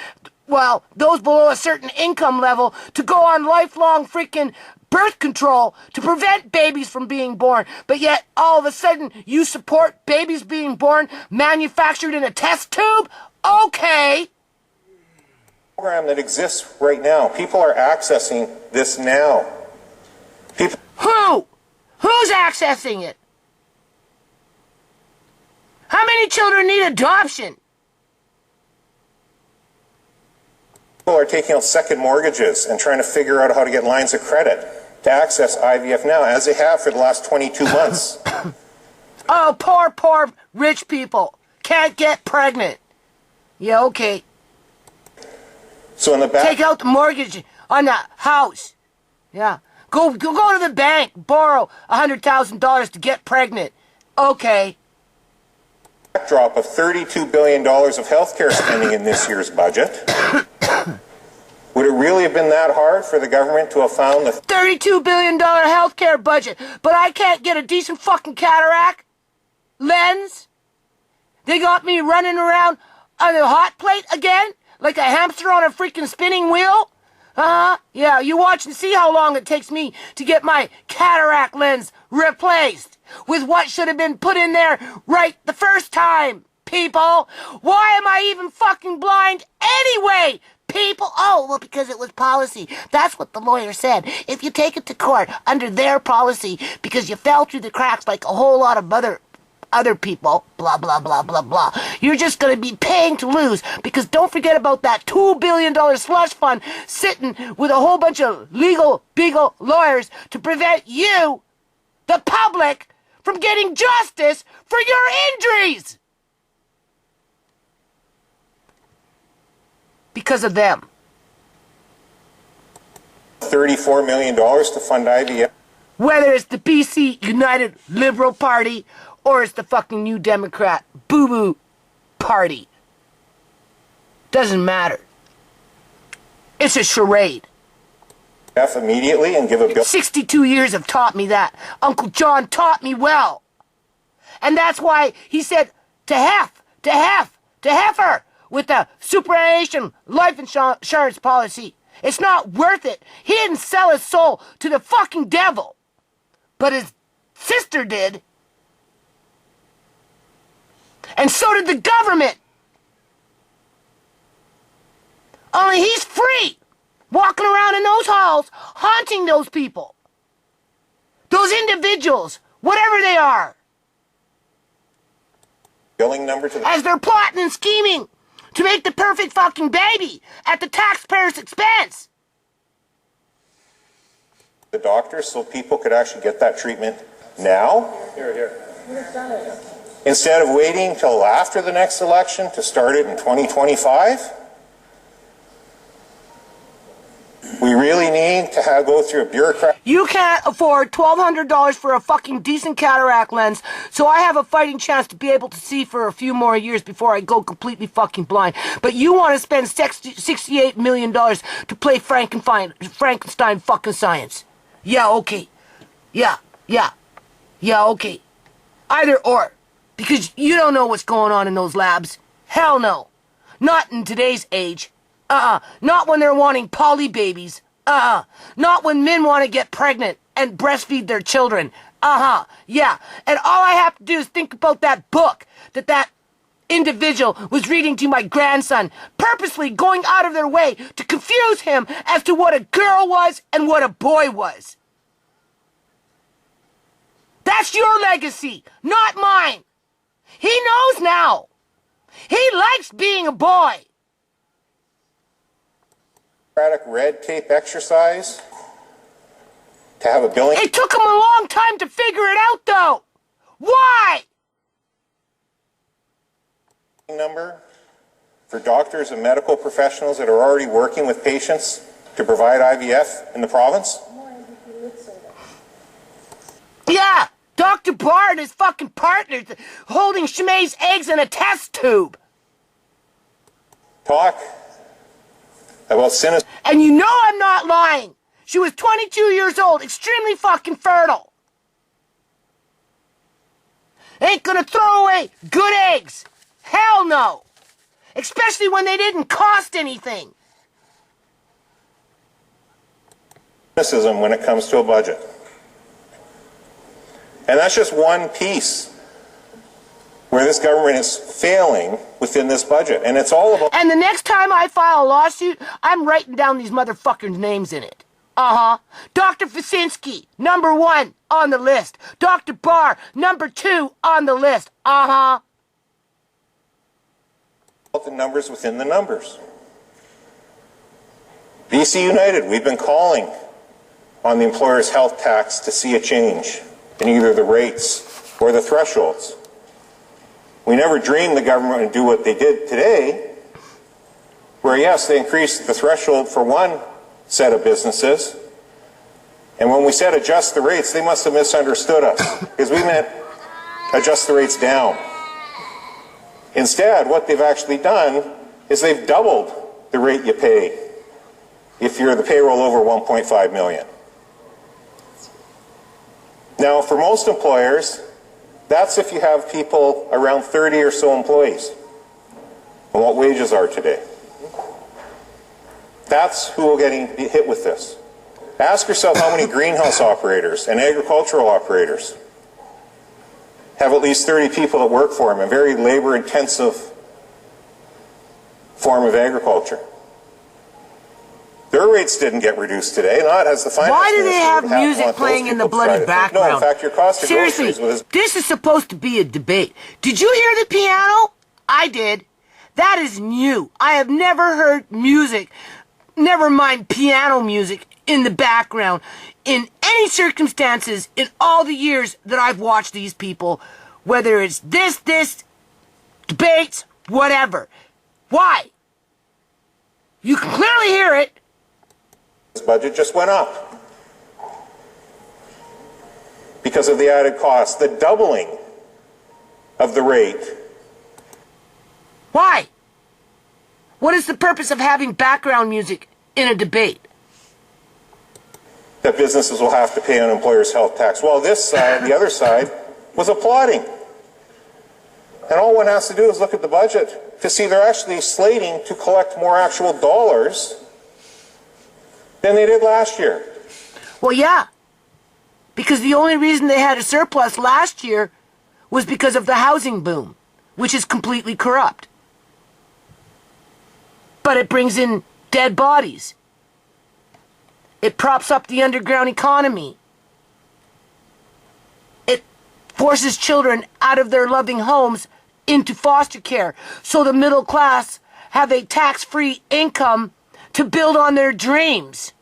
Speaker 1: well, those below a certain income level, to go on lifelong freaking birth control to prevent babies from being born, but yet all of a sudden you support babies being born manufactured in a test tube? Okay.
Speaker 5: Program that exists right now. People are accessing this now. People.
Speaker 1: Who's accessing it? How many children need adoption?
Speaker 5: People are taking out second mortgages and trying to figure out how to get lines of credit to access IVF now, as they have for the last 22 months.
Speaker 1: Oh, poor rich people can't get pregnant. Yeah, okay.
Speaker 5: So in the back,
Speaker 1: take out the mortgage on the house. Yeah. Go to the bank, borrow $100,000 to get pregnant. Okay.
Speaker 5: Backdrop of $32 billion of healthcare spending in this year's budget. Would it really have been that hard for the government to have found the
Speaker 1: $32 billion healthcare budget, but I can't get a decent fucking cataract lens? They got me running around on a hot plate again, like a hamster on a freaking spinning wheel? Yeah, you watch and see how long it takes me to get my cataract lens replaced with what should have been put in there right the first time, people. Why am I even fucking blind anyway, people? Oh, well, because it was policy. That's what the lawyer said. If you take it to court under their policy because you fell through the cracks like a whole lot of other people, blah, blah, blah, blah, blah, you're just going to be paying to lose, because don't forget about that $2 billion slush fund sitting with a whole bunch of legal beagle lawyers to prevent you, the public, from getting justice for your injuries. Because of them.
Speaker 5: $34 million to fund IVF.
Speaker 1: Whether it's the BC United Liberal Party or it's the fucking New Democrat boo-boo party. Doesn't matter. It's a charade.
Speaker 5: Immediately and give a bill.
Speaker 1: 62 years have taught me that. Uncle John taught me well. And that's why he said to heifer with the superannuation life insurance policy. It's not worth it. He didn't sell his soul to the fucking devil. But his sister did. And so did the government. Only he's free, walking around in those halls, haunting those people. Those individuals, whatever they are.
Speaker 5: Billing number to the...
Speaker 1: As they're plotting and scheming to make the perfect fucking baby at the taxpayer's expense.
Speaker 5: the doctors so people could actually get that treatment now? Instead of waiting till after the next election to start it in 2025? We really need to go through a bureaucrat.
Speaker 1: You can't afford $1,200 for a fucking decent cataract lens, so I have a fighting chance to be able to see for a few more years before I go completely fucking blind. But you want to spend $68 million to play Frankenstein fucking science. Yeah, okay. Yeah, okay. Either or. Because you don't know what's going on in those labs. Hell no. Not in today's age. Not when they're wanting poly babies. Not when men want to get pregnant and breastfeed their children. Yeah. And all I have to do is think about that book that individual was reading to my grandson, purposely going out of their way to confuse him as to what a girl was and what a boy was. That's your legacy, not mine. He knows now. He likes being a boy.
Speaker 5: Red tape exercise to have a billing.
Speaker 1: It took him a long time to figure it out, though. Why?
Speaker 5: Number for doctors and medical professionals that are already working with patients to provide IVF in the province?
Speaker 1: Yeah, Dr. Barr and his fucking partners holding SHAMAY's eggs in a test tube.
Speaker 5: Talk about cynicism.
Speaker 1: And you know I'm not lying. She was 22 years old, extremely fucking fertile. Ain't gonna throw away good eggs. Hell no. Especially when they didn't cost anything.
Speaker 5: Cynicism when it comes to a budget. And that's just one piece where this government is failing within this budget. And it's all about...
Speaker 1: And the next time I file a lawsuit, I'm writing down these motherfuckers' names in it. Dr. Fasinski, number 1 on the list. Dr. Barr, number 2 on the list.
Speaker 5: The numbers within the numbers. BC United, we've been calling on the employer's health tax to see a change in either the rates or the thresholds. We never dreamed the government would do what they did today, where yes, they increased the threshold for one set of businesses, and when we said adjust the rates, they must have misunderstood us, because we meant adjust the rates down. Instead, what they've actually done is they've doubled the rate you pay if you're the payroll over 1.5 million. Now, for most employers, that's if you have people around 30 or so employees, and what wages are today. That's who will get hit with this. Ask yourself how many greenhouse operators and agricultural operators have at least 30 people that work for them, a very labor-intensive form of agriculture. Their rates didn't get reduced today, not as the finance.
Speaker 1: Why do they have
Speaker 5: minister
Speaker 1: music playing in the bloody background?
Speaker 5: No, in fact, your cost of
Speaker 1: Seriously,
Speaker 5: groceries was...
Speaker 1: this is supposed to be a debate. Did you hear the piano? I did. That is new. I have never heard music, never mind piano music, in the background in any circumstances in all the years that I've watched these people, whether it's this, debates, whatever. Why? You can clearly hear it.
Speaker 5: This budget just went up because of the added cost, the doubling of the rate.
Speaker 1: Why? What is the purpose of having background music in a debate?
Speaker 5: That businesses will have to pay on employers' health tax. Well, this side, the other side, was applauding. And all one has to do is look at the budget to see they're actually slating to collect more actual dollars than they did last year.
Speaker 1: Well, yeah. Because the only reason they had a surplus last year was because of the housing boom, which is completely corrupt. But it brings in dead bodies. It props up the underground economy. It forces children out of their loving homes into foster care, so the middle class have a tax-free income to build on their dreams.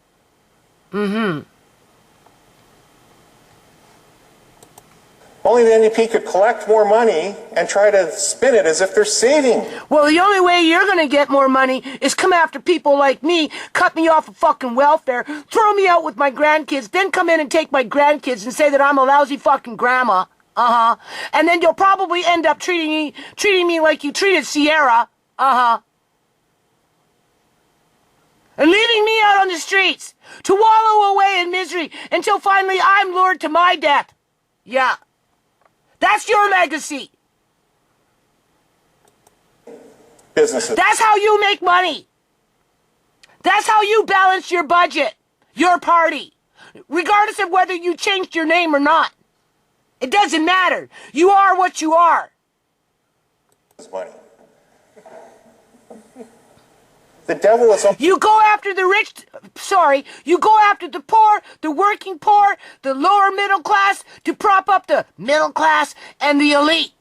Speaker 5: Only the NDP could collect more money and try to spin it as if they're saving.
Speaker 1: Well, the only way you're gonna get more money is come after people like me, cut me off of fucking welfare, throw me out with my grandkids, then come in and take my grandkids and say that I'm a lousy fucking grandma. And then you'll probably end up treating me like you treated Sierra. And leaving me out on the streets to wallow away in misery until finally I'm lured to my death. Yeah. That's your legacy.
Speaker 5: Businesses.
Speaker 1: That's how you make money. That's how you balance your budget, your party, regardless of whether you changed your name or not. It doesn't matter. You are what you are.
Speaker 5: Money. The devil is...
Speaker 1: You go after the rich, you go after the poor, the working poor, the lower middle class, to prop up the middle class and the elite.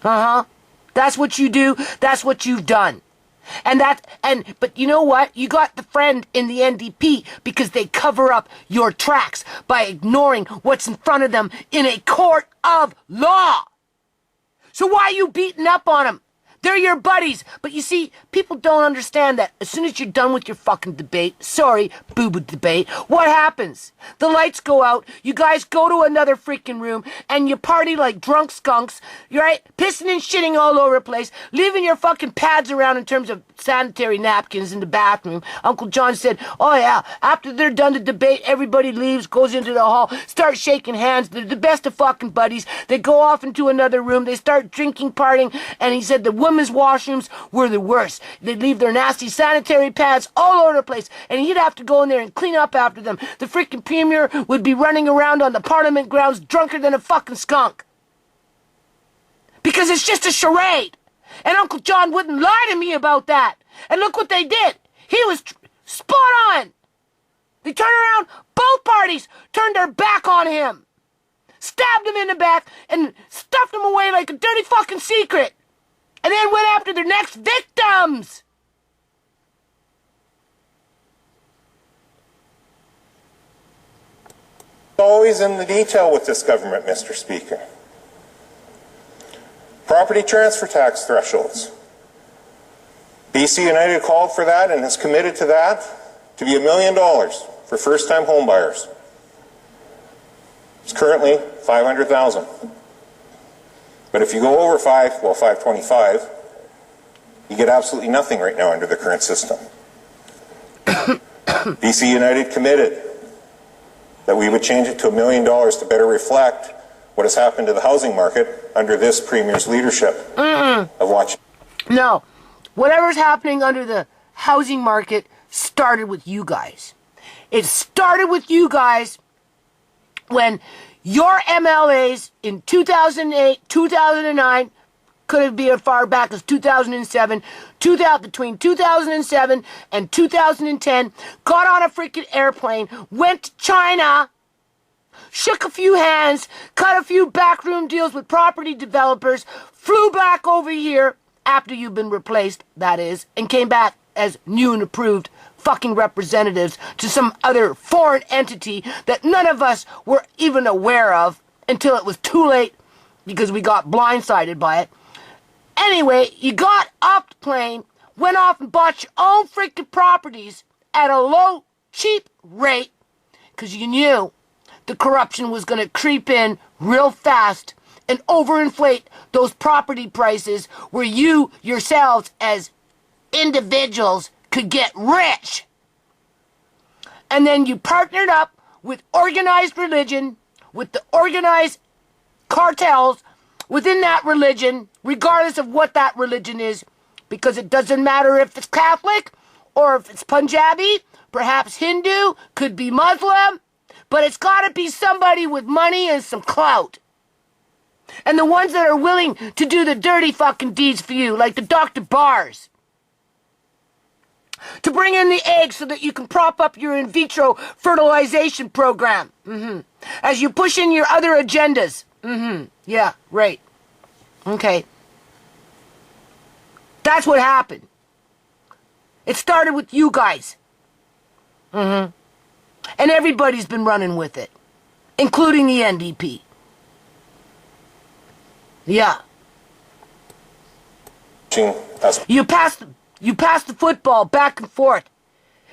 Speaker 1: That's what you do. That's what you've done. But you know what? You got the friend in the NDP because they cover up your tracks by ignoring what's in front of them in a court of law. So why are you beating up on them? They're your buddies. But you see, people don't understand that as soon as you're done with your fucking debate, boo-boo debate, what happens? The lights go out, you guys go to another freaking room, and you party like drunk skunks, right? Pissing and shitting all over the place, leaving your fucking pads around in terms of sanitary napkins in the bathroom. Uncle John said, oh yeah, after they're done the debate, everybody leaves, goes into the hall, starts shaking hands. They're the best of fucking buddies. They go off into another room, they start drinking, partying, and he said the women's washrooms were the worst. They'd leave their nasty sanitary pads all over the place, and he'd have to go in there and clean up after them. The freaking premier would be running around on the Parliament grounds drunker than a fucking skunk. Because it's just a charade. And Uncle John wouldn't lie to me about that. And look what they did. He was spot on. They turned around, both parties turned their back on him. Stabbed him in the back and stuffed him away like a dirty fucking secret. And then went after their next victims.
Speaker 5: Always in the detail with this government, Mr. Speaker. Property transfer tax thresholds. BC United called for that and has committed to that to be $1 million for first-time home buyers. It's currently $500,000. But if you go over 525, you get absolutely nothing right now under the current system. BC United committed that we would change it to $1 million to better reflect what has happened to the housing market under this Premier's leadership of watching.
Speaker 1: No. Whatever's happening under the housing market started with you guys. It started with you guys when your MLAs in 2008, 2009, could have been as far back as 2007, between 2007 and 2010, got on a freaking airplane, went to China, shook a few hands, cut a few backroom deals with property developers, flew back over here, after you've been replaced, that is, and came back as new and approved fucking representatives to some other foreign entity that none of us were even aware of until it was too late because we got blindsided by it. Anyway, you got off the plane, went off and bought your own freaking properties at a low, cheap rate because you knew the corruption was going to creep in real fast and overinflate those property prices where you yourselves as individuals could get rich. And then you partnered up with organized religion, with the organized cartels within that religion, regardless of what that religion is, because it doesn't matter if it's Catholic or if it's Punjabi, perhaps Hindu, could be Muslim, but it's got to be somebody with money and some clout. And the ones that are willing to do the dirty fucking deeds for you, like the Dr. Bars. To bring in the eggs so that you can prop up your in vitro fertilization program. As you push in your other agendas. Yeah, right. Okay. That's what happened. It started with you guys. And everybody's been running with it, including the NDP. Yeah. You pass the football back and forth.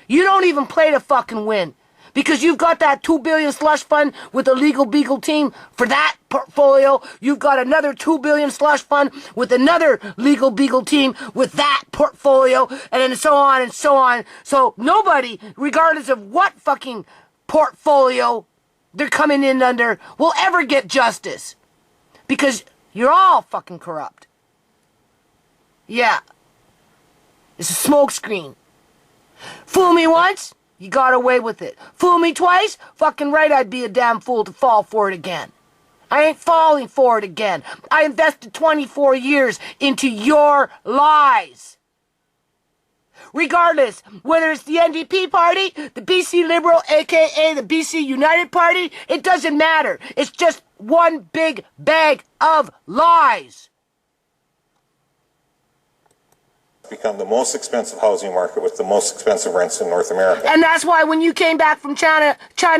Speaker 1: You don't even play to fucking win. Because you've got that $2 billion slush fund with a legal beagle team for that portfolio. You've got another $2 billion slush fund with another legal beagle team with that portfolio, and then so on and so on. So nobody, regardless of what fucking portfolio they're coming in under, will ever get justice. Because you're all fucking corrupt. Yeah. It's a smokescreen. Fool me once, you got away with it. Fool me twice, fucking right, I'd be a damn fool to fall for it again. I ain't falling for it again. I invested 24 years into your lies. Regardless, whether it's the NDP party, the BC Liberal, aka the BC United Party, it doesn't matter. It's just one big bag of lies.
Speaker 5: Become the most expensive housing market with the most expensive rents in North America.
Speaker 1: And that's why when you came back from China,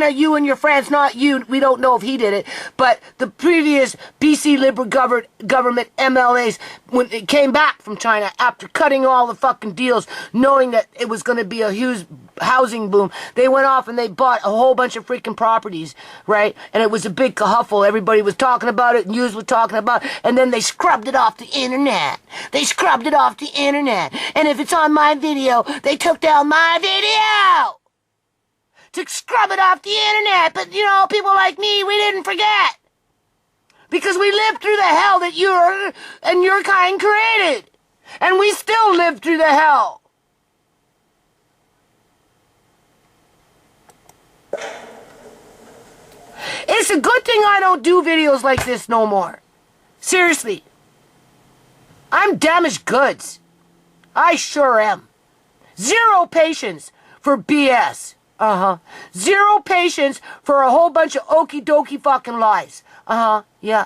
Speaker 1: you and your friends, not you, we don't know if he did it, but the previous BC Liberal government MLAs, when they came back from China after cutting all the fucking deals, knowing that it was going to be a huge housing boom, they went off and they bought a whole bunch of freaking properties, right? And it was a big kahuffle. Everybody was talking about it, news was talking about it, and then they scrubbed it off the internet. They scrubbed it off the internet. And if it's on my video, they took down my video to scrub it off the internet. But, you know, people like me, we didn't forget. Because we lived through the hell that you and your kind created. And we still live through the hell. It's a good thing I don't do videos like this no more. Seriously. I'm damaged goods. I sure am. Zero patience for BS. Zero patience for a whole bunch of okie dokie fucking lies. Yeah.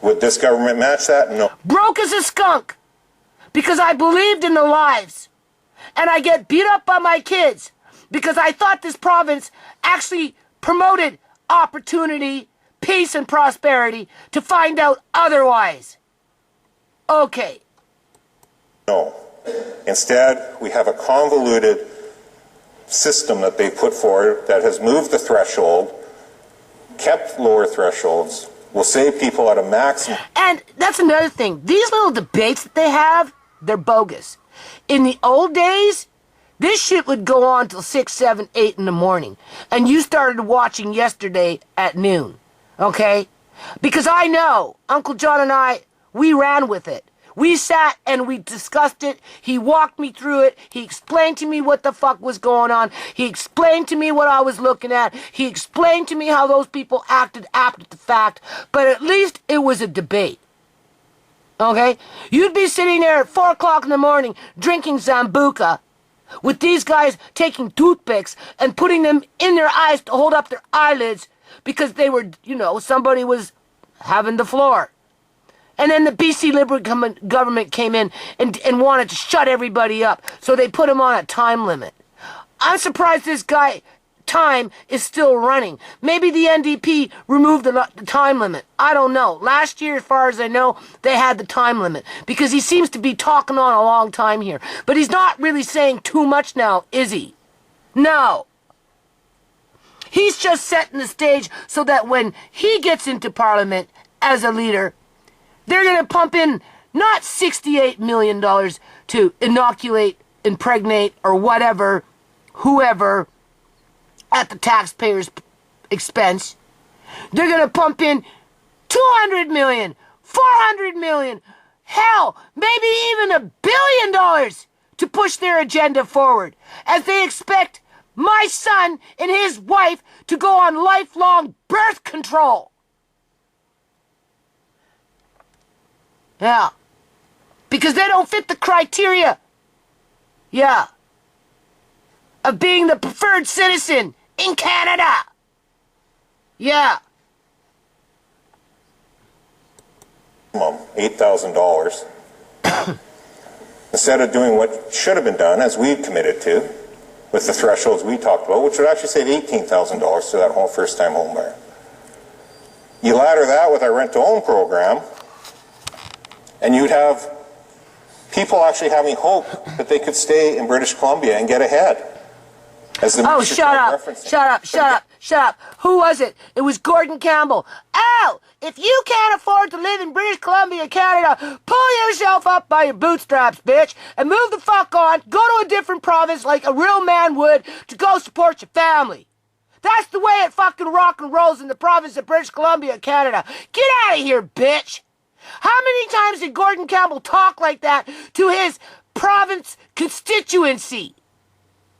Speaker 5: Would this government match that? No.
Speaker 1: Broke as a skunk. Because I believed in the lies. And I get beat up by my kids. Because I thought this province actually promoted opportunity, peace, and prosperity, to find out otherwise. Okay.
Speaker 5: No. Instead, we have a convoluted system that they put forward that has moved the threshold, kept lower thresholds, will save people at a maximum.
Speaker 1: And that's another thing. These little debates that they have, they're bogus. In the old days, this shit would go on till 6, 7, 8 in the morning. And you started watching yesterday at noon. Okay? Because I know, Uncle John and I, we ran with it. We sat and we discussed it. He walked me through it. He explained to me what the fuck was going on. He explained to me what I was looking at. He explained to me how those people acted after the fact. But at least it was a debate. Okay? You'd be sitting there at 4 o'clock in the morning drinking Sambuca with these guys taking toothpicks and putting them in their eyes to hold up their eyelids because they were, you know, somebody was having the floor. And then the BC Liberal government came in and wanted to shut everybody up. So they put him on a time limit. I'm surprised this guy, time, is still running. Maybe the NDP removed the time limit. I don't know. Last year, as far as I know, they had the time limit. Because he seems to be talking on a long time here. But he's not really saying too much now, is he? No. He's just setting the stage so that when he gets into Parliament as a leader, they're going to pump in not $68 million to inoculate, impregnate, or whatever, whoever, at the taxpayer's expense. They're going to pump in $200 million, $400 million, hell, maybe even $1 billion to push their agenda forward, as they expect my son and his wife to go on lifelong birth control. Yeah. Because they don't fit the criteria. Yeah. Of being the preferred citizen in Canada. Yeah.
Speaker 5: $8,000. Instead of doing what should have been done, as we committed to, with the thresholds we talked about, which would actually save $18,000 to that first-time home buyer. You ladder that with our rent-to-own program, and you'd have people actually having hope that they could stay in British Columbia and get ahead.
Speaker 1: Oh, shut up. Who was it? It was Gordon Campbell. Oh, if you can't afford to live in British Columbia, Canada, pull yourself up by your bootstraps, bitch, and move the fuck on, go to a different province like a real man would to go support your family. That's the way it fucking rock and rolls in the province of British Columbia, Canada. Get out of here, bitch. How many times did Gordon Campbell talk like that to his province constituency?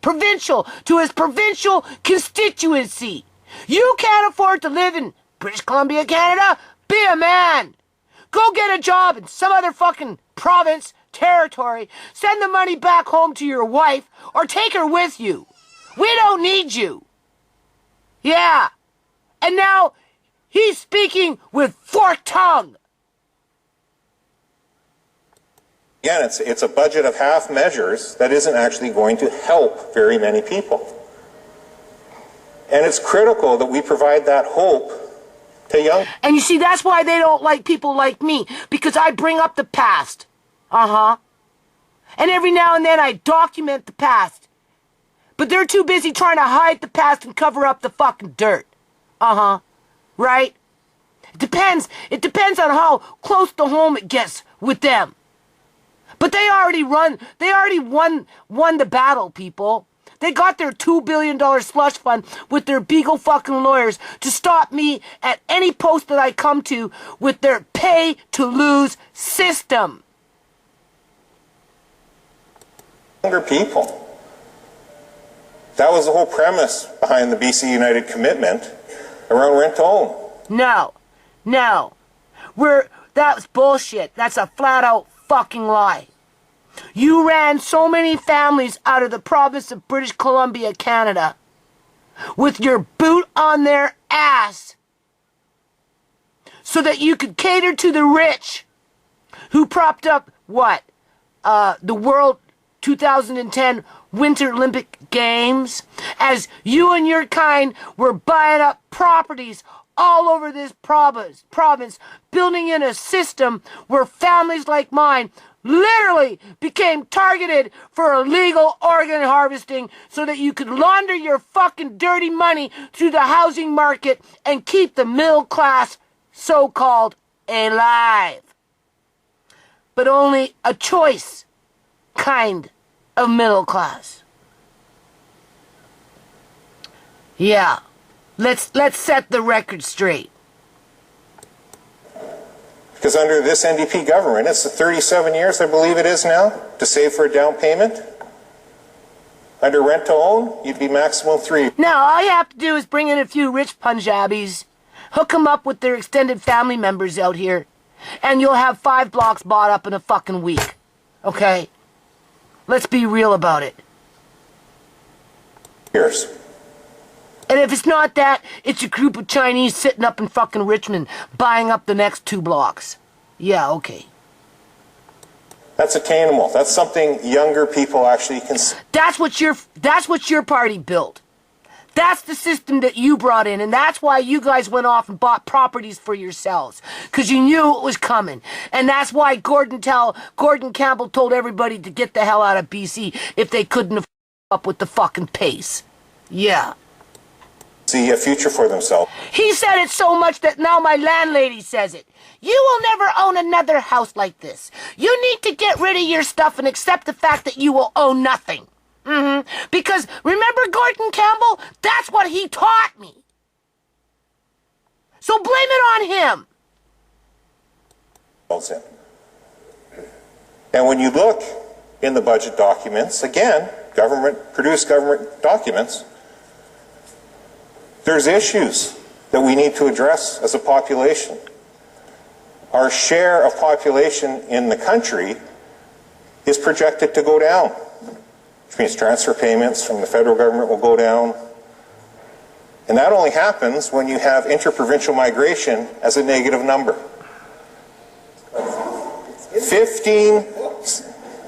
Speaker 1: To his provincial constituency. You can't afford to live in British Columbia, Canada? Be a man. Go get a job in some other fucking province, territory, send the money back home to your wife, or take her with you. We don't need you. Yeah. And now he's speaking with forked tongue.
Speaker 5: Again, it's a budget of half measures that isn't actually going to help very many people. And it's critical that we provide that hope to young people.
Speaker 1: And you see, that's why they don't like people like me, because I bring up the past. And every now and then I document the past. But they're too busy trying to hide the past and cover up the fucking dirt. Right? It depends on how close to home it gets with them. But they already won the battle, people. They got their $2 billion slush fund with their beagle fucking lawyers to stop me at any post that I come to with their pay-to-lose system.
Speaker 5: Younger people. That was the whole premise behind the BC United commitment around rent-to-own.
Speaker 1: No. That was bullshit. That's a flat-out fucking lie. You ran so many families out of the province of British Columbia, Canada, with your boot on their ass, so that you could cater to the rich, who propped up the World 2010 Winter Olympic Games, as you and your kind were buying up properties all over this province, building in a system where families like mine literally became targeted for illegal organ harvesting so that you could launder your fucking dirty money through the housing market and keep the middle class, so-called, alive. But only a choice kind of middle class. Yeah. Let's set the record straight.
Speaker 5: Because under this NDP government, it's the 37 years, I believe it is now, to save for a down payment. Under rent-to-own, you'd be maximum 3.
Speaker 1: Now, all you have to do is bring in a few rich Punjabis, hook them up with their extended family members out here, and you'll have 5 blocks bought up in a fucking week. Okay? Let's be real about it.
Speaker 5: Years.
Speaker 1: And if it's not that, it's a group of Chinese sitting up in fucking Richmond buying up the next 2 blocks. Yeah, okay.
Speaker 5: That's attainable. That's something younger people actually can...
Speaker 1: That's what your party built. That's the system that you brought in, and that's why you guys went off and bought properties for yourselves, because you knew it was coming. And that's why Gordon Campbell told everybody to get the hell out of BC if they couldn't up with the fucking pace. Yeah.
Speaker 5: See a future for themselves.
Speaker 1: He said it so much that now my landlady says it. You will never own another house like this. You need to get rid of your stuff and accept the fact that you will own nothing. Because remember Gordon Campbell? That's what he taught me. So blame it on him.
Speaker 5: And when you look in the budget documents, again, produced government documents, there's issues that we need to address as a population. Our share of population in the country is projected to go down, which means transfer payments from the federal government will go down. And that only happens when you have interprovincial migration as a negative number. 15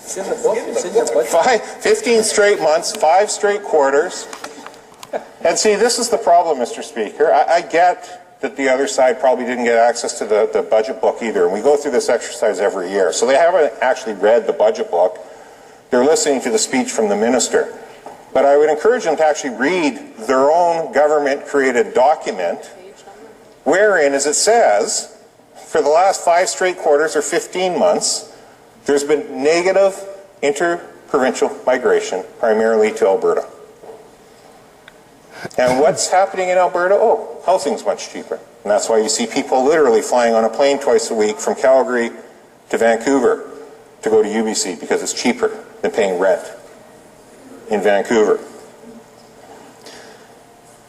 Speaker 4: It's in the book. It's in your budget.
Speaker 5: 15 straight months, 5 straight quarters. And see, this is the problem, Mr. Speaker. I get that the other side probably didn't get access to the budget book either, and we go through this exercise every year. So they haven't actually read the budget book. They're listening to the speech from the minister. But I would encourage them to actually read their own government-created document, wherein, as it says, for the last 5 straight quarters or 15 months, there's been negative inter-provincial migration, primarily to Alberta. And what's happening in Alberta? Oh, housing's much cheaper. And that's why you see people literally flying on a plane twice a week from Calgary to Vancouver to go to UBC because it's cheaper than paying rent in Vancouver.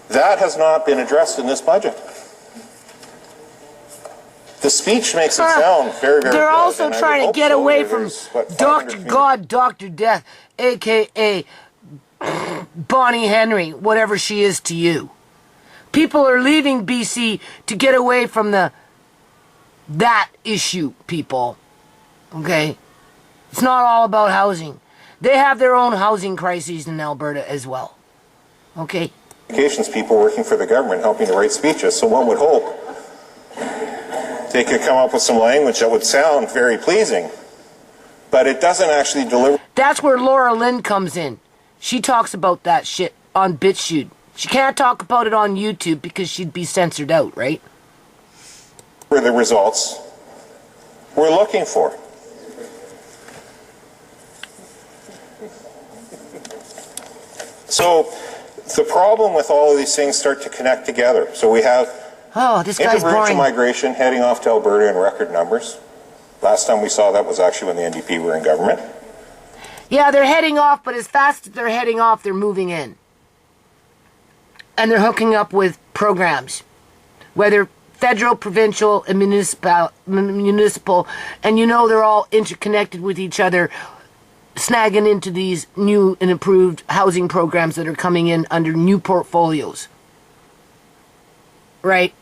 Speaker 5: That has not been addressed in this budget. The speech makes it sound very, very
Speaker 1: They're
Speaker 5: good.
Speaker 1: also trying to get away from Dr. God, Dr. Death, a.k.a. Bonnie Henry, whatever she is to you. People are leaving BC to get away from that issue, people. Okay? It's not all about housing. They have their own housing crises in Alberta as well. Okay?
Speaker 5: Communications people working for the government helping to write speeches, so one would hope they could come up with some language that would sound very pleasing, but it doesn't actually deliver.
Speaker 1: That's where Laura Lynn comes in. She talks about that shit on BitChute. She can't talk about it on YouTube because she'd be censored out, right?
Speaker 5: For the results we're looking for. So the problem with all of these things start to connect together. So we have
Speaker 1: this guy's
Speaker 5: interprovincial
Speaker 1: boring.
Speaker 5: migration heading off to Alberta in record numbers. Last time we saw that was actually when the NDP were in government.
Speaker 1: Yeah, they're heading off, but as fast as they're heading off, they're moving in. And they're hooking up with programs, whether federal, provincial, and municipal, and you know they're all interconnected with each other, snagging into these new and improved housing programs that are coming in under new portfolios. Right?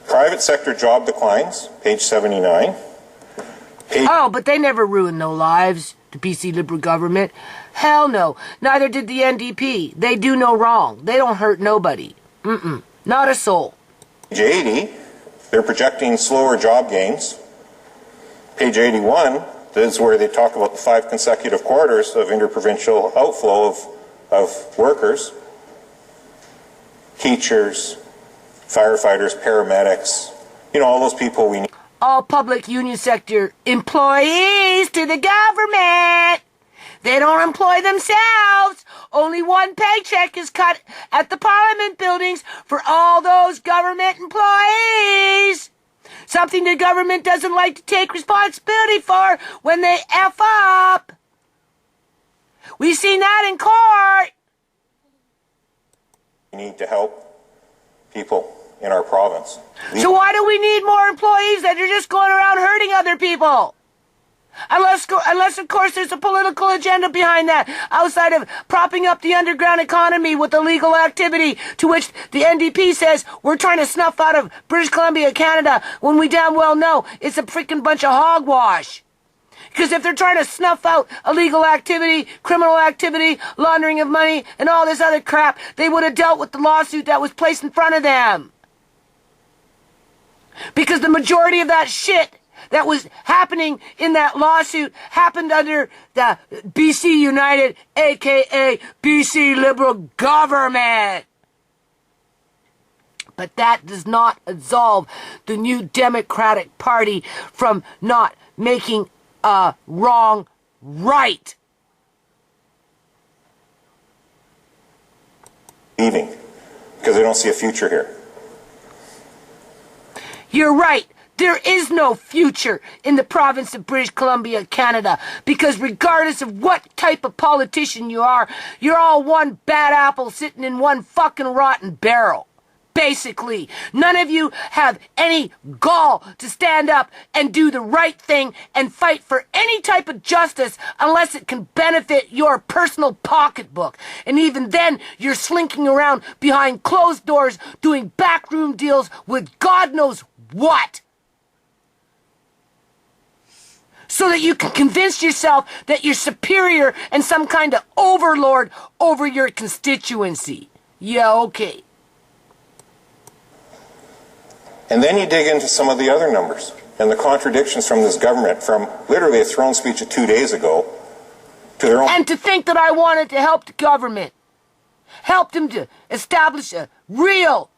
Speaker 5: Private sector job declines, page 79.
Speaker 1: Oh, but they never ruined no lives, the BC Liberal government. Hell no. Neither did the NDP. They do no wrong. They don't hurt nobody. Not a soul.
Speaker 5: Page 80, they're projecting slower job gains. Page 81, this is where they talk about the 5 consecutive quarters of interprovincial outflow of workers. Teachers, firefighters, paramedics, all those people we need.
Speaker 1: All public union sector employees to the government. They don't employ themselves. Only one paycheck is cut at the Parliament buildings for all those government employees. Something the government doesn't like to take responsibility for when they F up. We've seen that in court.
Speaker 5: We need to help people in our province.
Speaker 1: So why do we need more employees that are just going around hurting other people? Unless, of course, there's a political agenda behind that, outside of propping up the underground economy with illegal activity, to which the NDP says we're trying to snuff out of British Columbia, Canada, when we damn well know it's a freaking bunch of hogwash. Because if they're trying to snuff out illegal activity, criminal activity, laundering of money, and all this other crap, they would have dealt with the lawsuit that was placed in front of them. Because the majority of that shit that was happening in that lawsuit happened under the BC United, a.k.a. BC Liberal government. But that does not absolve the New Democratic Party from not making a wrong right.
Speaker 5: Leaving because they don't see a future here.
Speaker 1: You're right. There is no future in the province of British Columbia, Canada, because regardless of what type of politician you are, you're all one bad apple sitting in one fucking rotten barrel. Basically, none of you have any gall to stand up and do the right thing and fight for any type of justice unless it can benefit your personal pocketbook. And even then, you're slinking around behind closed doors doing backroom deals with God knows what. so that you can convince yourself that you're superior and some kind of overlord over your constituency. Yeah, okay.
Speaker 5: And then you dig into some of the other numbers and the contradictions from this government, from literally a throne speech of 2 days ago to their own...
Speaker 1: And to think that I wanted to help the government. Help them to establish a real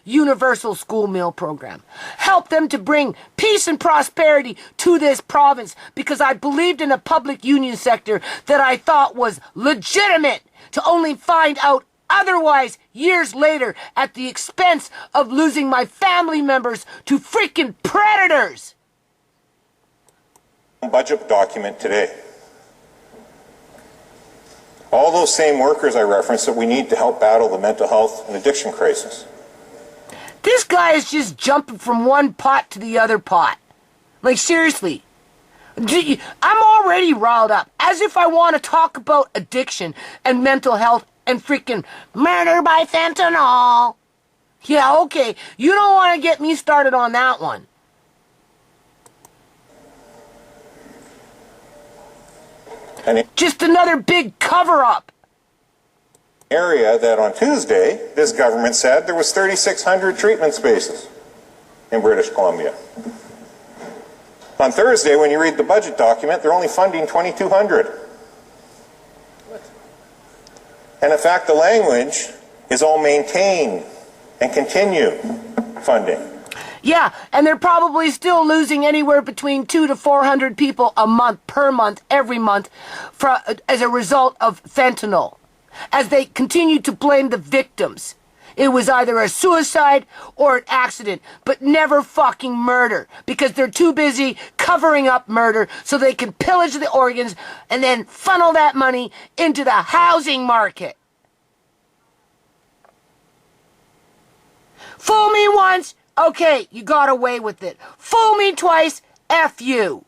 Speaker 1: universal school meal program. Help them to bring peace and prosperity to this province, because I believed in a public union sector that I thought was legitimate, to only find out otherwise years later at the expense of losing my family members to freaking predators.
Speaker 5: Budget document today. All those same workers I referenced that we need to help battle the mental health and addiction crisis.
Speaker 1: This guy is just jumping from one pot to the other pot. Like, seriously. I'm already riled up. As if I want to talk about addiction and mental health and freaking murder by fentanyl. Yeah, okay. You don't want to get me started on that one. Just another big cover-up.
Speaker 5: Area that on Tuesday, this government said there was 3,600 treatment spaces in British Columbia. On Thursday, when you read the budget document, they're only funding 2,200. And in fact, the language is all maintain and continue funding.
Speaker 1: Yeah, and they're probably still losing anywhere between 200 to 400 people a month, per month, every month, as a result of fentanyl. As they continue to blame the victims. It was either a suicide or an accident, but never fucking murder, because they're too busy covering up murder so they can pillage the organs and then funnel that money into the housing market. Fool me once, okay, you got away with it. Fool me twice, F you.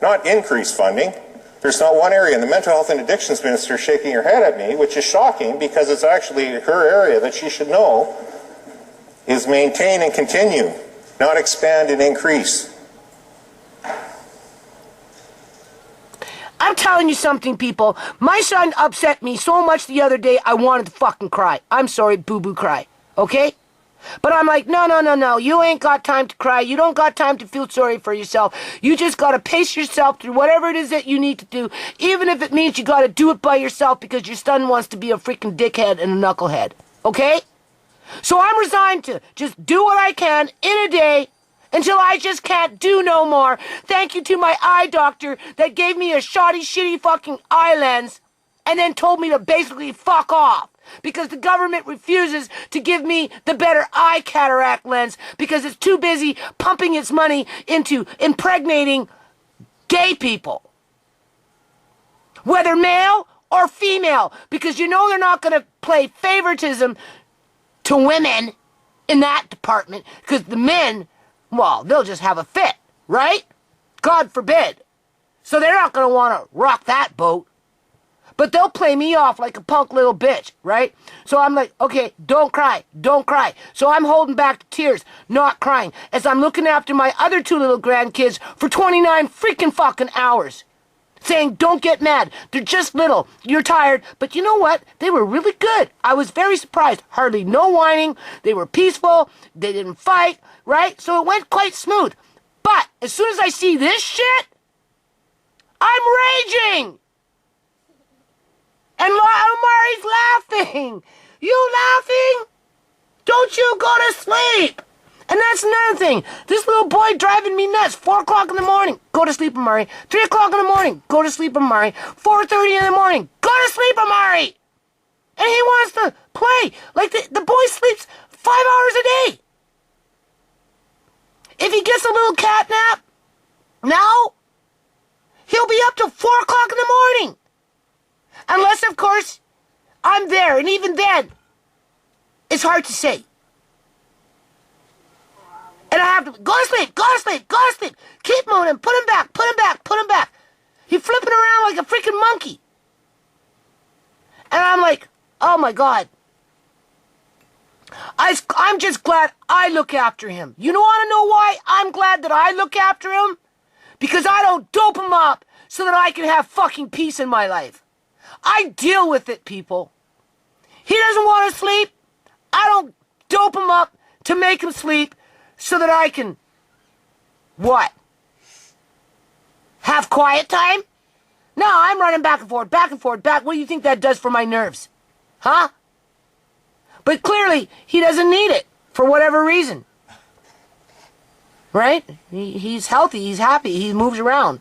Speaker 5: Not increased funding. There's not one area, and the mental health and addictions minister is shaking her head at me, which is shocking because it's actually her area that she should know, is maintain and continue, not expand and increase.
Speaker 1: I'm telling you something, people. My son upset me so much the other day, I wanted to fucking cry. I'm sorry, boo-boo cry. Okay? But I'm like, no. You ain't got time to cry. You don't got time to feel sorry for yourself. You just got to pace yourself through whatever it is that you need to do, even if it means you got to do it by yourself because your son wants to be a freaking dickhead and a knucklehead. Okay? So I'm resigned to just do what I can in a day until I just can't do no more. Thank you to my eye doctor that gave me a shoddy, shitty fucking eye lens and then told me to basically fuck off. Because the government refuses to give me the better eye cataract lens because it's too busy pumping its money into impregnating gay people. Whether male or female. Because you know they're not going to play favoritism to women in that department. Because the men, well, they'll just have a fit, right? God forbid. So they're not going to want to rock that boat. But they'll play me off like a punk little bitch, right? So I'm like, okay, don't cry. So I'm holding back the tears, not crying, as I'm looking after my other two little grandkids for 29 freaking fucking hours. Saying, don't get mad. They're just little. You're tired. But you know what? They were really good. I was very surprised. Hardly no whining. They were peaceful. They didn't fight, right? So it went quite smooth. But as soon as I see this shit, I'm raging. And Omari's laughing. You laughing? Don't you go to sleep. And that's another thing. This little boy driving me nuts. 4 o'clock in the morning, go to sleep, Omari. 3 o'clock in the morning, go to sleep, Omari. 4:30 in the morning, go to sleep, Omari. And he wants to play. Like the boy sleeps 5 hours a day. If he gets a little cat nap, now, he'll be up till 4 o'clock in the morning. Unless, of course, I'm there. And even then, it's hard to say. And I have to go to sleep. Keep moving. Put him back. He's flipping around like a freaking monkey. And I'm like, oh my God. I'm just glad I look after him. You want to know why I'm glad that I look after him? because I don't dope him up so that I can have fucking peace in my life. I deal with it, people. He doesn't want to sleep. I don't dope him up to make him sleep so that I can, what? Have quiet time? No, I'm running back and forth, back. What do you think that does for my nerves? Huh? But clearly, he doesn't need it for whatever reason. Right? He's healthy, he's happy, he moves around.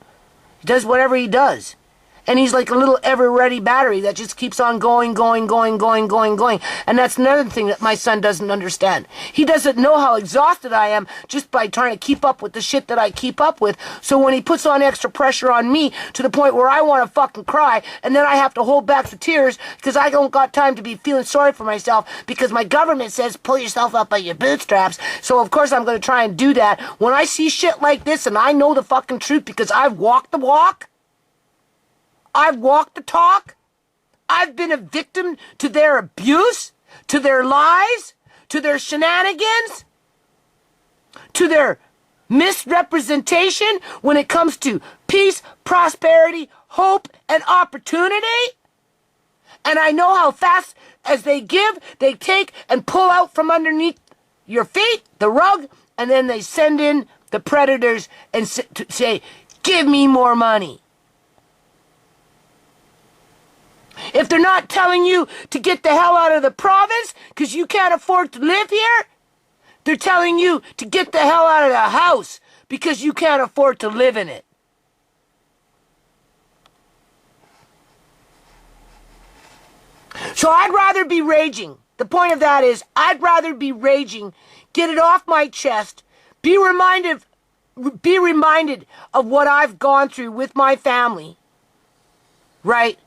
Speaker 1: He does whatever he does. And he's like a little ever-ready battery that just keeps on going. And that's another thing that my son doesn't understand. He doesn't know how exhausted I am just by trying to keep up with the shit that I keep up with. So when he puts on extra pressure on me to the point where I want to fucking cry, and then I have to hold back the tears because I don't got time to be feeling sorry for myself because my government says pull yourself up by your bootstraps. So of course I'm going to try and do that. When I see shit like this and I know the fucking truth because I've walked the walk, I've walked the talk. I've been a victim to their abuse, to their lies, to their shenanigans, to their misrepresentation when it comes to peace, prosperity, hope, and opportunity. And I know how fast as they give, they take and pull out from underneath your feet, the rug, and then they send in the predators and say, give me more money. If they're not telling you to get the hell out of the province because you can't afford to live here, they're telling you to get the hell out of the house because you can't afford to live in it. So I'd rather be raging. The point of that is I'd rather be raging, get it off my chest, be reminded of what I've gone through with my family, right?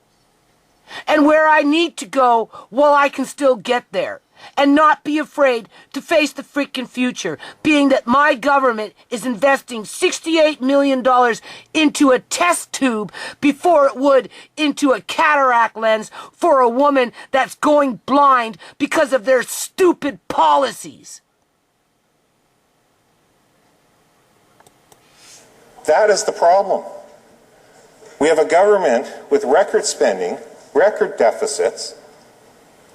Speaker 1: And where I need to go while I can still get there. And not be afraid to face the freaking future, being that my government is investing $68 million into a test tube before it would into a cataract lens for a woman that's going blind because of their stupid policies.
Speaker 5: That is the problem. We have a government with record spending, record deficits,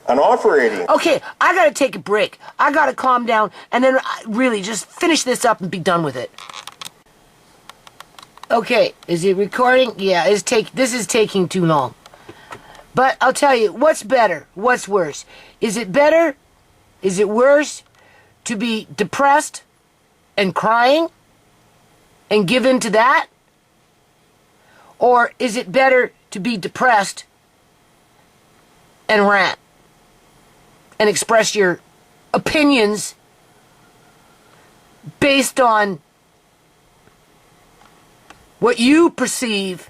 Speaker 5: an operating...
Speaker 1: Okay, I gotta take a break. I gotta calm down and then really just finish this up and be done with it. Okay, is it recording? Yeah, this is taking too long. But I'll tell you, what's better? What's worse? Is it better? Is it worse to be depressed and crying and give in to that? Or is it better to be depressed and rant and express your opinions based on what you perceive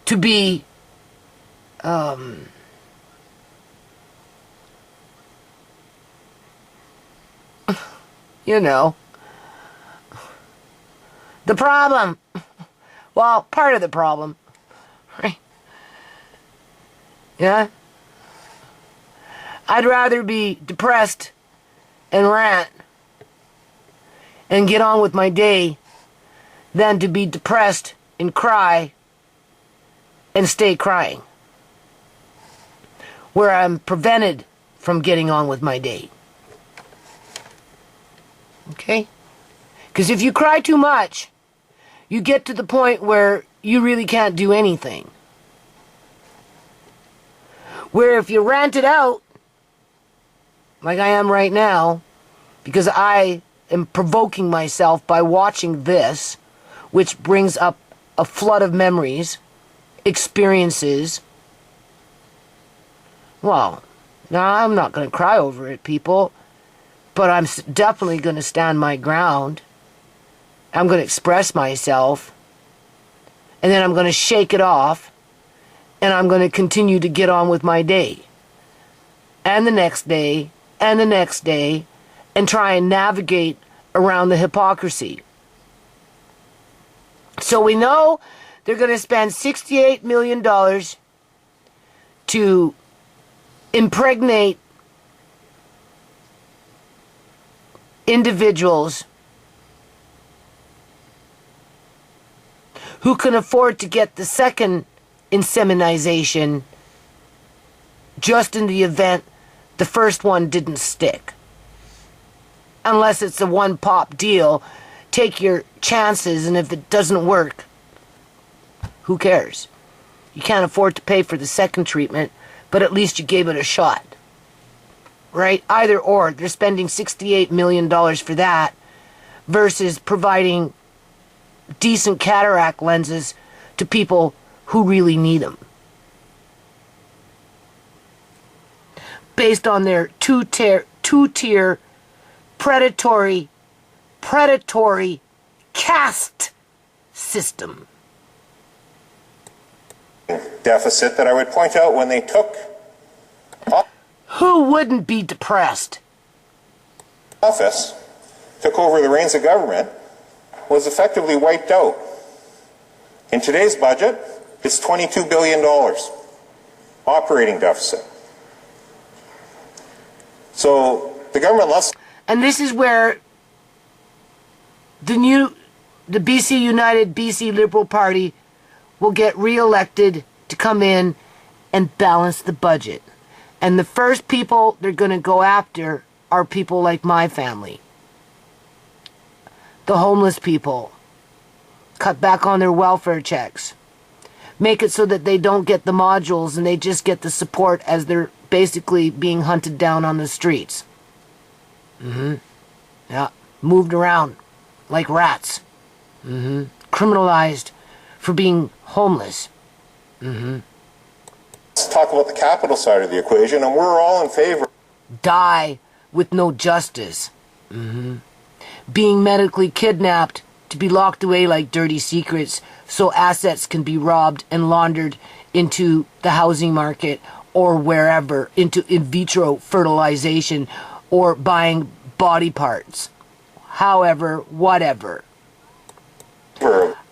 Speaker 1: to be you know, the problem? Well, part of the problem, right? Yeah? I'd rather be depressed and rant and get on with my day than to be depressed and cry and stay crying, where I'm prevented from getting on with my day. Okay? Because if you cry too much, you get to the point where you really can't do anything. Where if you rant it out, like I am right now, because I am provoking myself by watching this, which brings up a flood of memories, experiences. Well, now I'm not going to cry over it, people, but I'm definitely going to stand my ground. I'm going to express myself, and then I'm going to shake it off, and I'm going to continue to get on with my day, and the next day, and the next day, and try and navigate around the hypocrisy. So we know they're going to spend $68 million to impregnate individuals who can afford to get the second insemination just in the event the first one didn't stick. Unless it's a one-pop deal, take your chances, and if it doesn't work, who cares? You can't afford to pay for the second treatment, but at least you gave it a shot. Right? Either or. They're spending $68 million for that versus providing decent cataract lenses to people who really need them. Based on their two-tier predatory caste system.
Speaker 5: Deficit that I would point out when they took
Speaker 1: Who wouldn't be depressed?
Speaker 5: office, took over the reins of government, was effectively wiped out. In today's budget, it's $22 billion operating deficit. So the government loves.
Speaker 1: And this is where the BC United BC Liberal Party will get re-elected to come in and balance the budget. And the first people they're going to go after are people like my family. The homeless people. Cut back on their welfare checks. Make it so that they don't get the modules and they just get the support as they're basically being hunted down on the streets. Yeah. Moved around like rats. Criminalized for being homeless.
Speaker 5: Let's talk about the capital side of the equation, and we're all in favor.
Speaker 1: Die with no justice. Being medically kidnapped to be locked away like dirty secrets so assets can be robbed and laundered into the housing market or wherever, into in vitro fertilization or buying body parts. However, whatever.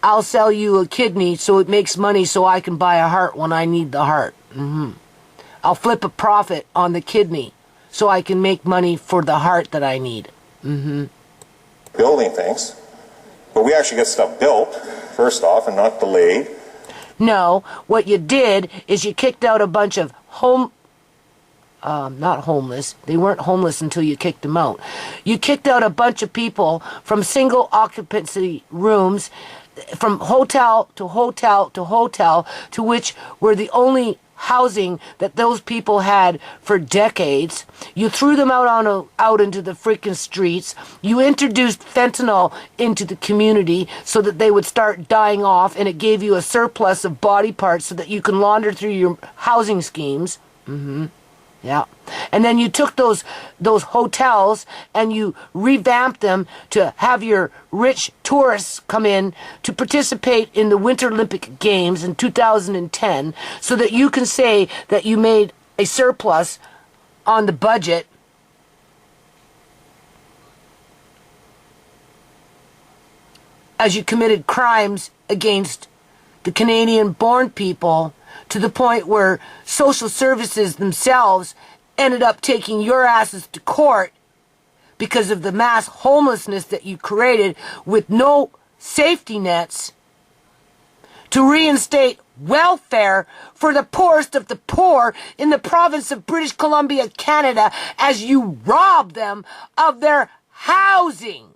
Speaker 1: I'll sell you a kidney so it makes money so I can buy a heart when I need the heart. I'll flip a profit on the kidney so I can make money for the heart that I need.
Speaker 5: Building things, but we actually get stuff built, first off, and not delayed.
Speaker 1: No, what you did is you kicked out a bunch of not homeless. They weren't homeless until you kicked them out. You kicked out a bunch of people from single occupancy rooms, from hotel to hotel to hotel, to which were the only housing that those people had for decades. You threw them out into the freaking streets. You introduced fentanyl into the community so that they would start dying off, and it gave you a surplus of body parts so that you can launder through your housing schemes. Yeah. And then you took those hotels and you revamped them to have your rich tourists come in to participate in the Winter Olympic Games in 2010 so that you can say that you made a surplus on the budget. As you committed crimes against the Canadian-born people, to the point where social services themselves ended up taking your asses to court because of the mass homelessness that you created with no safety nets to reinstate welfare for the poorest of the poor in the province of British Columbia, Canada, as you rob them of their housing.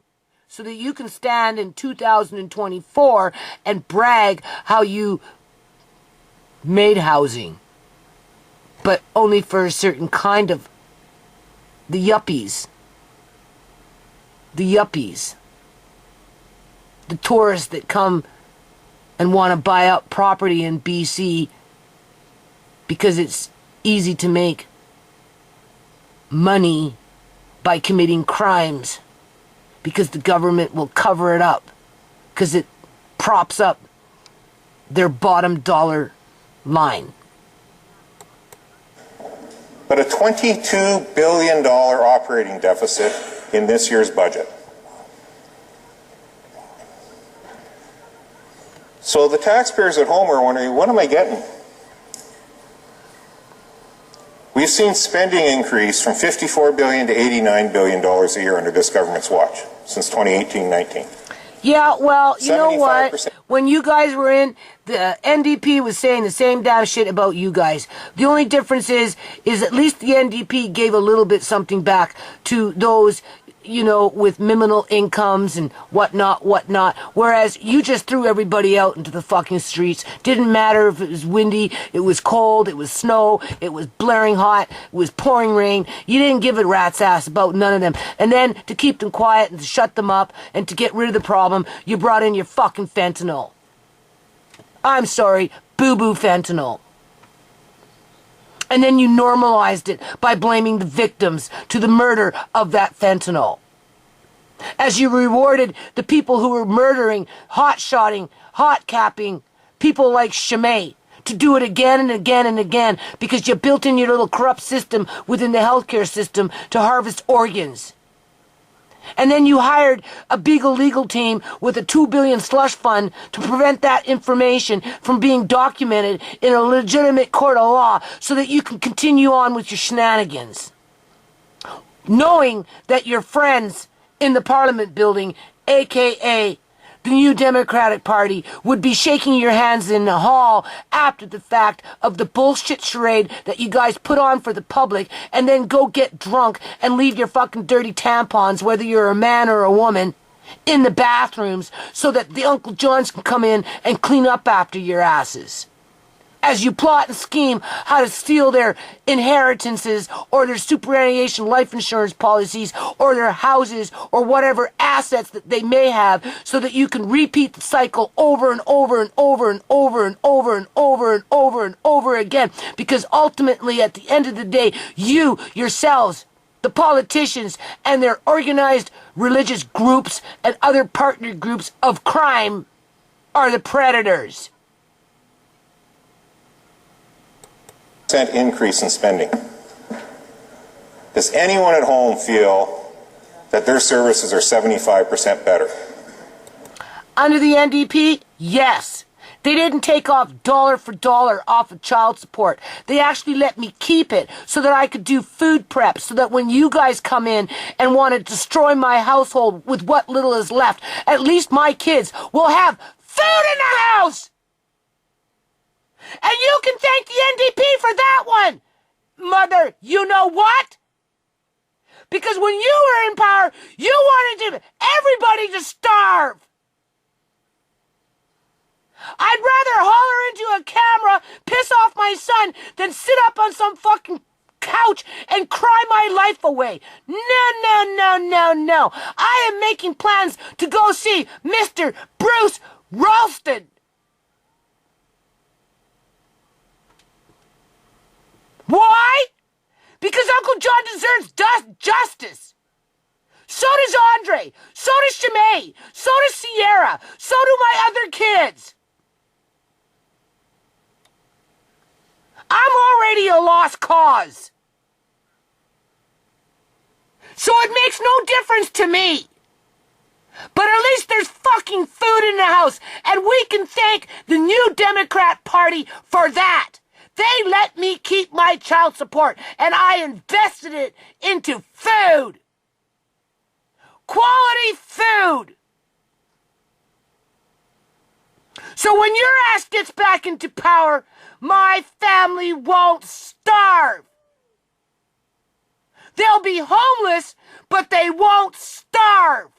Speaker 1: So that you can stand in 2024 and brag how you made housing, but only for a certain kind of the yuppies, the tourists that come and want to buy up property in BC because it's easy to make money by committing crimes, because the government will cover it up, because it props up their bottom dollar line.
Speaker 5: But a $22 billion operating deficit in this year's budget. So the taxpayers at home are wondering, what am I getting? We've seen spending increase from $54 billion to $89 billion a year under this government's watch since 2018-19.
Speaker 1: Yeah, well, you know what? when you guys were in, the NDP was saying the same damn shit about you guys. The only difference is at least the NDP gave a little bit something back to those, you know, with minimal incomes and whatnot. Whereas you just threw everybody out into the fucking streets. Didn't matter if it was windy, it was cold, it was snow, it was blaring hot, it was pouring rain. You didn't give a rat's ass about none of them. And then to keep them quiet and to shut them up and to get rid of the problem, you brought in your fucking fentanyl. I'm sorry, boo-boo fentanyl. And then you normalized it by blaming the victims to the murder of that fentanyl. As you rewarded the people who were murdering, hot-shotting, hot-capping people like SHAMAY to do it again and again and again because you built in your little corrupt system within the healthcare system to harvest organs. And then you hired a Beagle legal team with a $2 billion slush fund to prevent that information from being documented in a legitimate court of law so that you can continue on with your shenanigans. Knowing that your friends in the Parliament building, aka the New Democratic Party, would be shaking your hands in the hall after the fact of the bullshit charade that you guys put on for the public and then go get drunk and leave your fucking dirty tampons, whether you're a man or a woman, in the bathrooms so that the Uncle Johns can come in and clean up after your asses. As you plot and scheme how to steal their inheritances or their superannuation life insurance policies or their houses or whatever assets that they may have so that you can repeat the cycle over and over and over and over and over and over and over and over again. Because ultimately, at the end of the day, you yourselves, the politicians and their organized religious groups and other partner groups of crime, are the predators.
Speaker 5: Increase in spending. Does anyone at home feel that their services are 75% better?
Speaker 1: Under the NDP, yes. They didn't take off dollar for dollar off of child support. They actually let me keep it so that I could do food prep, so that when you guys come in and want to destroy my household with what little is left, at least my kids will have food in the house! And you can thank the NDP for that one, Mother, you know what? Because when you were in power, you wanted everybody to starve. I'd rather holler into a camera, piss off my son, than sit up on some fucking couch and cry my life away. No. I am making plans to go see Mr. Bruce Ralston. Why? Because Uncle John deserves justice. So does Andre. So does SHAMAY. So does Sierra. So do my other kids. I'm already a lost cause. So it makes no difference to me. But at least there's fucking food in the house, and we can thank the New Democrat Party for that. They let me keep my child support, and I invested it into food. Quality food. So when your ass gets back into power, my family won't starve. They'll be homeless, but they won't starve.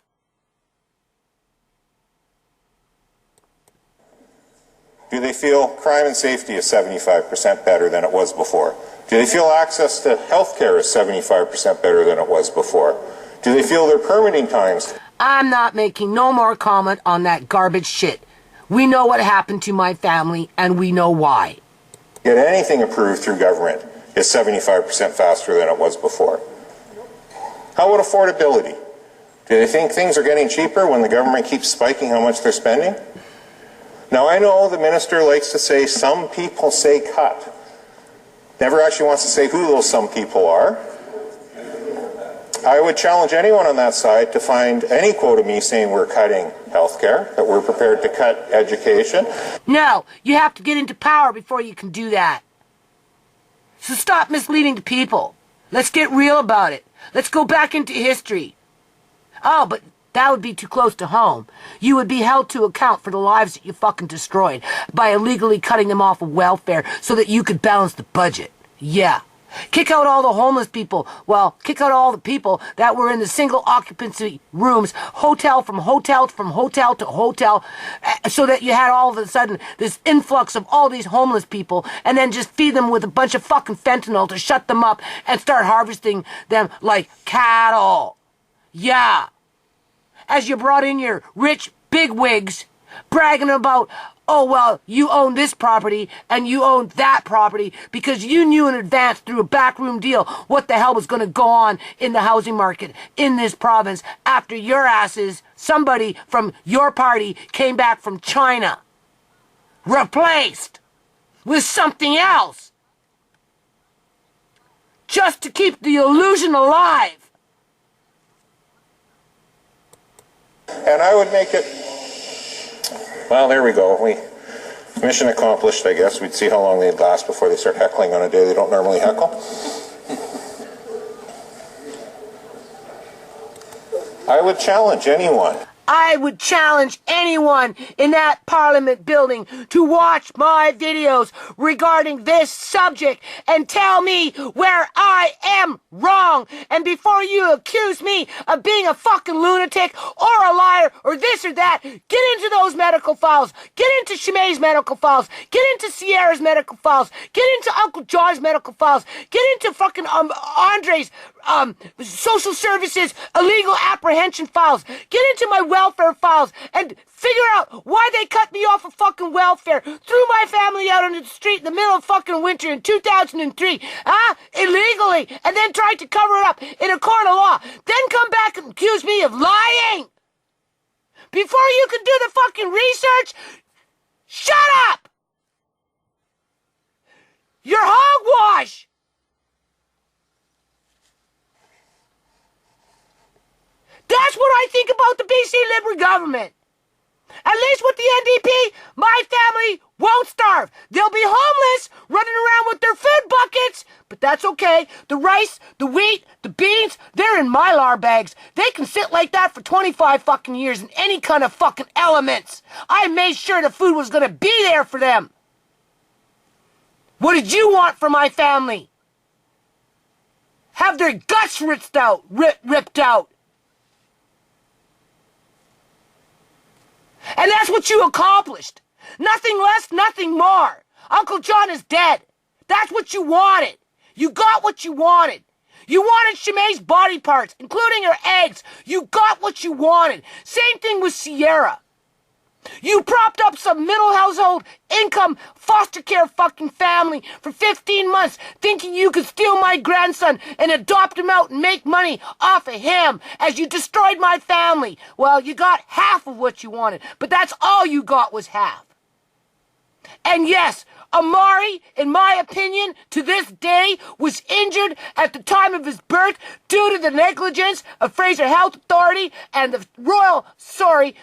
Speaker 5: Do they feel crime and safety is 75% better than it was before? Do they feel access to health care is 75% better than it was before? Do they feel their permitting times?
Speaker 1: I'm not making no more comment on that garbage shit. We know what happened to my family, and we know why.
Speaker 5: Get anything approved through government is 75% faster than it was before. How about affordability? Do they think things are getting cheaper when the government keeps spiking how much they're spending? Now, I know the minister likes to say some people say cut. Never actually wants to say who those some people are. I would challenge anyone on that side to find any quote of me saying we're cutting healthcare, that we're prepared to cut education.
Speaker 1: No, you have to get into power before you can do that. So stop misleading the people. Let's get real about it. Let's go back into history. Oh, but That would be too close to home. You would be held to account for the lives that you fucking destroyed by illegally cutting them off of welfare so that you could balance the budget. Yeah. Kick out all the homeless people. Well, kick out all the people that were in the single occupancy rooms, hotel to hotel, so that you had all of a sudden this influx of all these homeless people, and then just feed them with a bunch of fucking fentanyl to shut them up and start harvesting them like cattle. Yeah. As you brought in your rich bigwigs bragging about, oh, well, you own this property and you own that property because you knew in advance through a backroom deal what the hell was going to go on in the housing market in this province after your asses, somebody from your party, came back from China, replaced with something else, just to keep the illusion alive.
Speaker 5: And I would make it, well, there we go. Mission accomplished, I guess. We'd see how long they'd last before they start heckling on a day they don't normally heckle. I would challenge anyone.
Speaker 1: I would challenge anyone in that Parliament building to watch my videos regarding this subject and tell me where I am wrong. And before you accuse me of being a fucking lunatic or a liar or this or that, get into those medical files. Get into SHAMAY's medical files. Get into Sierra's medical files. Get into Uncle John's medical files. Get into fucking Andre's social services illegal apprehension files. Get into my welfare files and figure out why they cut me off of fucking welfare, threw my family out on the street in the middle of fucking winter in 2003, illegally, and then tried to cover it up in a court of law. Then come back and accuse me of lying. Before you can do the fucking research, shut up! You're hogwash! That's what I think about the BC Liberal government. At least with the NDP, my family won't starve. They'll be homeless, running around with their food buckets, but that's okay. The rice, the wheat, the beans, they're in Mylar bags. They can sit like that for 25 fucking years in any kind of fucking elements. I made sure the food was gonna be there for them. What did you want for my family? Have their guts ripped out. And that's what you accomplished. Nothing less, nothing more. Uncle John is dead. That's what you wanted. You got what you wanted. You wanted SHAMAY's body parts, including her eggs. You got what you wanted. Same thing with Sierra. You propped up some middle household income foster care fucking family for 15 months thinking you could steal my grandson and adopt him out and make money off of him as you destroyed my family. Well, you got half of what you wanted, but that's all you got was half. And yes, Amari, in my opinion, to this day, was injured at the time of his birth due to the negligence of Fraser Health Authority and the Royal Surrey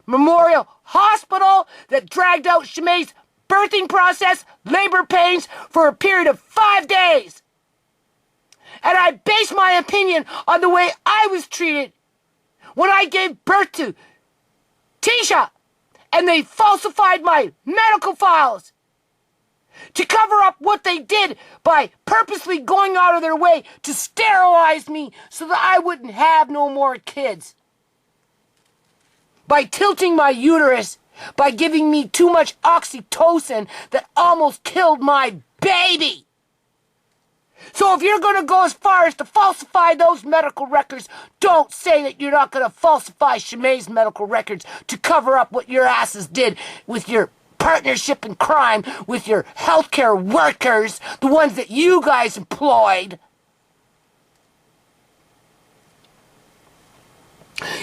Speaker 1: Memorial Hospital that dragged out SHAMAY's birthing process, labor pains, for a period of 5 days. And I base my opinion on the way I was treated when I gave birth to Tisha, and they falsified my medical files to cover up what they did by purposely going out of their way to sterilize me so that I wouldn't have no more kids. By tilting my uterus, by giving me too much oxytocin that almost killed my baby. So if you're going to go as far as to falsify those medical records, don't say that you're not going to falsify SHAMAY's medical records to cover up what your asses did with your partnership in crime with your healthcare workers, the ones that you guys employed.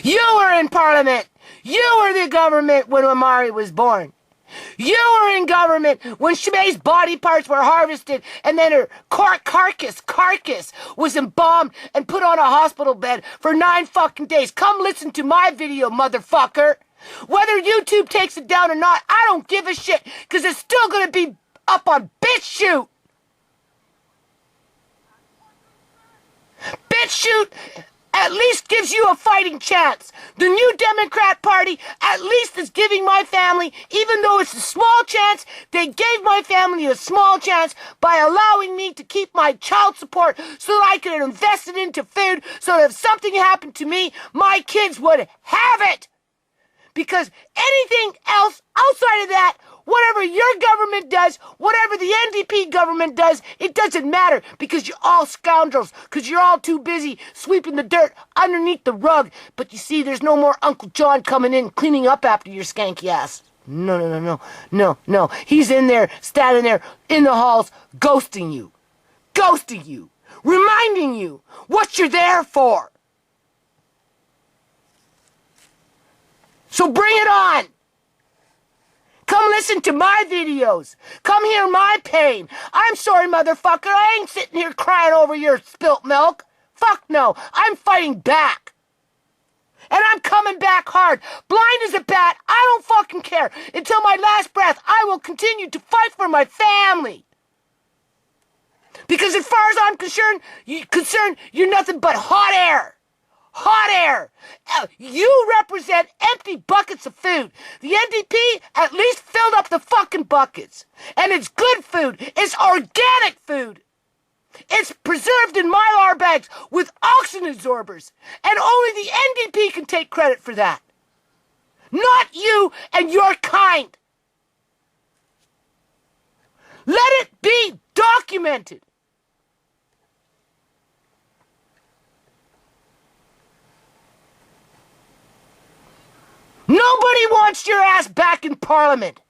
Speaker 1: You were in Parliament. You were the government when Amari was born. You were in government when SHAMAY's body parts were harvested and then her carcass was embalmed and put on a hospital bed for 9 fucking days. Come listen to my video, motherfucker. Whether YouTube takes it down or not, I don't give a shit, because it's still going to be up on BitChute. BitChute at least gives you a fighting chance. The New Democrat Party at least is giving my family, even though it's a small chance, they gave my family a small chance by allowing me to keep my child support so that I could invest it into food so that if something happened to me, my kids would have it. Because anything else outside of that, whatever your government does, whatever the NDP government does, it doesn't matter because you're all scoundrels, because you're all too busy sweeping the dirt underneath the rug. But you see, there's no more Uncle John coming in cleaning up after your skanky ass. No. He's in there, standing there in the halls, ghosting you, reminding you what you're there for. So bring it on. Come listen to my videos. Come hear my pain. I'm sorry, motherfucker. I ain't sitting here crying over your spilt milk. Fuck no. I'm fighting back. And I'm coming back hard. Blind as a bat. I don't fucking care. Until my last breath, I will continue to fight for my family. Because as far as I'm concerned, you're nothing but hot air. Hot air. You represent empty buckets of food. The NDP at least filled up the fucking buckets. And it's good food. It's organic food. It's preserved in Mylar bags with oxygen absorbers. And only the NDP can take credit for that. Not you and your kind. Let it be documented. Nobody wants your ass back in Parliament.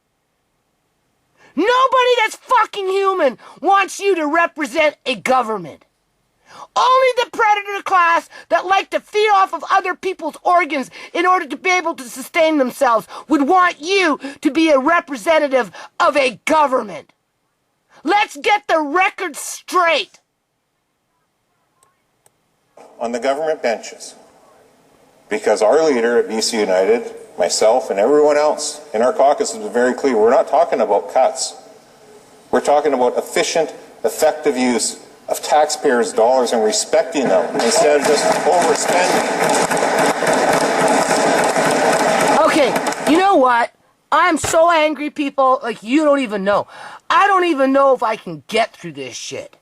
Speaker 1: Nobody that's fucking human wants you to represent a government. Only the predator class that like to feed off of other people's organs in order to be able to sustain themselves would want you to be a representative of a government. Let's get the record straight.
Speaker 5: On the government benches, because our leader at BC United, myself and everyone else in our caucus was very clear. We're not talking about cuts. We're talking about efficient, effective use of taxpayers' dollars and respecting them instead of just overspending.
Speaker 1: Okay, you know what? I'm so angry, people, like you don't even know. I don't even know if I can get through this shit.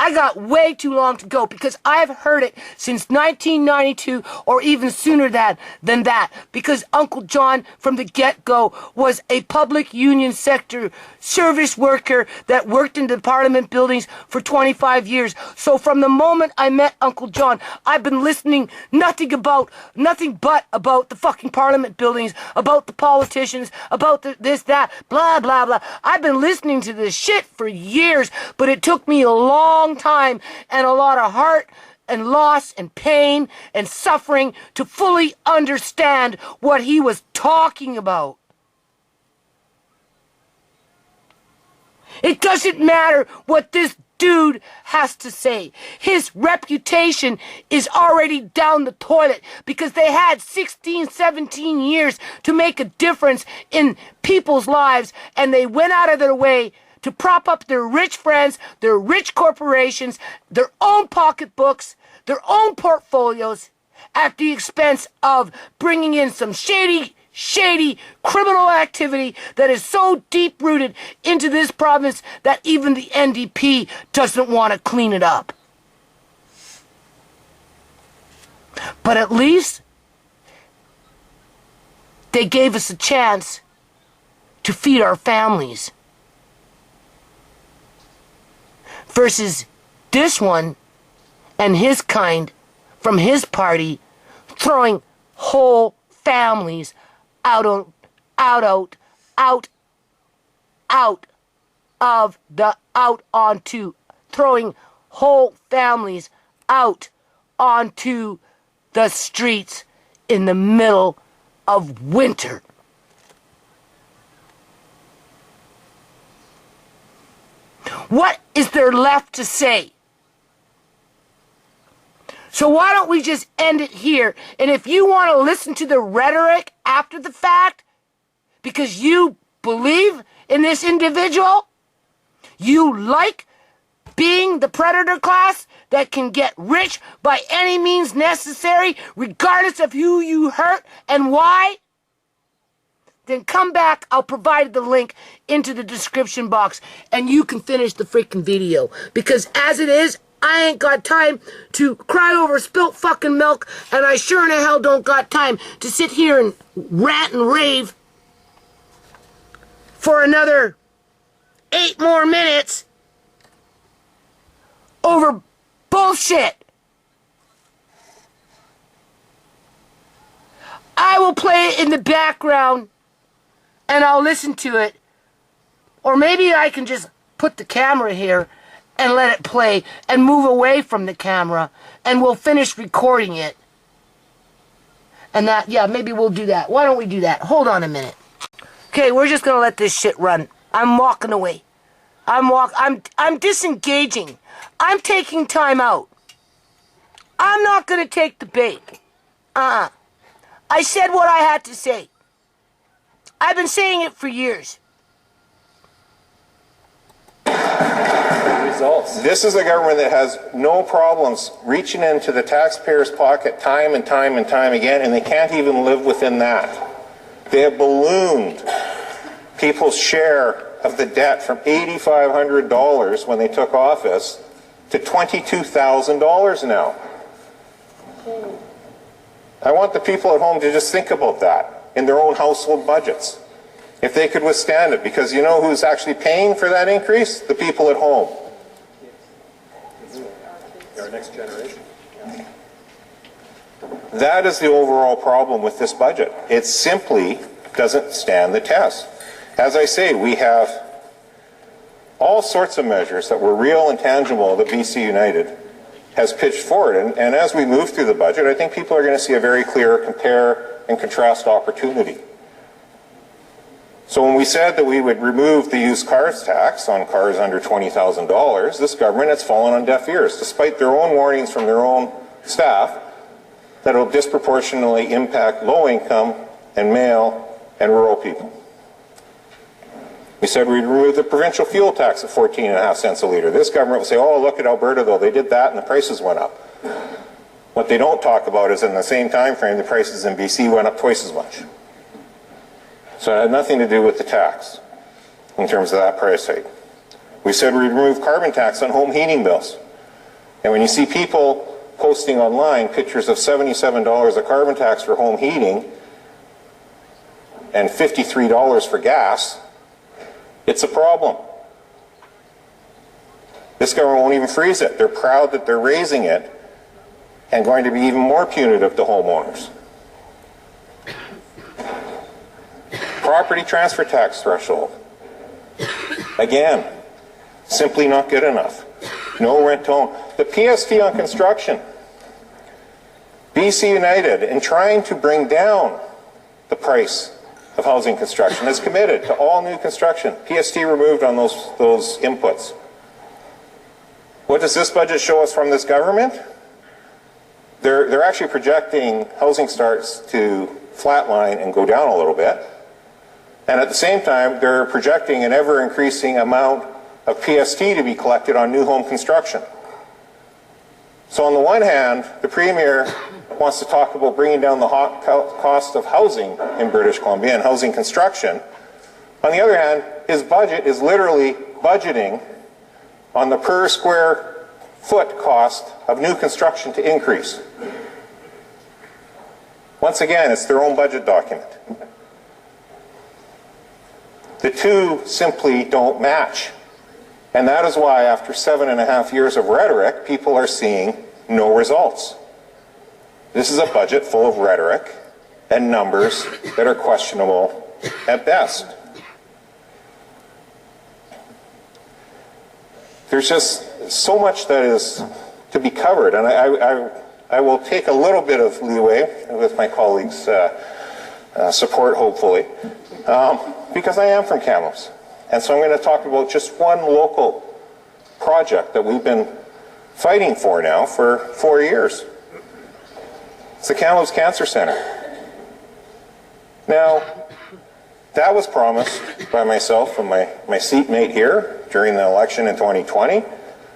Speaker 1: I got way too long to go because I've heard it since 1992 or even sooner than that because Uncle John from the get-go was a public union sector service worker that worked in the Parliament buildings for 25 years. So from the moment I met Uncle John, I've been listening nothing but about the fucking Parliament buildings, about the politicians, about this, that, blah, blah, blah. I've been listening to this shit for years, but it took me a long time and a lot of heart and loss and pain and suffering to fully understand what he was talking about. It doesn't matter what this dude has to say. His reputation is already down the toilet because they had 16, 17 years to make a difference in people's lives and they went out of their way to prop up their rich friends, their rich corporations, their own pocketbooks, their own portfolios, at the expense of bringing in some shady criminal activity that is so deep-rooted into this province that even the NDP doesn't want to clean it up. But at least they gave us a chance to feed our families. Versus this one and his kind from his party throwing whole families out onto throwing whole families out onto the streets in the middle of winter. What is there left to say? So why don't we just end it here? And if you want to listen to the rhetoric after the fact, because you believe in this individual, you like being the predator class that can get rich by any means necessary, regardless of who you hurt and why, then come back. I'll provide the link into the description box and you can finish the freaking video. Because as it is, I ain't got time to cry over spilt fucking milk, and I sure in the hell don't got time to sit here and rant and rave for another 8 more minutes over bullshit. I will play it in the background and I'll listen to it. Or maybe I can just put the camera here and let it play and move away from the camera and we'll finish recording it. And that, yeah, maybe we'll do that. Why don't we do that? Hold on a minute. Okay, we're just gonna let this shit run. I'm walking away. I'm disengaging. I'm taking time out. I'm not gonna take the bait. I said what I had to say. I've been saying it for years.
Speaker 5: Results. This is a government that has no problems reaching into the taxpayer's pocket time and time and time again, and they can't even live within that. They have ballooned people's share of the debt from $8,500 when they took office to $22,000 now. I want the people at home to just think about that in their own household budgets, if they could withstand it, because you know who's actually paying for that increase? The people at home. Our next generation. That is the overall problem with this budget. It simply doesn't stand the test. As I say, we have all sorts of measures that were real and tangible that BC United has pitched forward. And as we move through the budget, I think people are going to see a very clear compare and contrast opportunity. So when we said that we would remove the used cars tax on cars under $20,000, this government has fallen on deaf ears, despite their own warnings from their own staff that it will disproportionately impact low-income and male and rural people. We said we'd remove the provincial fuel tax at 14.5 cents a litre. This government will say, oh, look at Alberta, though. They did that and the prices went up. What they don't talk about is in the same time frame, the prices in BC went up twice as much. So it had nothing to do with the tax in terms of that price hike. We said we'd remove carbon tax on home heating bills. And when you see people posting online pictures of $77 of carbon tax for home heating and $53 for gas, it's a problem. This government won't even freeze it. They're proud that they're raising it and going to be even more punitive to homeowners. Property transfer tax threshold. Again, simply not good enough. No rent to own. The PST on construction. BC United, in trying to bring down the price of housing construction, is committed to all new construction. PST removed on those inputs. What does this budget show us from this government? They're actually projecting housing starts to flatline and go down a little bit. And at the same time, they're projecting an ever-increasing amount of PST to be collected on new home construction. So on the one hand, the Premier wants to talk about bringing down the cost of housing in British Columbia and housing construction. On the other hand, his budget is literally budgeting on the per square foot cost of new construction to increase. Once again, it's their own budget document. The two simply don't match. And that is why after 7.5 years of rhetoric, people are seeing no results. This is a budget full of rhetoric and numbers that are questionable at best. There's just so much that is to be covered, and I will take a little bit of leeway with my colleagues' support, hopefully, because I am from Kamloops. And so I'm going to talk about just one local project that we've been fighting for now for 4 years. It's the Kamloops Cancer Centre. Now, that was promised by myself and my seatmate here during the election in 2020.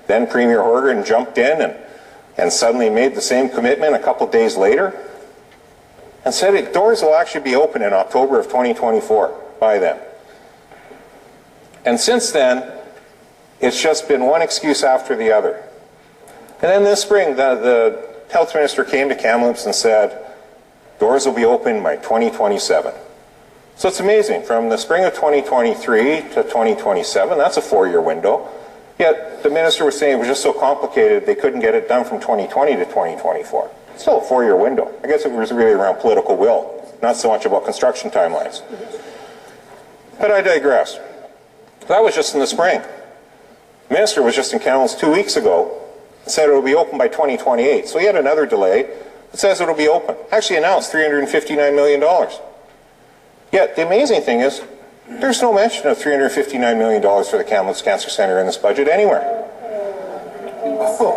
Speaker 5: Then Premier Horgan jumped in and and suddenly made the same commitment a couple days later and said doors will actually be open in October of 2024 by then. And since then, it's just been one excuse after the other. And then this spring, the health minister came to Kamloops and said, doors will be open by 2027. So it's amazing, from the spring of 2023 to 2027, that's a 4-year window. Yet the minister was saying it was just so complicated they couldn't get it done from 2020 to 2024. It's still a 4-year window. I guess it was really around political will, not so much about construction timelines. But I digress. That was just in the spring. The minister was just in Kamloops 2 weeks ago and said it will be open by 2028. So he had another delay that says it will be open. Actually announced $359 million. Yet the amazing thing is, there's no mention of $359 million for the Kamloops Cancer Centre in this budget anywhere.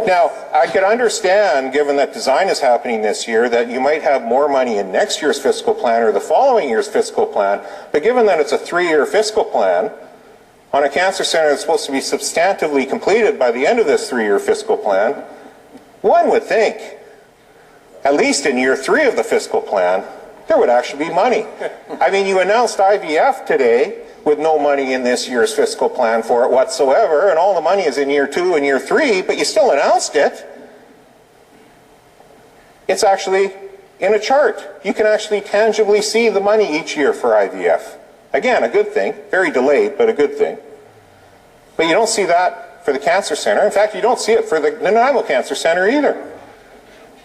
Speaker 5: Now, I could understand, given that design is happening this year, that you might have more money in next year's fiscal plan or the following year's fiscal plan, but given that it's a 3-year fiscal plan, on a cancer centre that's supposed to be substantively completed by the end of this 3-year fiscal plan, one would think, at least in year 3 of the fiscal plan, there would actually be money. I mean, you announced IVF today with no money in this year's fiscal plan for it whatsoever, and all the money is in year 2 and year 3, but you still announced it. It's actually in a chart. You can actually tangibly see the money each year for IVF. Again, a good thing. Very delayed, but a good thing. But you don't see that for the Cancer Centre. In fact, you don't see it for the Nanaimo Cancer Centre either.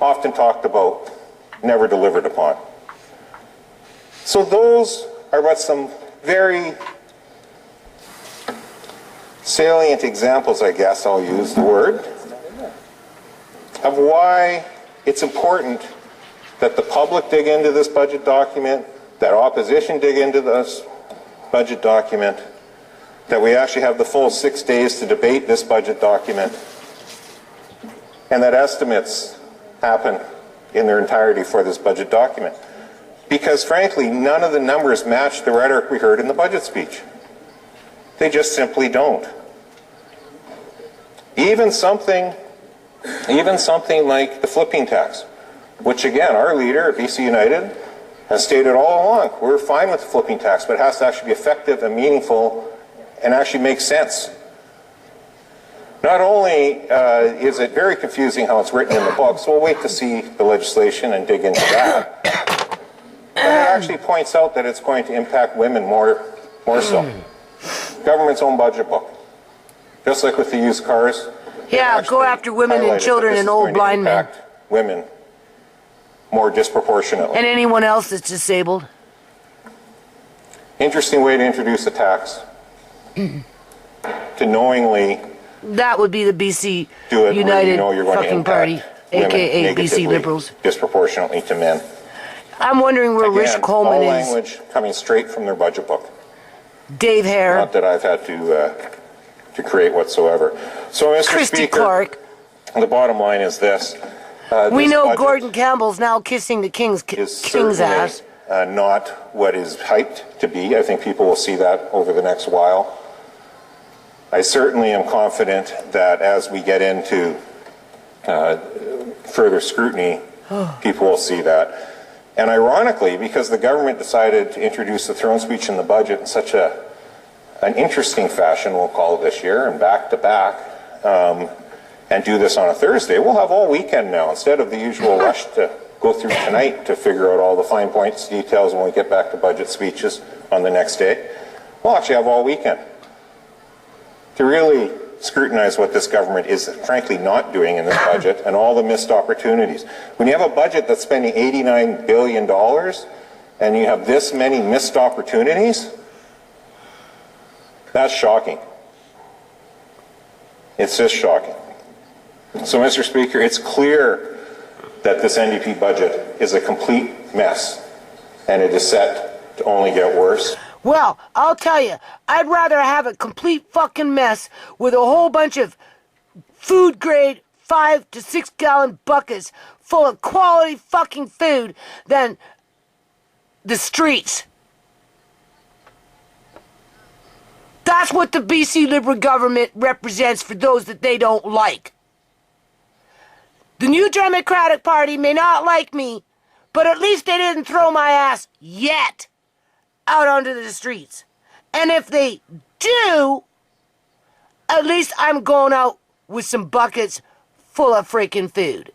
Speaker 5: Often talked about, never delivered upon. So those are but some very salient examples, I guess I'll use the word, of why it's important that the public dig into this budget document, that opposition dig into this budget document, that we actually have the full 6 days to debate this budget document, and that estimates happen in their entirety for this budget document. Because frankly, none of the numbers match the rhetoric we heard in the budget speech. They just simply don't. Even something like the flipping tax, which again, our leader at BC United has stated all along, we're fine with the flipping tax, but it has to actually be effective and meaningful and actually make sense. Not only is it very confusing how it's written in the book, so we'll wait to see the legislation and dig into that. But it actually points out that it's going to impact women more so. Government's own budget book. Just like with the used cars.
Speaker 1: Yeah, go after women and children and old blind men.
Speaker 5: Women more disproportionately.
Speaker 1: And anyone else that's disabled.
Speaker 5: Interesting way to introduce a tax. To knowingly
Speaker 1: that would be the BC
Speaker 5: do it
Speaker 1: United
Speaker 5: you know you're going
Speaker 1: fucking
Speaker 5: to
Speaker 1: party, aka BC Liberals.
Speaker 5: Disproportionately to men.
Speaker 1: I'm wondering where Rich Coleman
Speaker 5: all
Speaker 1: is.
Speaker 5: Language coming straight from their budget book.
Speaker 1: Dave Hare.
Speaker 5: Not that I've had to create whatsoever. So, Mr.
Speaker 1: Christy
Speaker 5: Speaker,
Speaker 1: Clark.
Speaker 5: the bottom line is this.
Speaker 1: We
Speaker 5: this
Speaker 1: know
Speaker 5: budget
Speaker 1: Gordon Campbell's now kissing the king's ass.
Speaker 5: Not what is hyped to be. I think people will see that over the next while. I certainly am confident that as we get into further scrutiny, people will see that. And ironically, because the government decided to introduce the throne speech in the budget in such an interesting fashion, we'll call it this year, and back-to-back, and do this on a Thursday, we'll have all weekend now, instead of the usual rush to go through tonight to figure out all the fine points, details when we get back to budget speeches on the next day. We'll actually have all weekend to really scrutinize what this government is frankly not doing in this budget and all the missed opportunities. When you have a budget that's spending $89 billion and you have this many missed opportunities, that's shocking. It's just shocking. So, Mr. Speaker, it's clear that this NDP budget is a complete mess and it is set to only get worse.
Speaker 1: Well, I'll tell you, I'd rather have a complete fucking mess with a whole bunch of food-grade 5 to 6 gallon buckets full of quality fucking food than the streets. That's what the BC Liberal government represents for those that they don't like. The new Democratic Party may not like me, but at least they didn't throw my ass yet out onto the streets. And if they do, at least I'm going out with some buckets full of freaking food.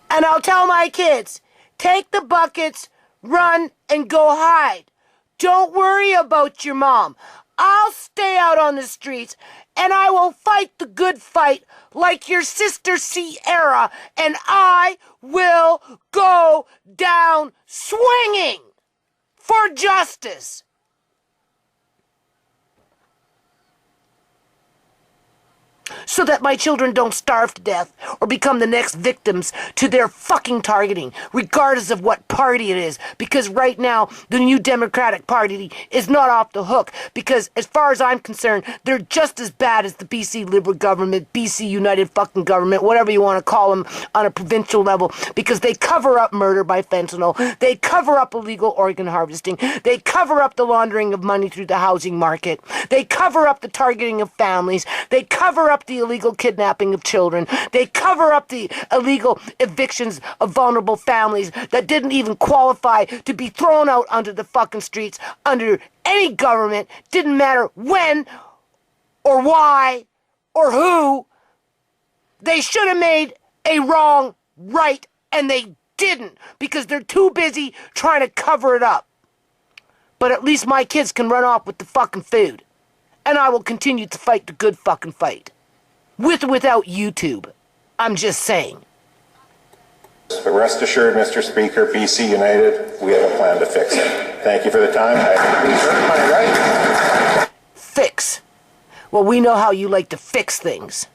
Speaker 1: And I'll tell my kids, take the buckets, run, and go hide. Don't worry about your mom. I'll stay out on the streets, and I will fight the good fight like your sister Sierra, and I will go down swinging for justice. So that my children don't starve to death or become the next victims to their fucking targeting, regardless of what party it is. Because right now, the new Democratic Party is not off the hook. Because as far as I'm concerned, they're just as bad as the BC Liberal government, BC United fucking government, whatever you want to call them on a provincial level. Because they cover up murder by fentanyl. They cover up illegal organ harvesting. They cover up the laundering of money through the housing market. They cover up the targeting of families. They cover up the illegal kidnapping of children. They cover up the illegal evictions of vulnerable families that didn't even qualify to be thrown out onto the fucking streets under any government. Didn't matter when or why or who. They should have made a wrong right, and they didn't, because they're too busy trying to cover it up. But at least my kids can run off with the fucking food. And I will continue to fight the good fucking fight. With or without YouTube. I'm just saying.
Speaker 5: But rest assured, Mr. Speaker, BC United, we have a plan to fix it. Thank you for the time. I reserve my right.
Speaker 1: Fix. Well, we know how you like to fix things.